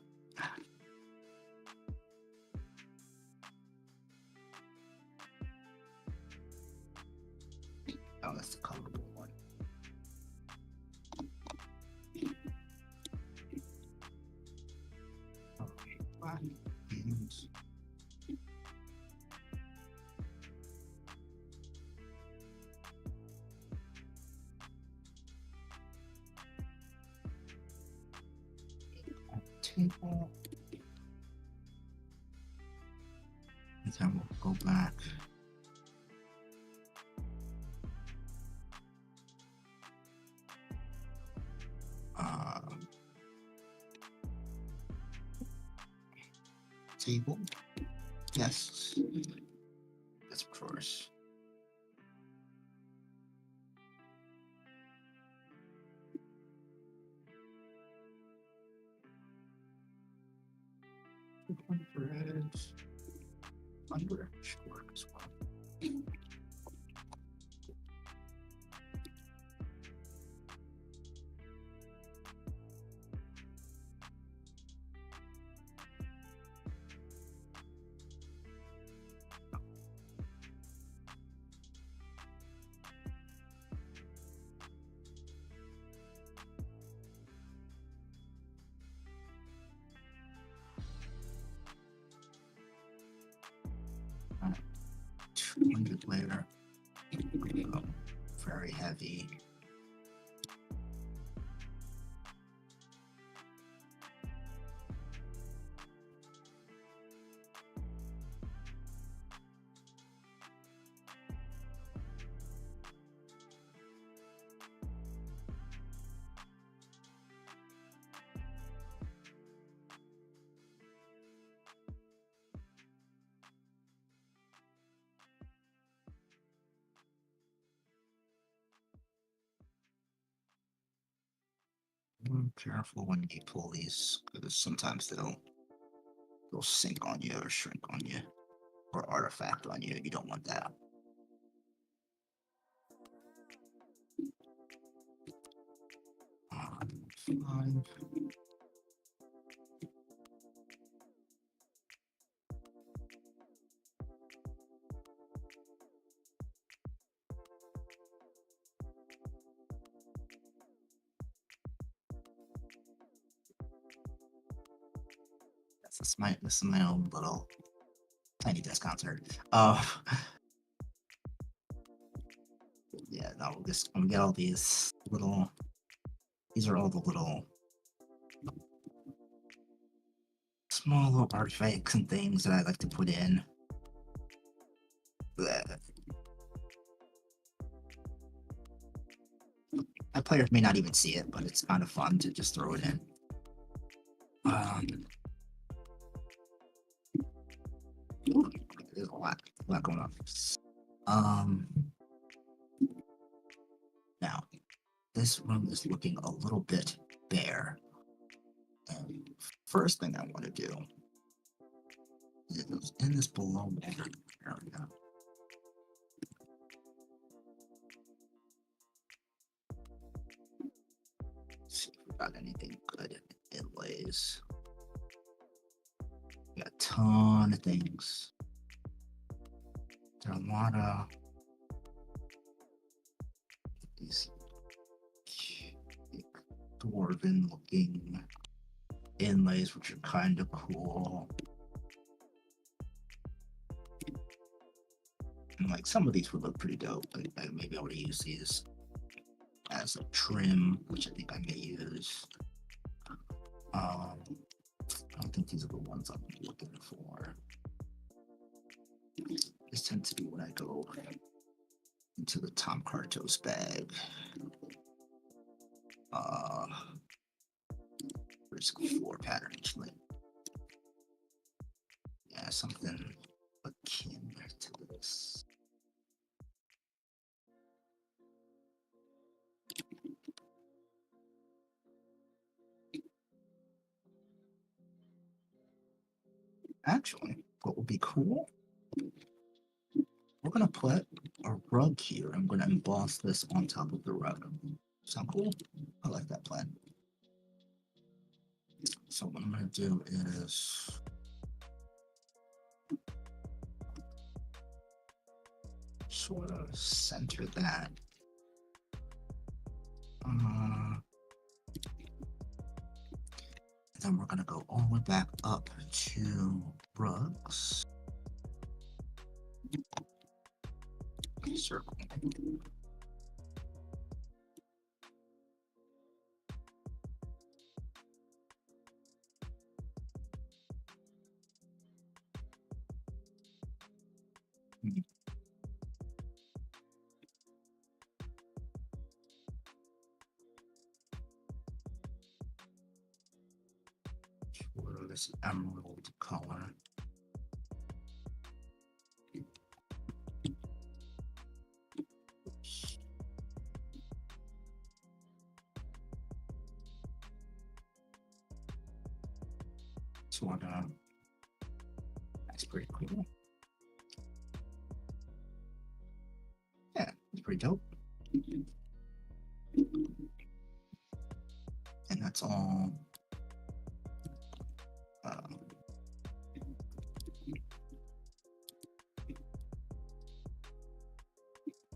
S1: that's the colorable one. Okay, body and table. And then we'll go back. table. Yes. That's drawers. Under should work as well. Alright. 200 later. Very heavy. Careful when you pull these, because sometimes they'll sink on you or shrink on you or artifact on you. You don't want that. Five. This is my own little tiny desk concert. Yeah, no, I'm gonna get all these little. These are all the little small little artifacts and things that I like to put in. Bleh. My players may not even see it, but it's kind of fun to just throw it in. Ooh, there's a lot going on. Now, this room is looking a little bit bare. And first thing I want to do is in this below water area. See if we got anything good inlays. We got a ton of things. There are a lot of these dwarven looking inlays, which are kind of cool. And like some of these would look pretty dope. I may be able to use these as a trim, which I think I may use. I don't think these are the ones I'm looking for. This tends to be when I go into the Tom Cartos bag. Risk 4 pattern actually. Yeah, something akin to this. Actually, what would be cool? We're gonna put a rug here. I'm gonna emboss this on top of the rug. Sound cool? I like that plan. So what I'm gonna do is sort of center that. Then we're gonna go all the way back up to rugs. Circle. This emerald color. one. That's pretty cool. Yeah, it's pretty dope. And that's all.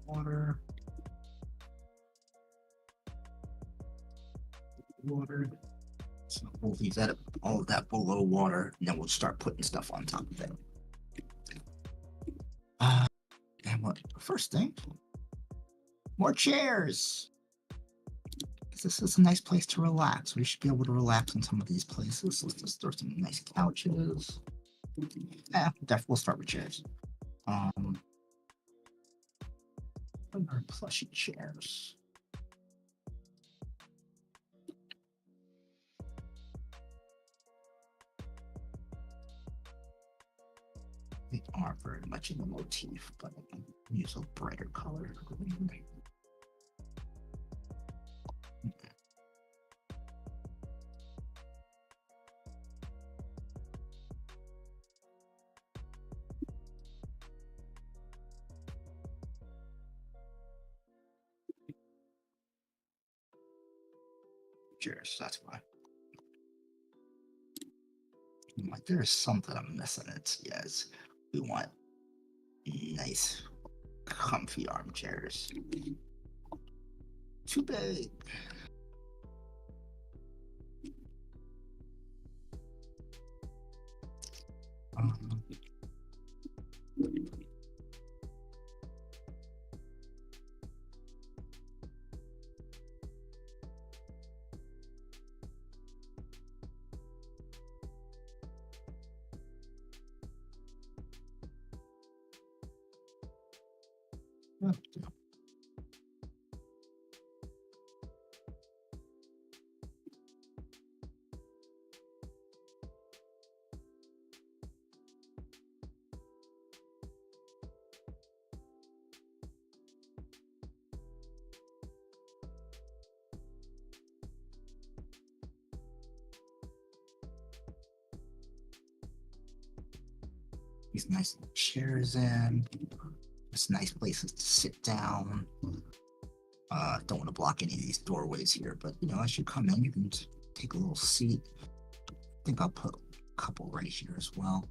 S1: Water. So we'll leave that all of that below water, and then we'll start putting stuff on top of it. And what first thing? More chairs. This is a nice place to relax. We should be able to relax in some of these places. Let's just throw some nice couches. We'll start with chairs. Our plushy chairs. They aren't very much in the motif, but I can use a brighter color. Cheers, that's why. Like, there's something I'm missing. It's yes, we want nice, comfy armchairs. Too big. These nice chairs in. It's nice places to sit down. Don't want to block any of these doorways here, but you know, as you come in, you can take a little seat. I think I'll put a couple right here as well.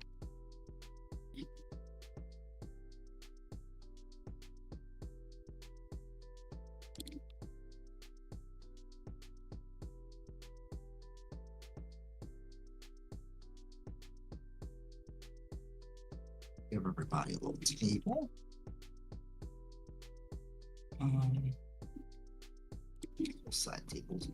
S1: Give everybody a little table. Side tables.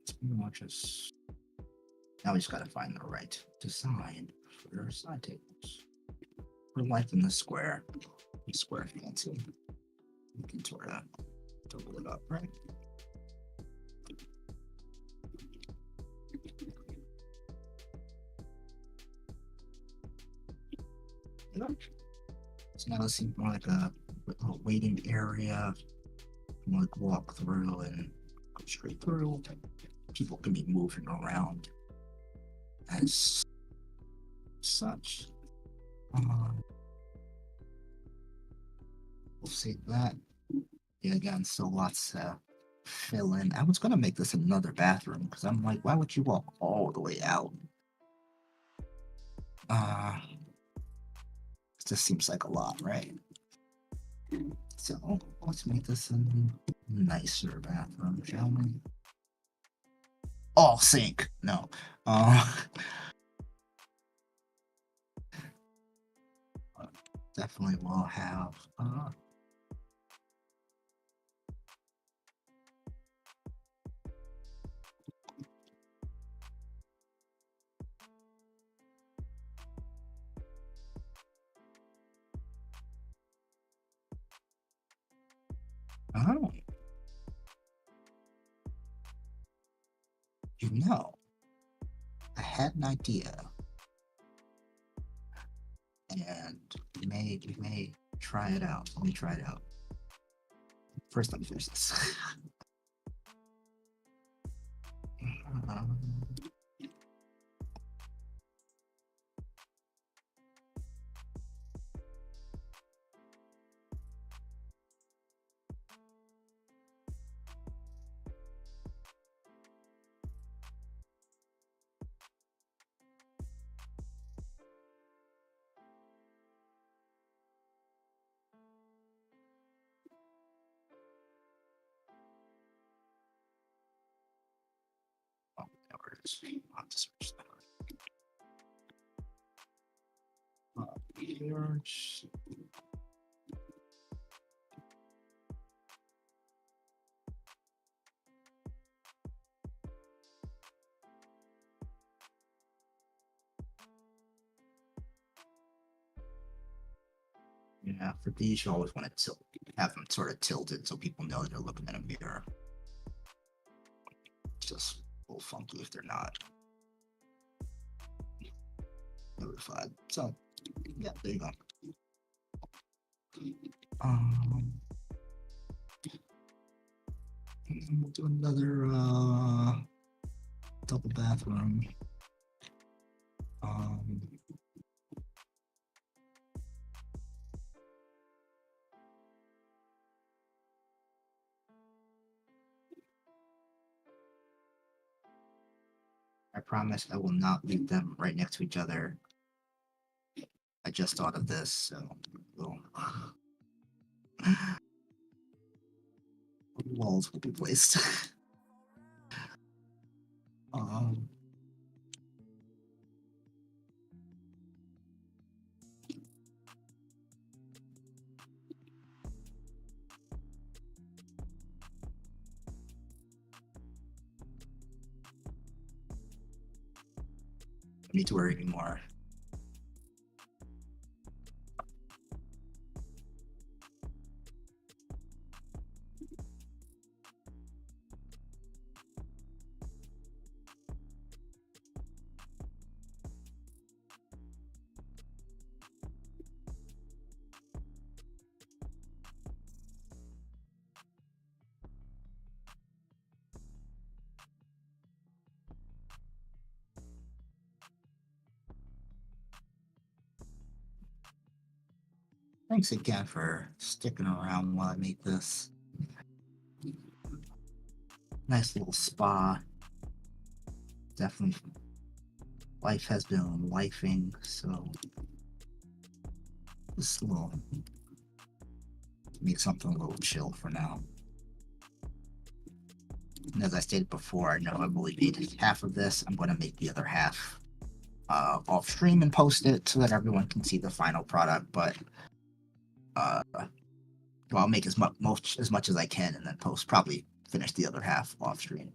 S1: It's pretty much just now we just gotta find the right design for our side tables. We're liking the square. Square fancy. We can sort of double it up, right? So now this seems more like a waiting area. You want to walk through and go straight through. People can be moving around as such. We'll save that. Yeah, again, still lots to fill in. I was gonna make this another bathroom because I'm like, why would you walk all the way out? It just seems like a lot, right? So let's make this a nicer bathroom, shall we? All sink. No. Definitely will have you know, had an idea, and we may try it out. Let me try it out. First, let me finish this. Oh, that works. I'll have to search that. George. Yeah, for these, you always want to have them sort of tilted so people know they're looking at a mirror. It's just a little funky if they're not notified. So, yeah, there you go. We'll do another double bathroom. I promise I will not leave them right next to each other. I just thought of this, so walls will be placed. Don't need to worry anymore. Thanks again for sticking around while I make this. Nice little spa. Definitely, life has been lifing, so this will make something a little chill for now. And as I stated before, I know I've only made half of this. I'm going to make the other half off stream and post it so that everyone can see the final product. But well, I'll make as much as I can, and then probably finish the other half off stream.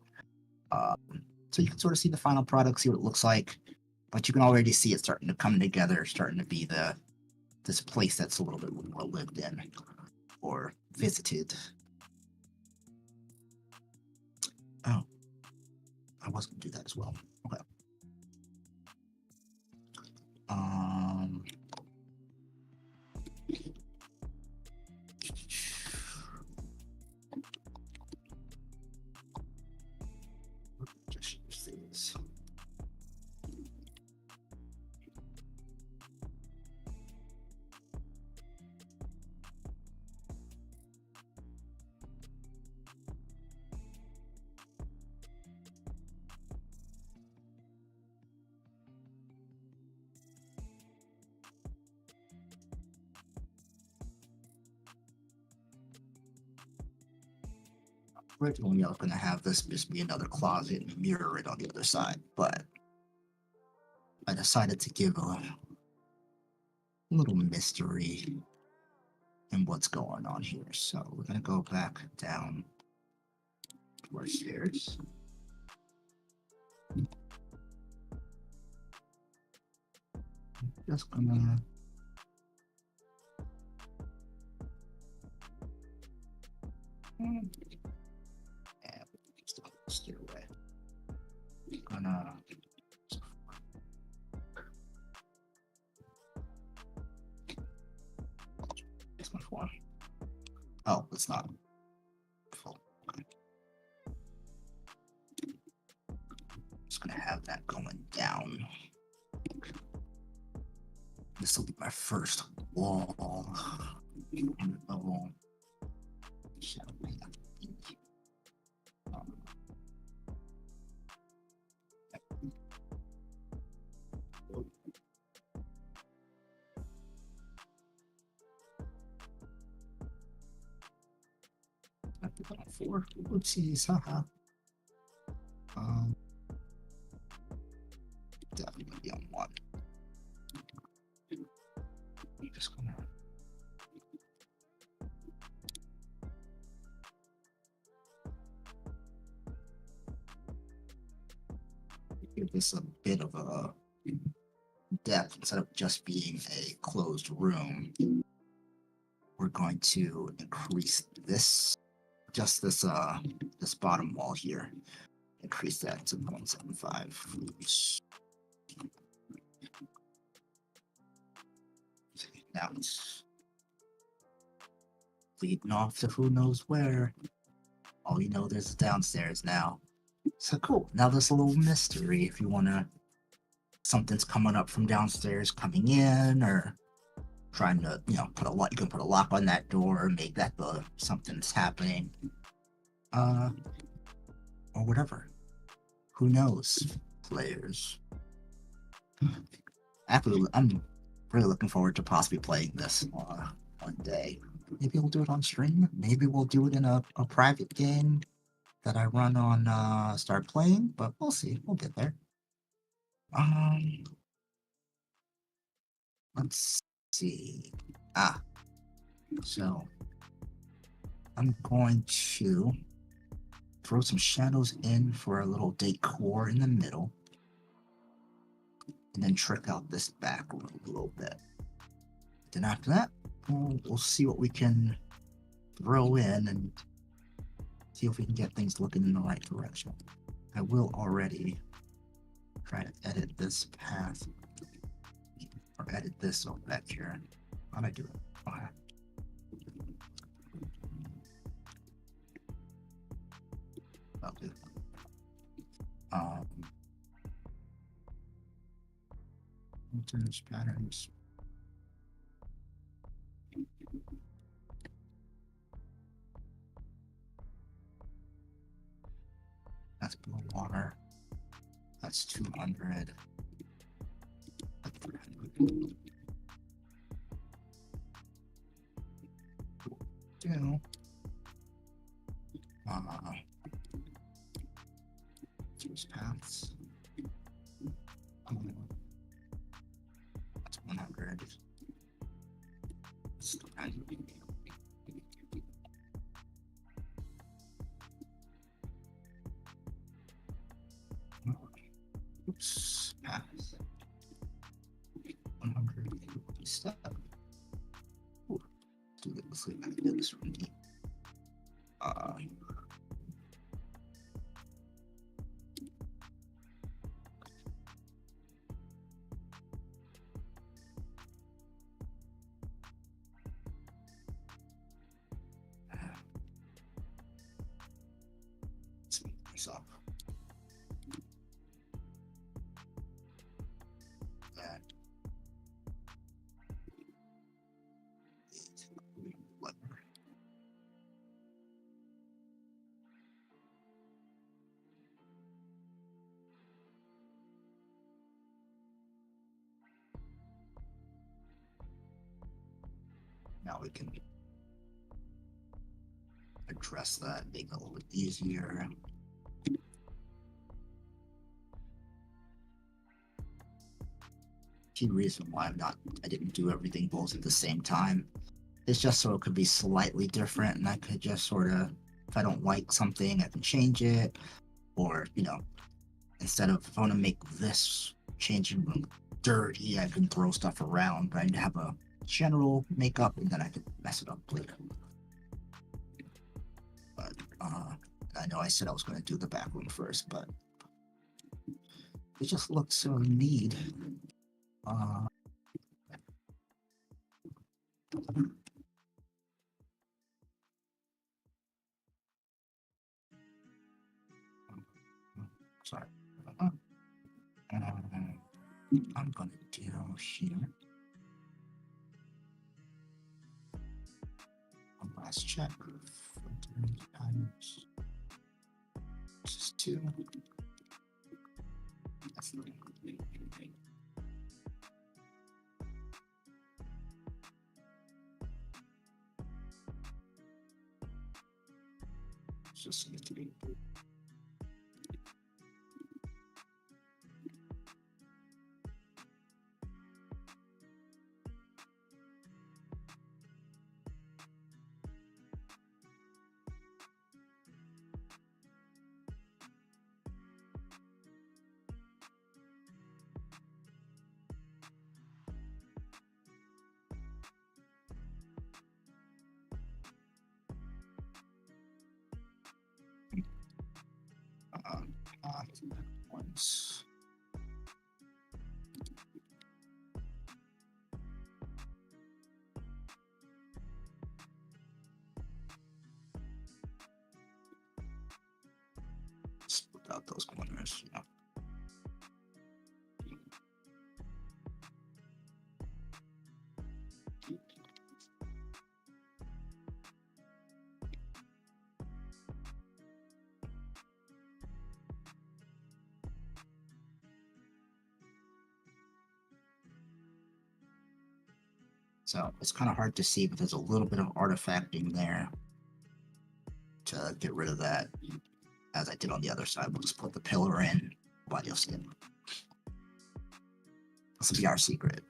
S1: So you can sort of see the final product, see what it looks like. But you can already see it starting to come together, starting to be this place that's a little bit more lived in or visited. Oh, I was going to do that as well. Okay. Just use these. Originally, I was going to have this just be another closet and mirror it on the other side, but I decided to give a little mystery in what's going on here. So we're going to go back down to our stairs. Just gonna stairway. Gonna before. Oh, it's not full. Okay. Just gonna have that going down. This will be my first wall. Level. Four. Oopsies, haha. Definitely on one. I'm just gonna give this a bit of a depth instead of just being a closed room. We're going to increase this, just this this bottom wall here. Increase that to 0.75. Now it's leading off to who knows where. All you know, there's downstairs now. So cool. Now there's a little mystery if you wanna, something's coming up from downstairs coming in, or trying to, you know, put a lock. You can put a lock on that door, make that the something's happening, or whatever. Who knows, players? Actually, I'm really looking forward to possibly playing this one day. Maybe we'll do it on stream. Maybe we'll do it in a private game that I run on Start Playing, but we'll see. We'll get there. Let's see. So I'm going to throw some shadows in for a little decor in the middle, and then trick out this back room a little bit. Then after that, we'll see what we can throw in and see if we can get things looking in the right direction. I will already try to edit this path, or edit this over back here. How'd I do it? Okay. I'll do alternate patterns. That's blue water. That's 200. That's 300. Do choose paths. That's 100. That's 300. Oops, path. 100 step. Ooh, do it. Let's see if I can do this from deep. Let's make this up. That. Now we can address that, make it a little bit easier. Key reason why I didn't do everything both at the same time is just so it could be slightly different, and I could just sort of, if I don't like something, I can change it, or, you know, instead of, if I want to make this changing room dirty, I can throw stuff around, but I have a general makeup, and then I could mess it up later. But I know I said I was going to do the back room first, but it just looks so neat. I'm gonna do here. One last check. Times just 2. That's the just need to be. Once. Split out those corners. Yeah. So it's kind of hard to see, but there's a little bit of artifacting there to get rid of that. As I did on the other side, we'll just put the pillar in, but you'll see it. This will be our secret.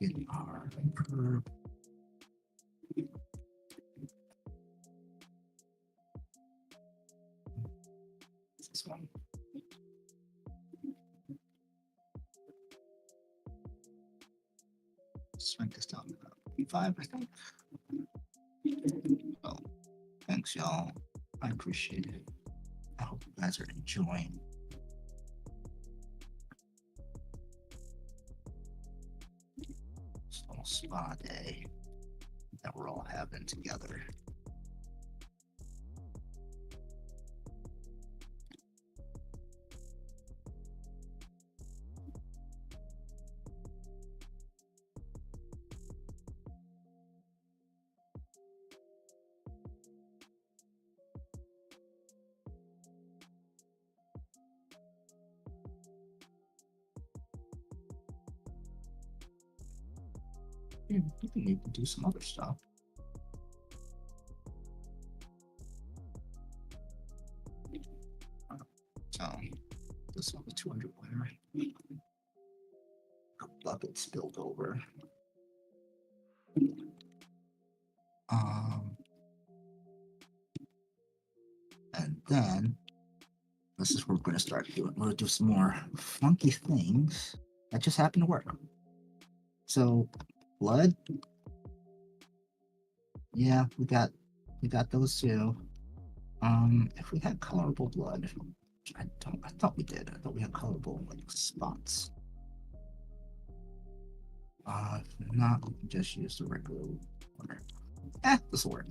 S1: Get our curve. This one. Shrink this down to about 5, I think. Well, thanks, y'all. I appreciate it. I hope you guys are enjoying. This little spa day that we're all having together. You can even do some other stuff. So this one was 200 wire. A bucket spilled over. And then this is where we're going to start doing. We'll do some more funky things that just happen to work. So blood. Yeah, we got those too. If we had colorable blood, I thought we did. I thought we had colorable like spots. If not, we can just use the regular water. This will work.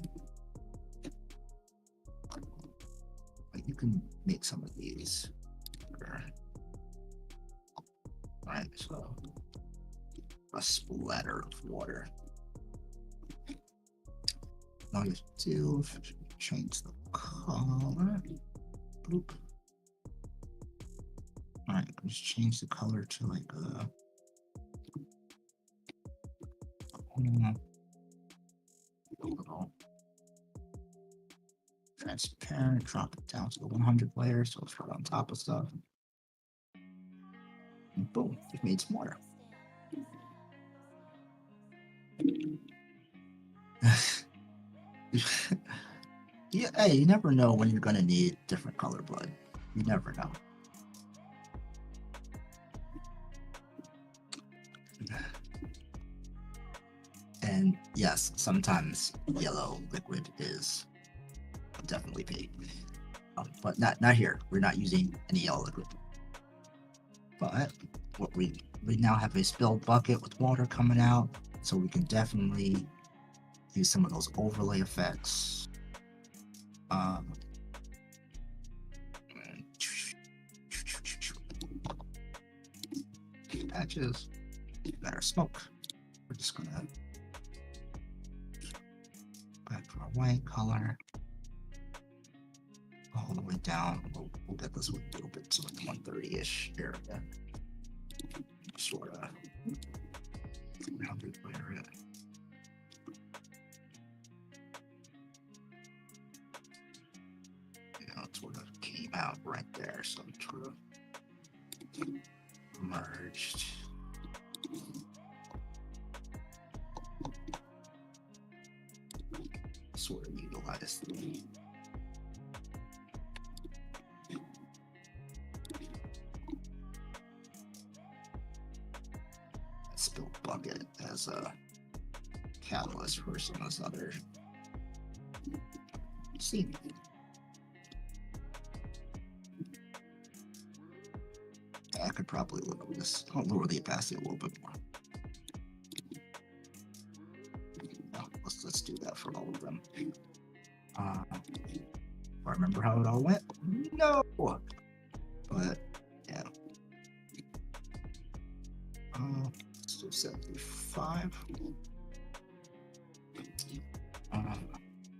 S1: But you can make some of these. Alright, so a splatter of water. All you have to do is change the color. Bloop. Alright, let's change the color to like a little transparent, drop it down to the 100 layer so it's right on top of stuff. And boom, we've made some water. Yeah, hey, you never know when you're gonna need different color blood. You never know. And yes, sometimes yellow liquid is definitely pink, but not here. We're not using any yellow liquid. But what we now have a spilled bucket with water coming out, so we can definitely use some of those overlay effects. Patches, better smoke. We're just gonna back to our white color all the way down. We'll get this one a little bit to like 130-ish area. Sort of 300 area. Yeah, it sort of came out right there, so it sort of merged. Sort of utilize the spilled bucket as a catalyst for some of this other scene. I could probably lower this. I'll lower the opacity a little bit more. Let's do that for all of them. I remember how it all went. No, but yeah. Let's do 75.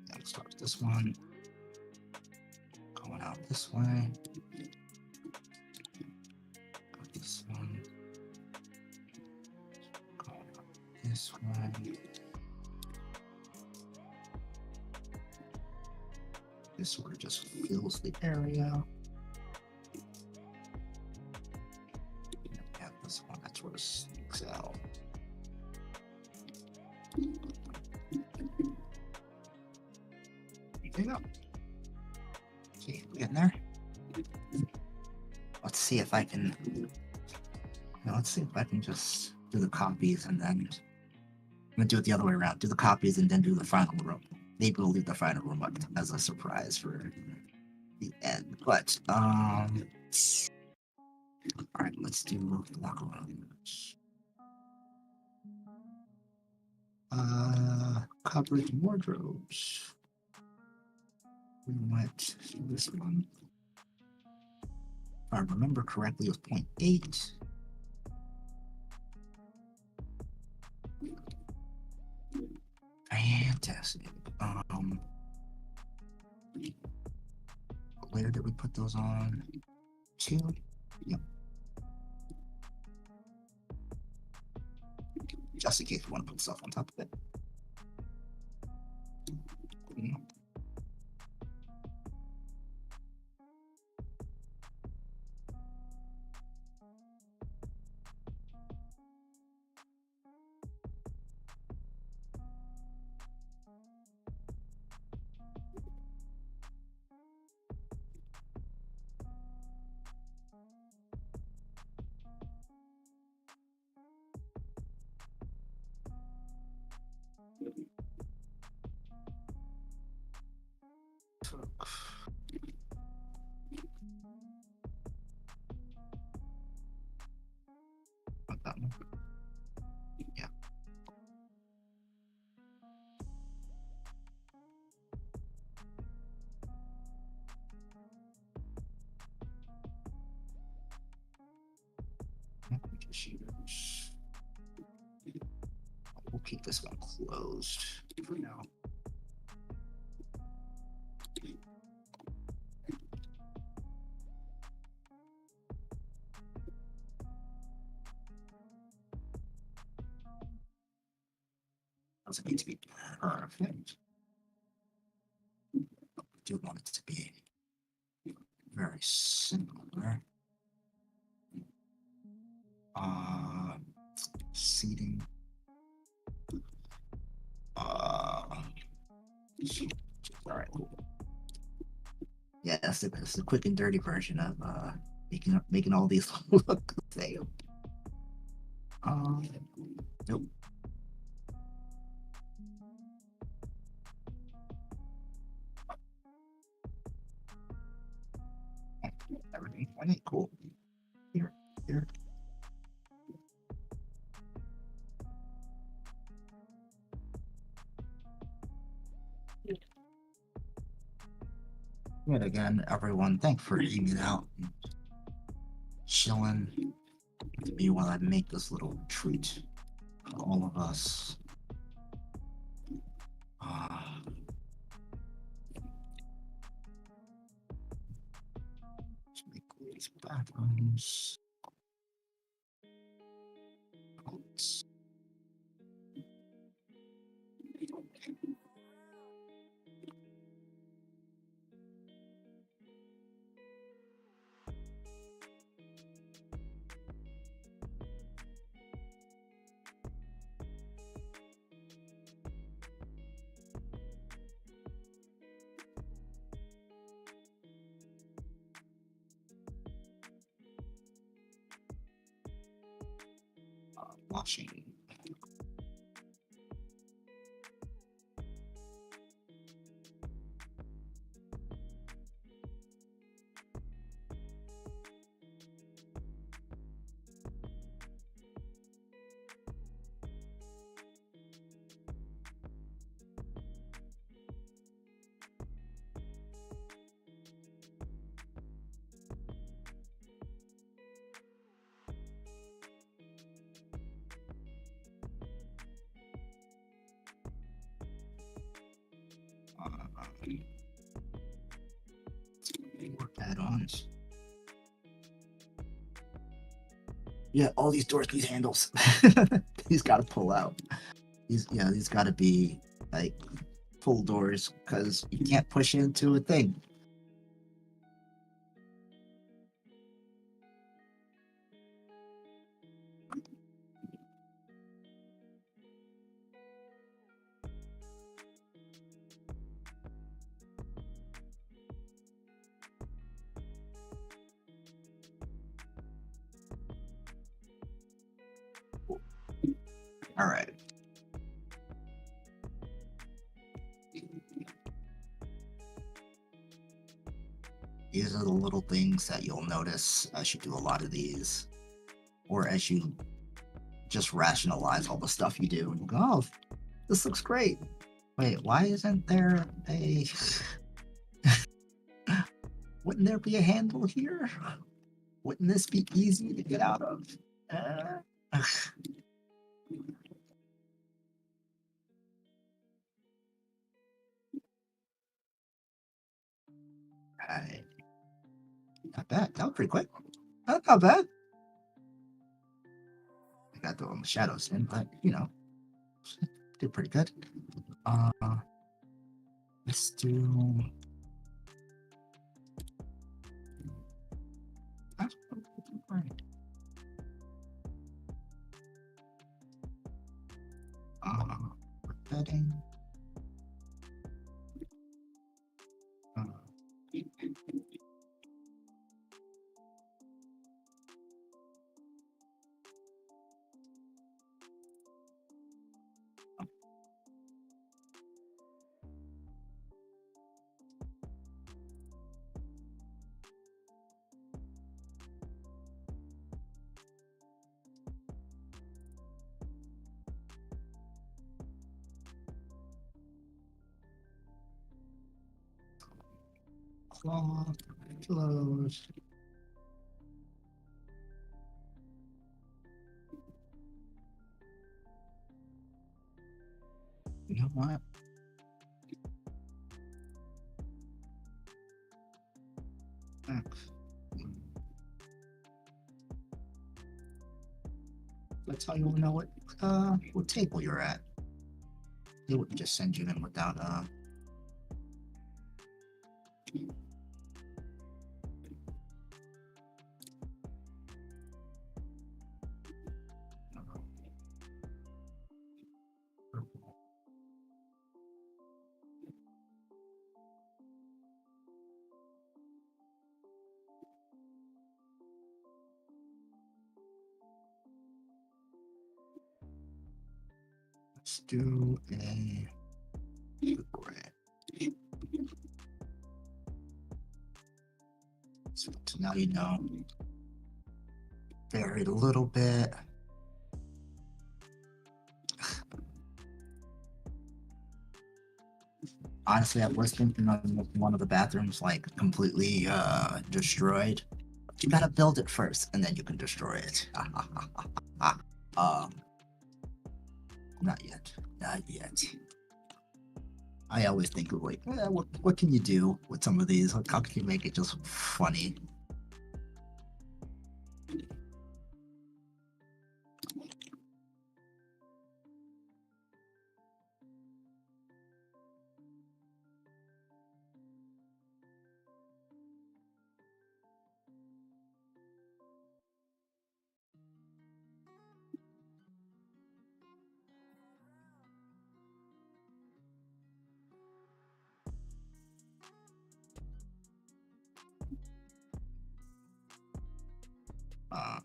S1: Let's start with this one. Going out this way. This one. Going out this way. This sort of just fills the area. Yeah, this one that sort of sneaks out. There you go. See, we getting there. Let's see if I can. Let's see if I can just do the copies and then I'm gonna do it the other way around. Do the copies and then do the final room. Maybe we'll leave the final room up as a surprise for the end. But all right, let's do the locker room. Cupboards and wardrobes. We went to this one. If I remember correctly, it was 0.8. Fantastic. Where did we put those on? 2? Yep. Just in case we want to put stuff on top of it. keep this one closed for now. Doesn't need to be perfect. I do want it to be very similar. Seating. All right, cool. Yeah, that's the quick and dirty version of making all these look the same. Nope. Everything. Okay, cool. Here. Yet again, everyone, thanks for hanging out and chilling with me while I make this little treat for all of us. Let's make these bathrooms. Washing. More add-ons. Yeah, all these doors need handles. These gotta pull out. These gotta be like full doors because you can't push into a thing. All right. These are the little things that you'll notice as you do a lot of these, or as you just rationalize all the stuff you do and you go, oh, this looks great. Wait, why isn't there a... Wouldn't there be a handle here? Wouldn't this be easy to get out of? Right. Not bad. That was pretty quick. Not bad. I got the shadows in, but you know, did pretty good. Let's do. That's right. Bedding. Cloth, pillows. You know what? That's how you'll know what table you're at. They wouldn't just send you in without let's do a red. So now you know. Vary it a little bit. Honestly, I was thinking of one of the bathrooms like completely destroyed. You gotta build it first, and then you can destroy it. Not yet. Not yet. I always think of like, what can you do with some of these? Like, how can you make it just funny?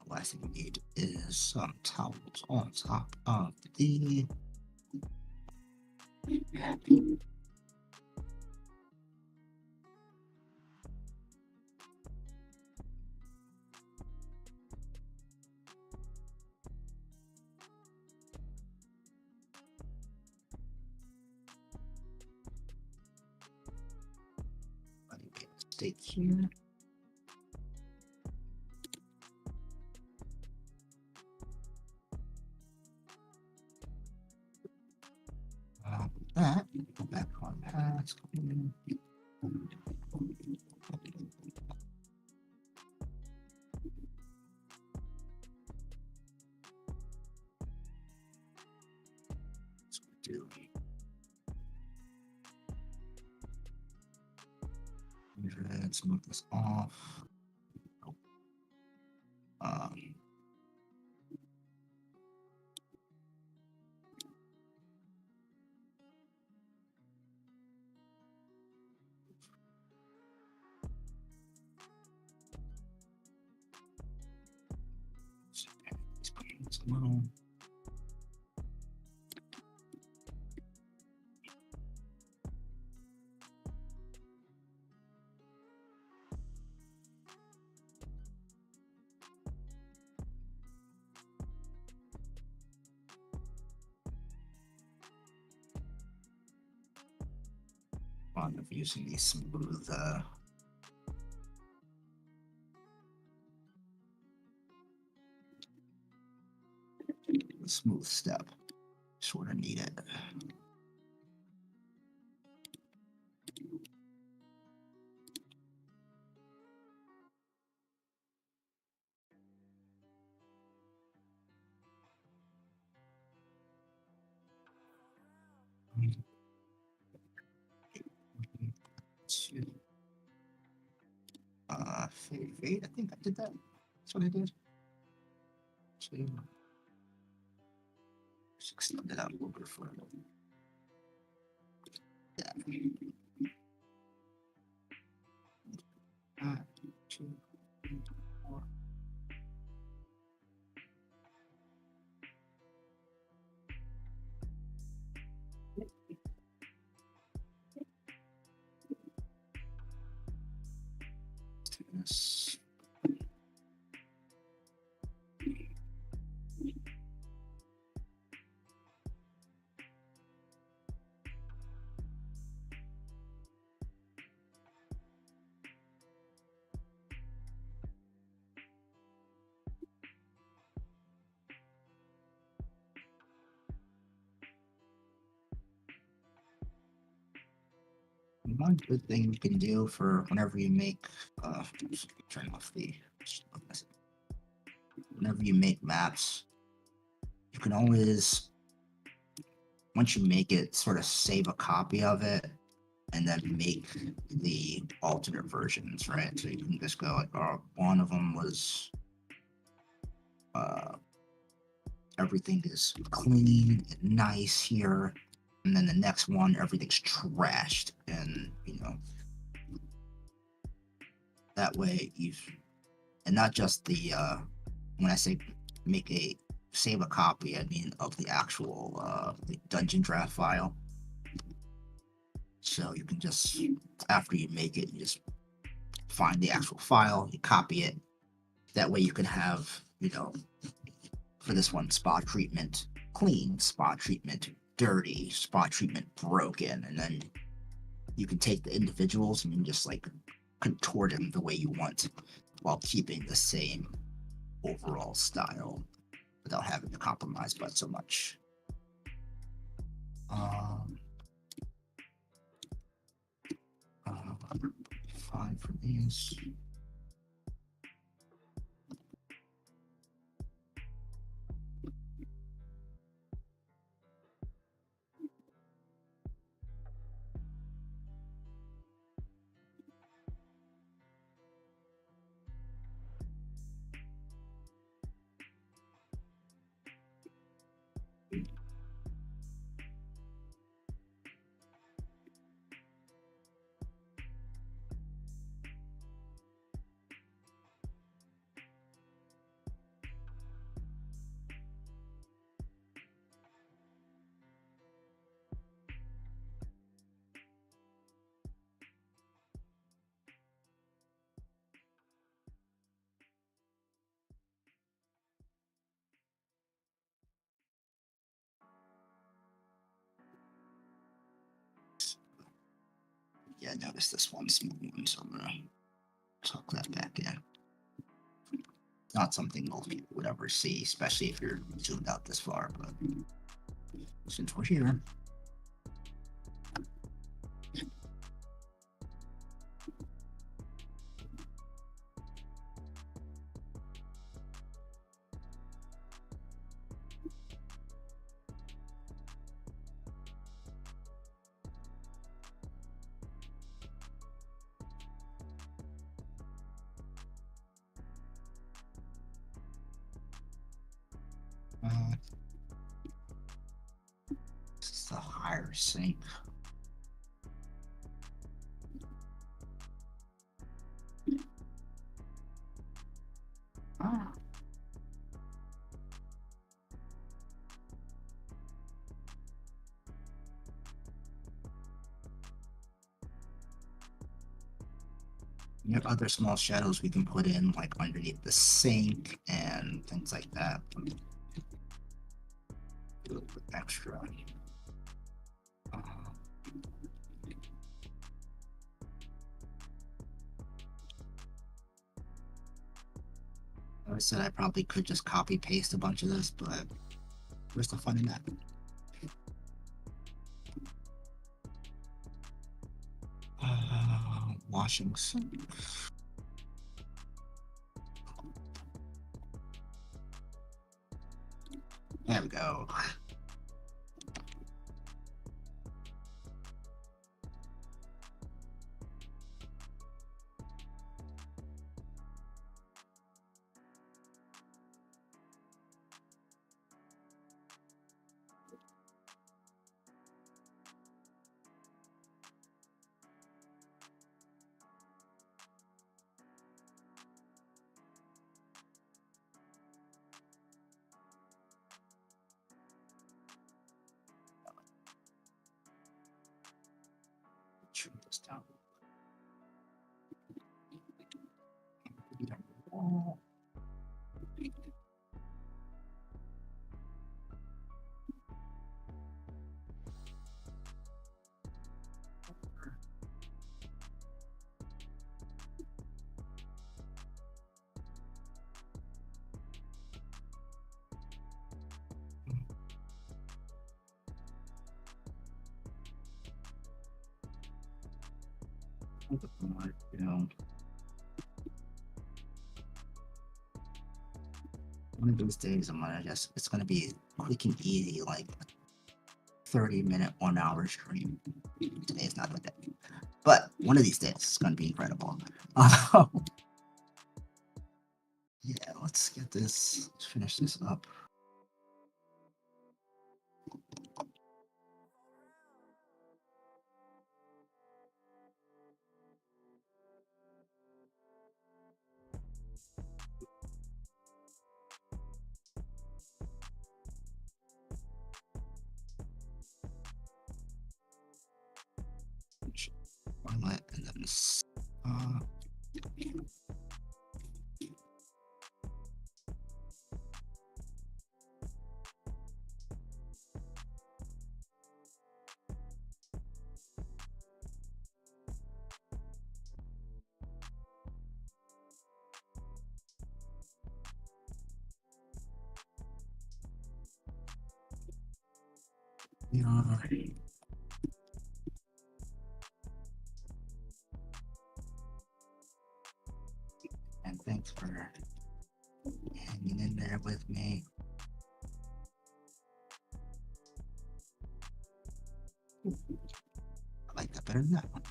S1: Last thing we need is some towels on top of the steak here. That go back on pass. Do. Let's move this off. It's a little. Fond of using these smooth step. Sort of need it. Fade. I think I did that. That's what I did. So, just extend it out a little bit further. Yeah. 2, 3, 4. This. One good thing you can do for whenever you make, just turn off the, whenever you make maps, you can always, once you make it, sort of save a copy of it and then make the alternate versions, right? So you can just go like, oh, one of them was, everything is clean and nice here. And then the next one, everything's trashed. And, you know, that way you've, and not just the, when I say make a, save a copy, I mean of the actual, the dungeon draft file. So you can just, after you make it, you just find the actual file, you copy it. That way you can have, you know, for this one, spot treatment clean, spot treatment dirty, spot treatment broken, and then you can take the individuals and you can just like contort them the way you want while keeping the same overall style without having to compromise but so much. 5 for these. Yeah, I noticed this one small one, so I'm gonna tuck that back in. Not something most people would ever see, especially if you're zoomed out this far, but since we're here. This is the higher sync. Ah. You have other small shadows we can put in, like underneath the sink and things like that. Do a little bit extra. I said I probably could just copy paste a bunch of this, but where's the fun in that? Washing sink. There we go. You know, one of these days it's gonna be quick and easy, like 30-minute, 1 hour stream. Today is not the day, but one of these days it's gonna be incredible. Yeah, let's get this, let's finish this up. And then and thanks for hanging in there with me. I like that better than that one.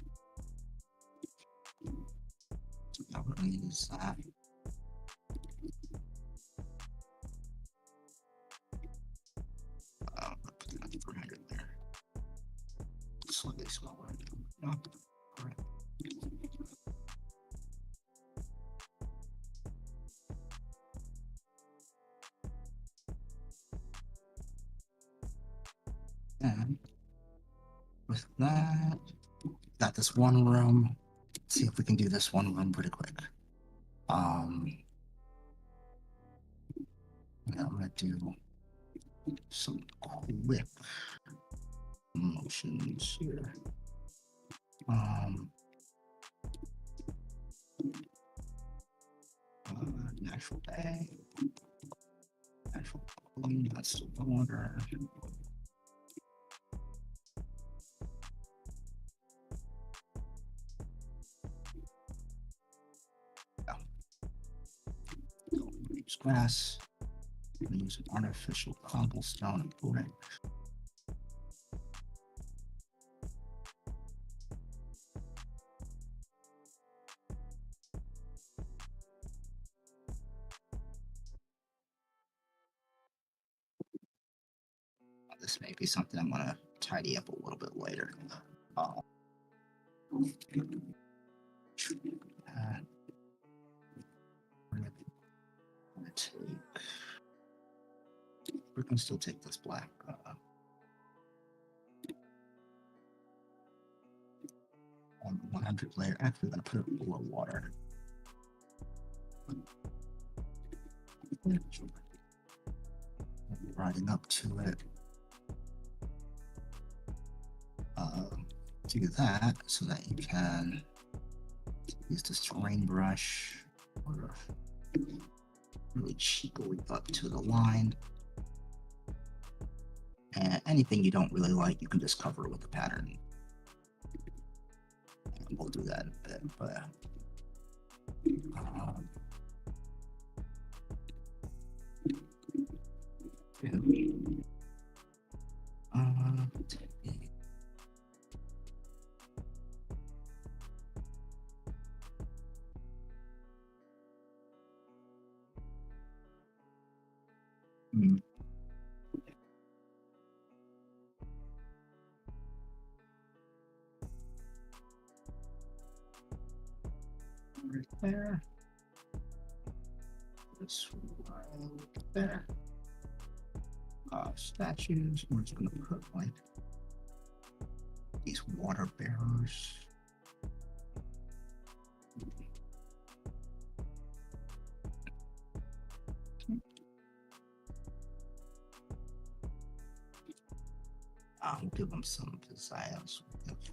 S1: Now we're going to use that. Put another 400 there. Slightly smaller. No, all right. And with that, got this one room. Let's see if we can do this one room pretty quick. Yeah, I'm gonna do some quick motions here. Natural day, natural cooling, that's the water. Use grass. I'm gonna use an artificial cobblestone and put it. This may be something I'm gonna tidy up a little bit later. We can still take this black. On 100 layer. Actually, I'm gonna put it below water. Riding up to it. Do that so that you can use this terrain brush or really cheaply up to the line. And anything you don't really like, you can just cover it with the pattern. And we'll do that in a bit, but right there. This right there. Statues. We're just gonna put like these water bearers. I'll give them some pizzazz.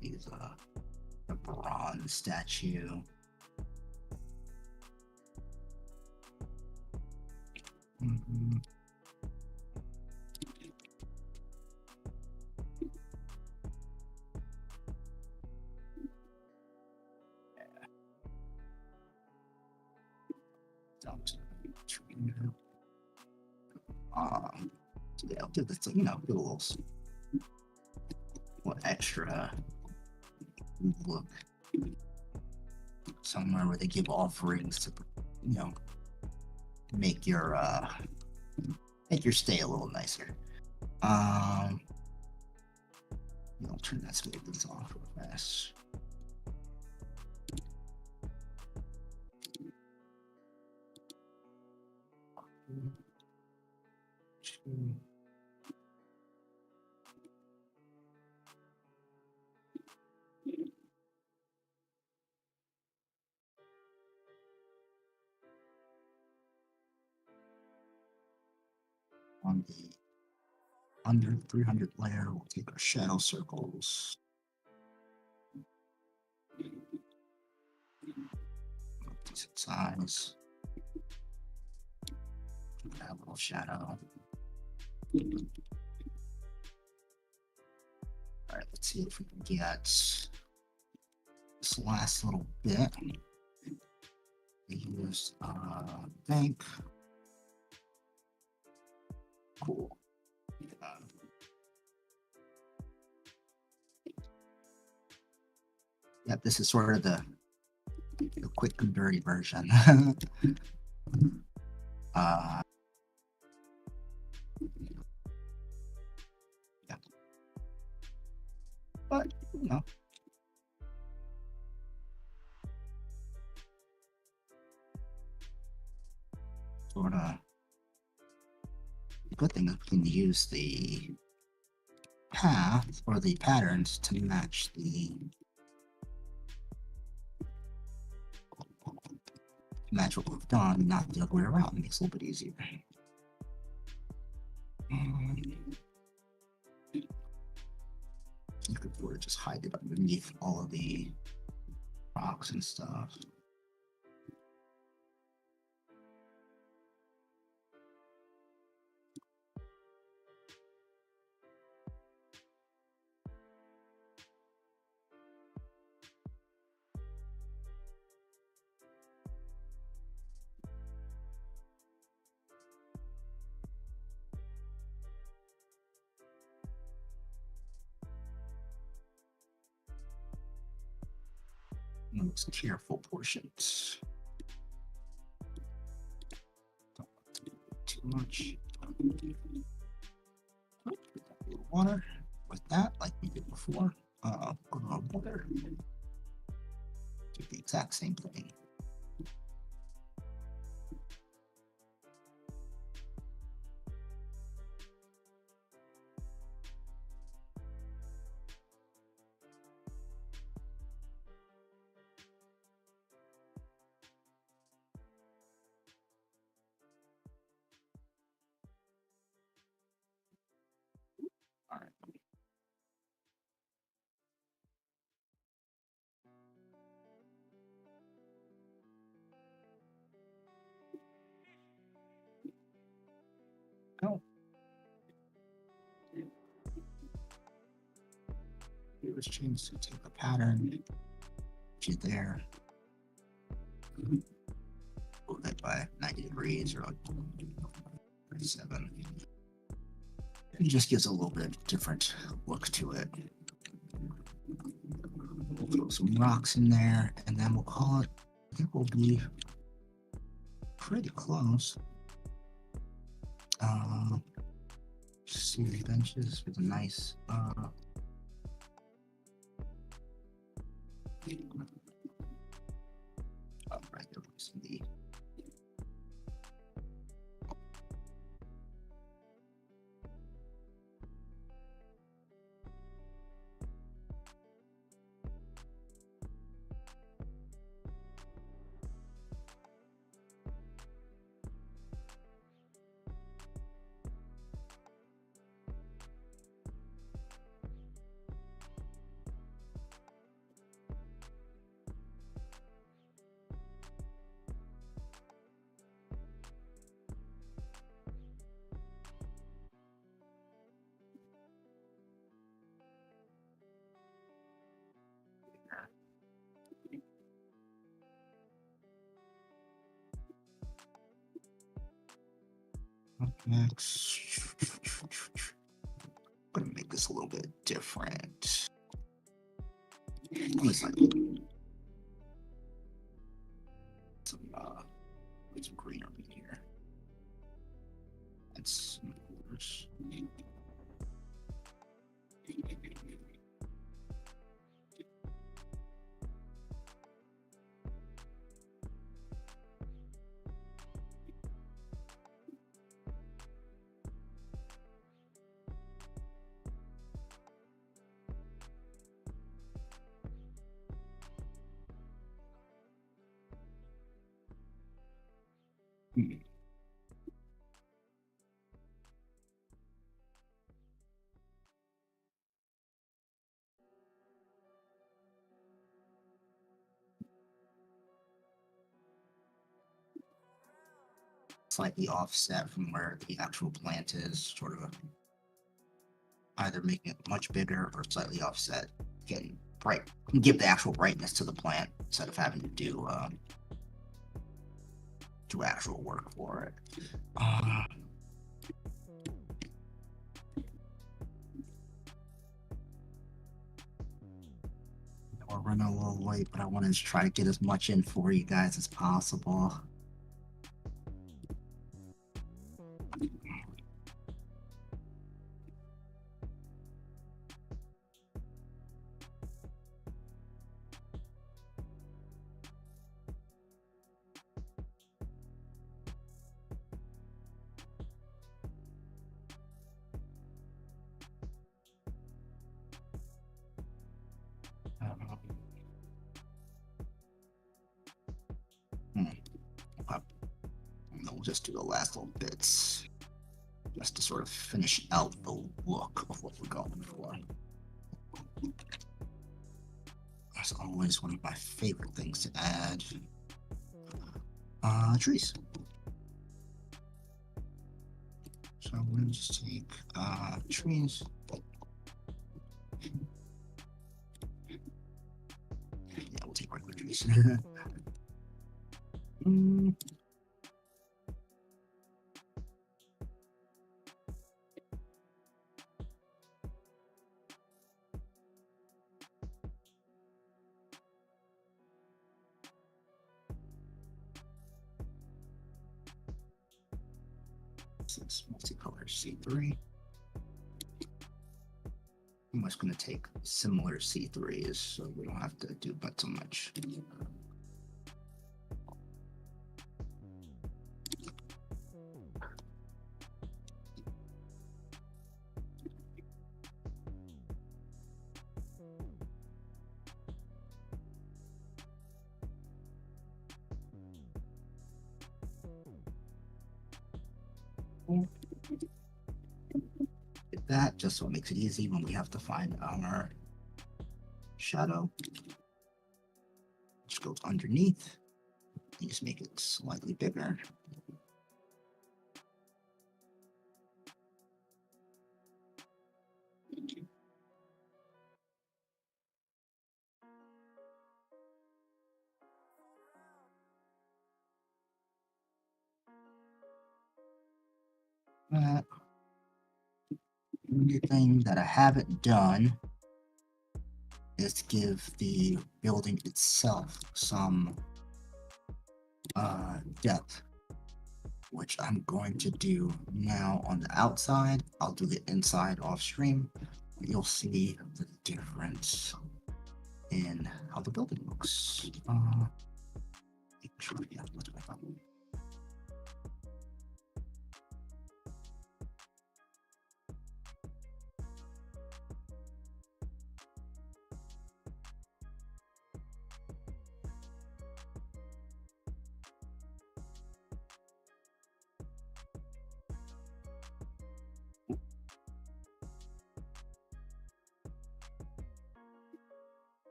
S1: These a bronze statue. So yeah, I'll give this, give a little extra look somewhere where they give offerings to, make your stay a little nicer. I'll turn that smoothness off real fast. On the under 300 layer, we'll take our shadow circles. Decent size. Add a little shadow. All right, let's see if we can get this last little bit. We use bank. Cool. Yep, this is sort of the quick and dirty version. Yeah. But sort of the good thing is we can use the path or the patterns to match what we've done, not the other way around. It makes it a little bit easier. You could sort of just hide it underneath all of the rocks and stuff. Most careful portions. Don't want to do too much. A little water with that, like we did before. A little water. Do the exact same thing. It was changed to take a pattern, which is there. Move that by 90 degrees or like 37. It just gives a little bit different look to it. We'll throw some rocks in there, and then we'll call it. I think we'll be pretty close. Series benches with a nice right there, some the Next, I'm gonna make this a little bit different. Only slightly. Some greenery in here. That's colors. Slightly offset from where the actual plant is, sort of either making it much bigger or slightly offset, getting bright, give the actual brightness to the plant instead of having to do actual work for it. We're running a little late, but I want to try to get as much in for you guys as possible. We'll just do the last little bits just to sort of finish out the look of what we're going for. That's always one of my favorite things to add. Trees. So I'm going to just take trees. Yeah, we'll take regular trees. This multicolor C3. I'm just going to take similar C3s so we don't have to do but so much. That just so it makes it easy when we have to find our shadow. Just goes underneath and just make it slightly bigger. That. The only thing that I haven't done is to give the building itself some depth, which I'm going to do now on the outside. I'll do the inside off stream. You'll see the difference in how the building looks. Yeah, that's what I thought.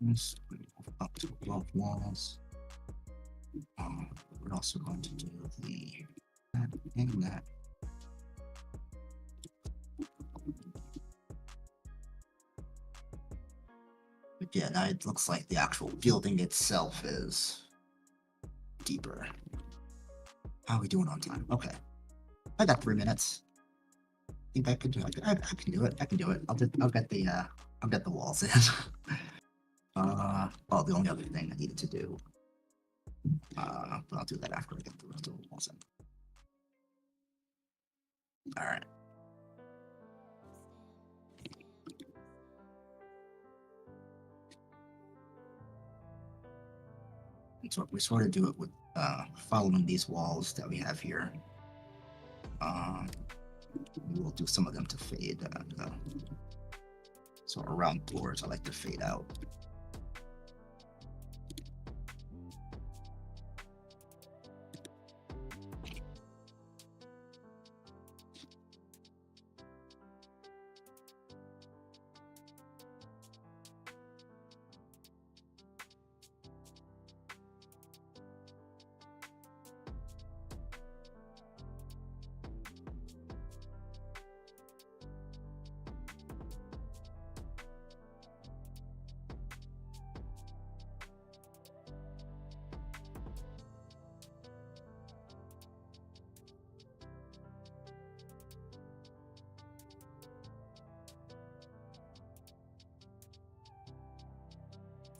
S1: Let's move up to above walls. We're also going to do that and that. But yeah, now it looks like the actual building itself is deeper. How are we doing on time? Okay, I got 3 minutes. I think I can do it. I can do it. I can do it. I'll get the walls in. Oh, the only other thing I needed to do. But I'll do that after I get the rest of the walls in. All right. And so we sort of do it with following these walls that we have here. We will do some of them to fade. So around doors, I like to fade out.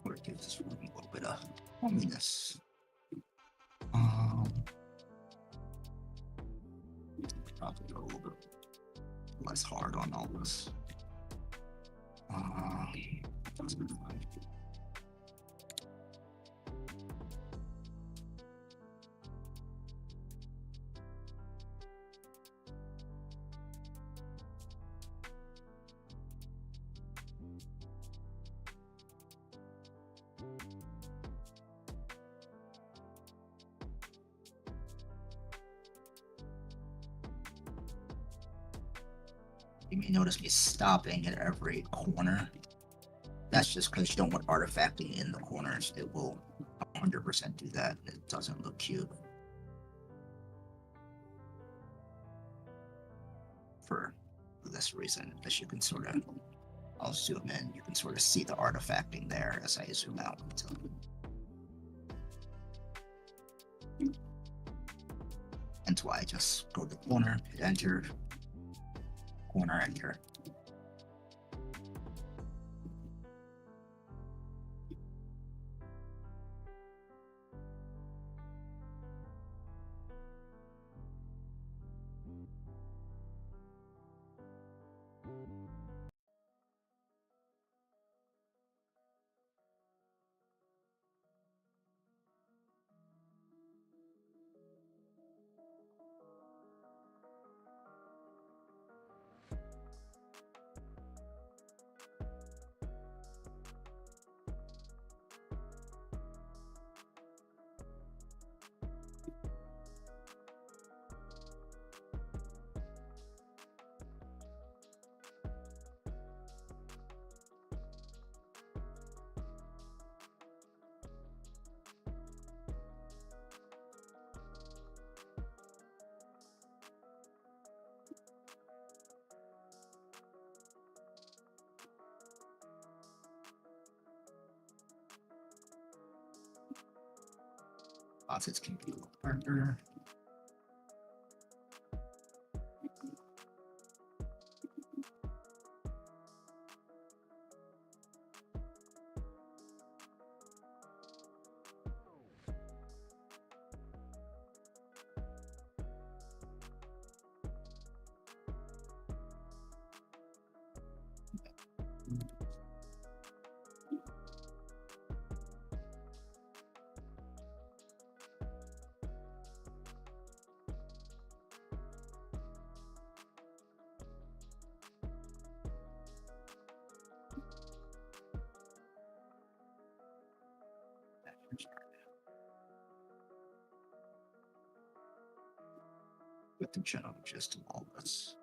S1: Or give this room a little bit of hominess. Probably go a little bit less hard on all this. That's good. You may notice me stopping at every corner. That's just because you don't want artifacting in the corners. It will 100% do that. It doesn't look cute. For this reason, as you can sort of, I'll zoom in, you can sort of see the artifacting there as I zoom out. That's why I just go to the corner, hit enter, corner, enter. Faucets can be a little darker. With the general gist of all this.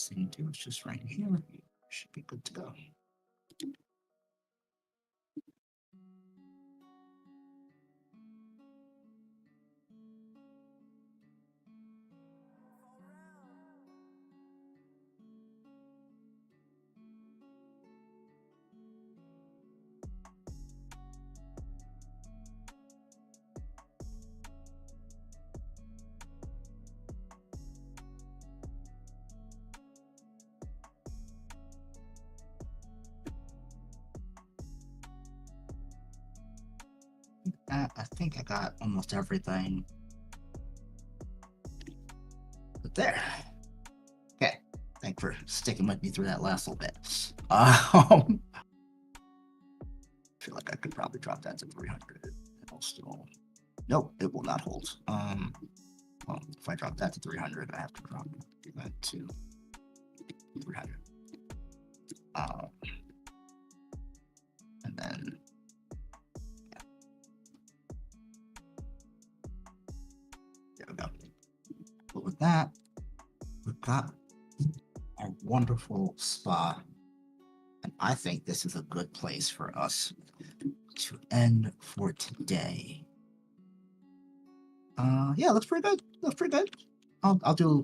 S1: This thing to do is just right here. Should be good to go. I think I got almost everything. But there. Okay. Thanks for sticking with me through that last little bit. I feel like I could probably drop that to 300. It'll still... Nope, it will not hold. Well, if I drop that to 300, I have to drop that to 300. And then there we go. But with that, we've got a wonderful spa. And I think this is a good place for us to end for today. Yeah, looks pretty good. Looks pretty good. I'll do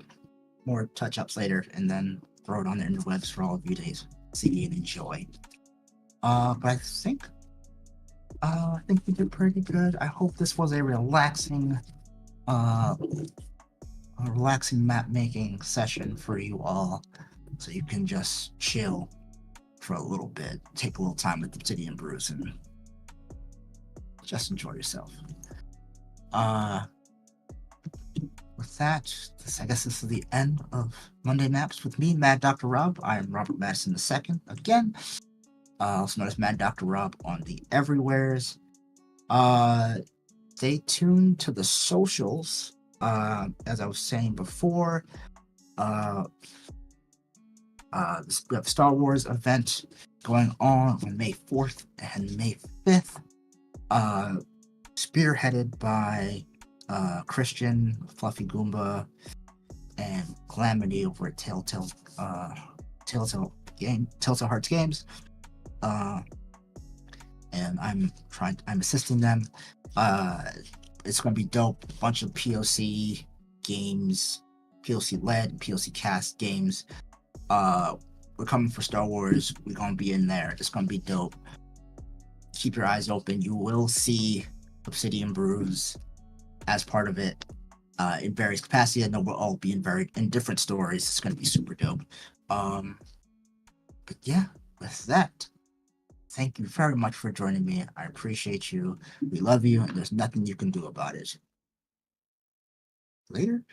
S1: more touch-ups later and then throw it on the interwebs for all of you to see and enjoy. But I think we did pretty good. I hope this was a relaxing map making session for you all, so you can just chill for a little bit, take a little time with Obsidian Brews, and just enjoy yourself. With that, I guess this is the end of Monday Maps with me, MADDRROB. I am Robert Madison II, again, also known as MADDRROB on the everywheres. Stay tuned to the socials. As I was saying before, we have a Star Wars event going on May 4th and May 5th, spearheaded by Christian, Fluffy Goomba, and Calamity over at Telltale Hearts Games. And I'm assisting them. It's going to be dope. A bunch of POC games, POC led, POC cast games. We're coming for Star Wars. We're going to be in there. It's going to be dope. Keep your eyes open. You will see Obsidian Brews as part of it in various capacities. I know we'll all be in different stories. It's going to be super dope. But yeah, with that, thank you very much for joining me. I appreciate you. We love you, and there's nothing you can do about it. Later.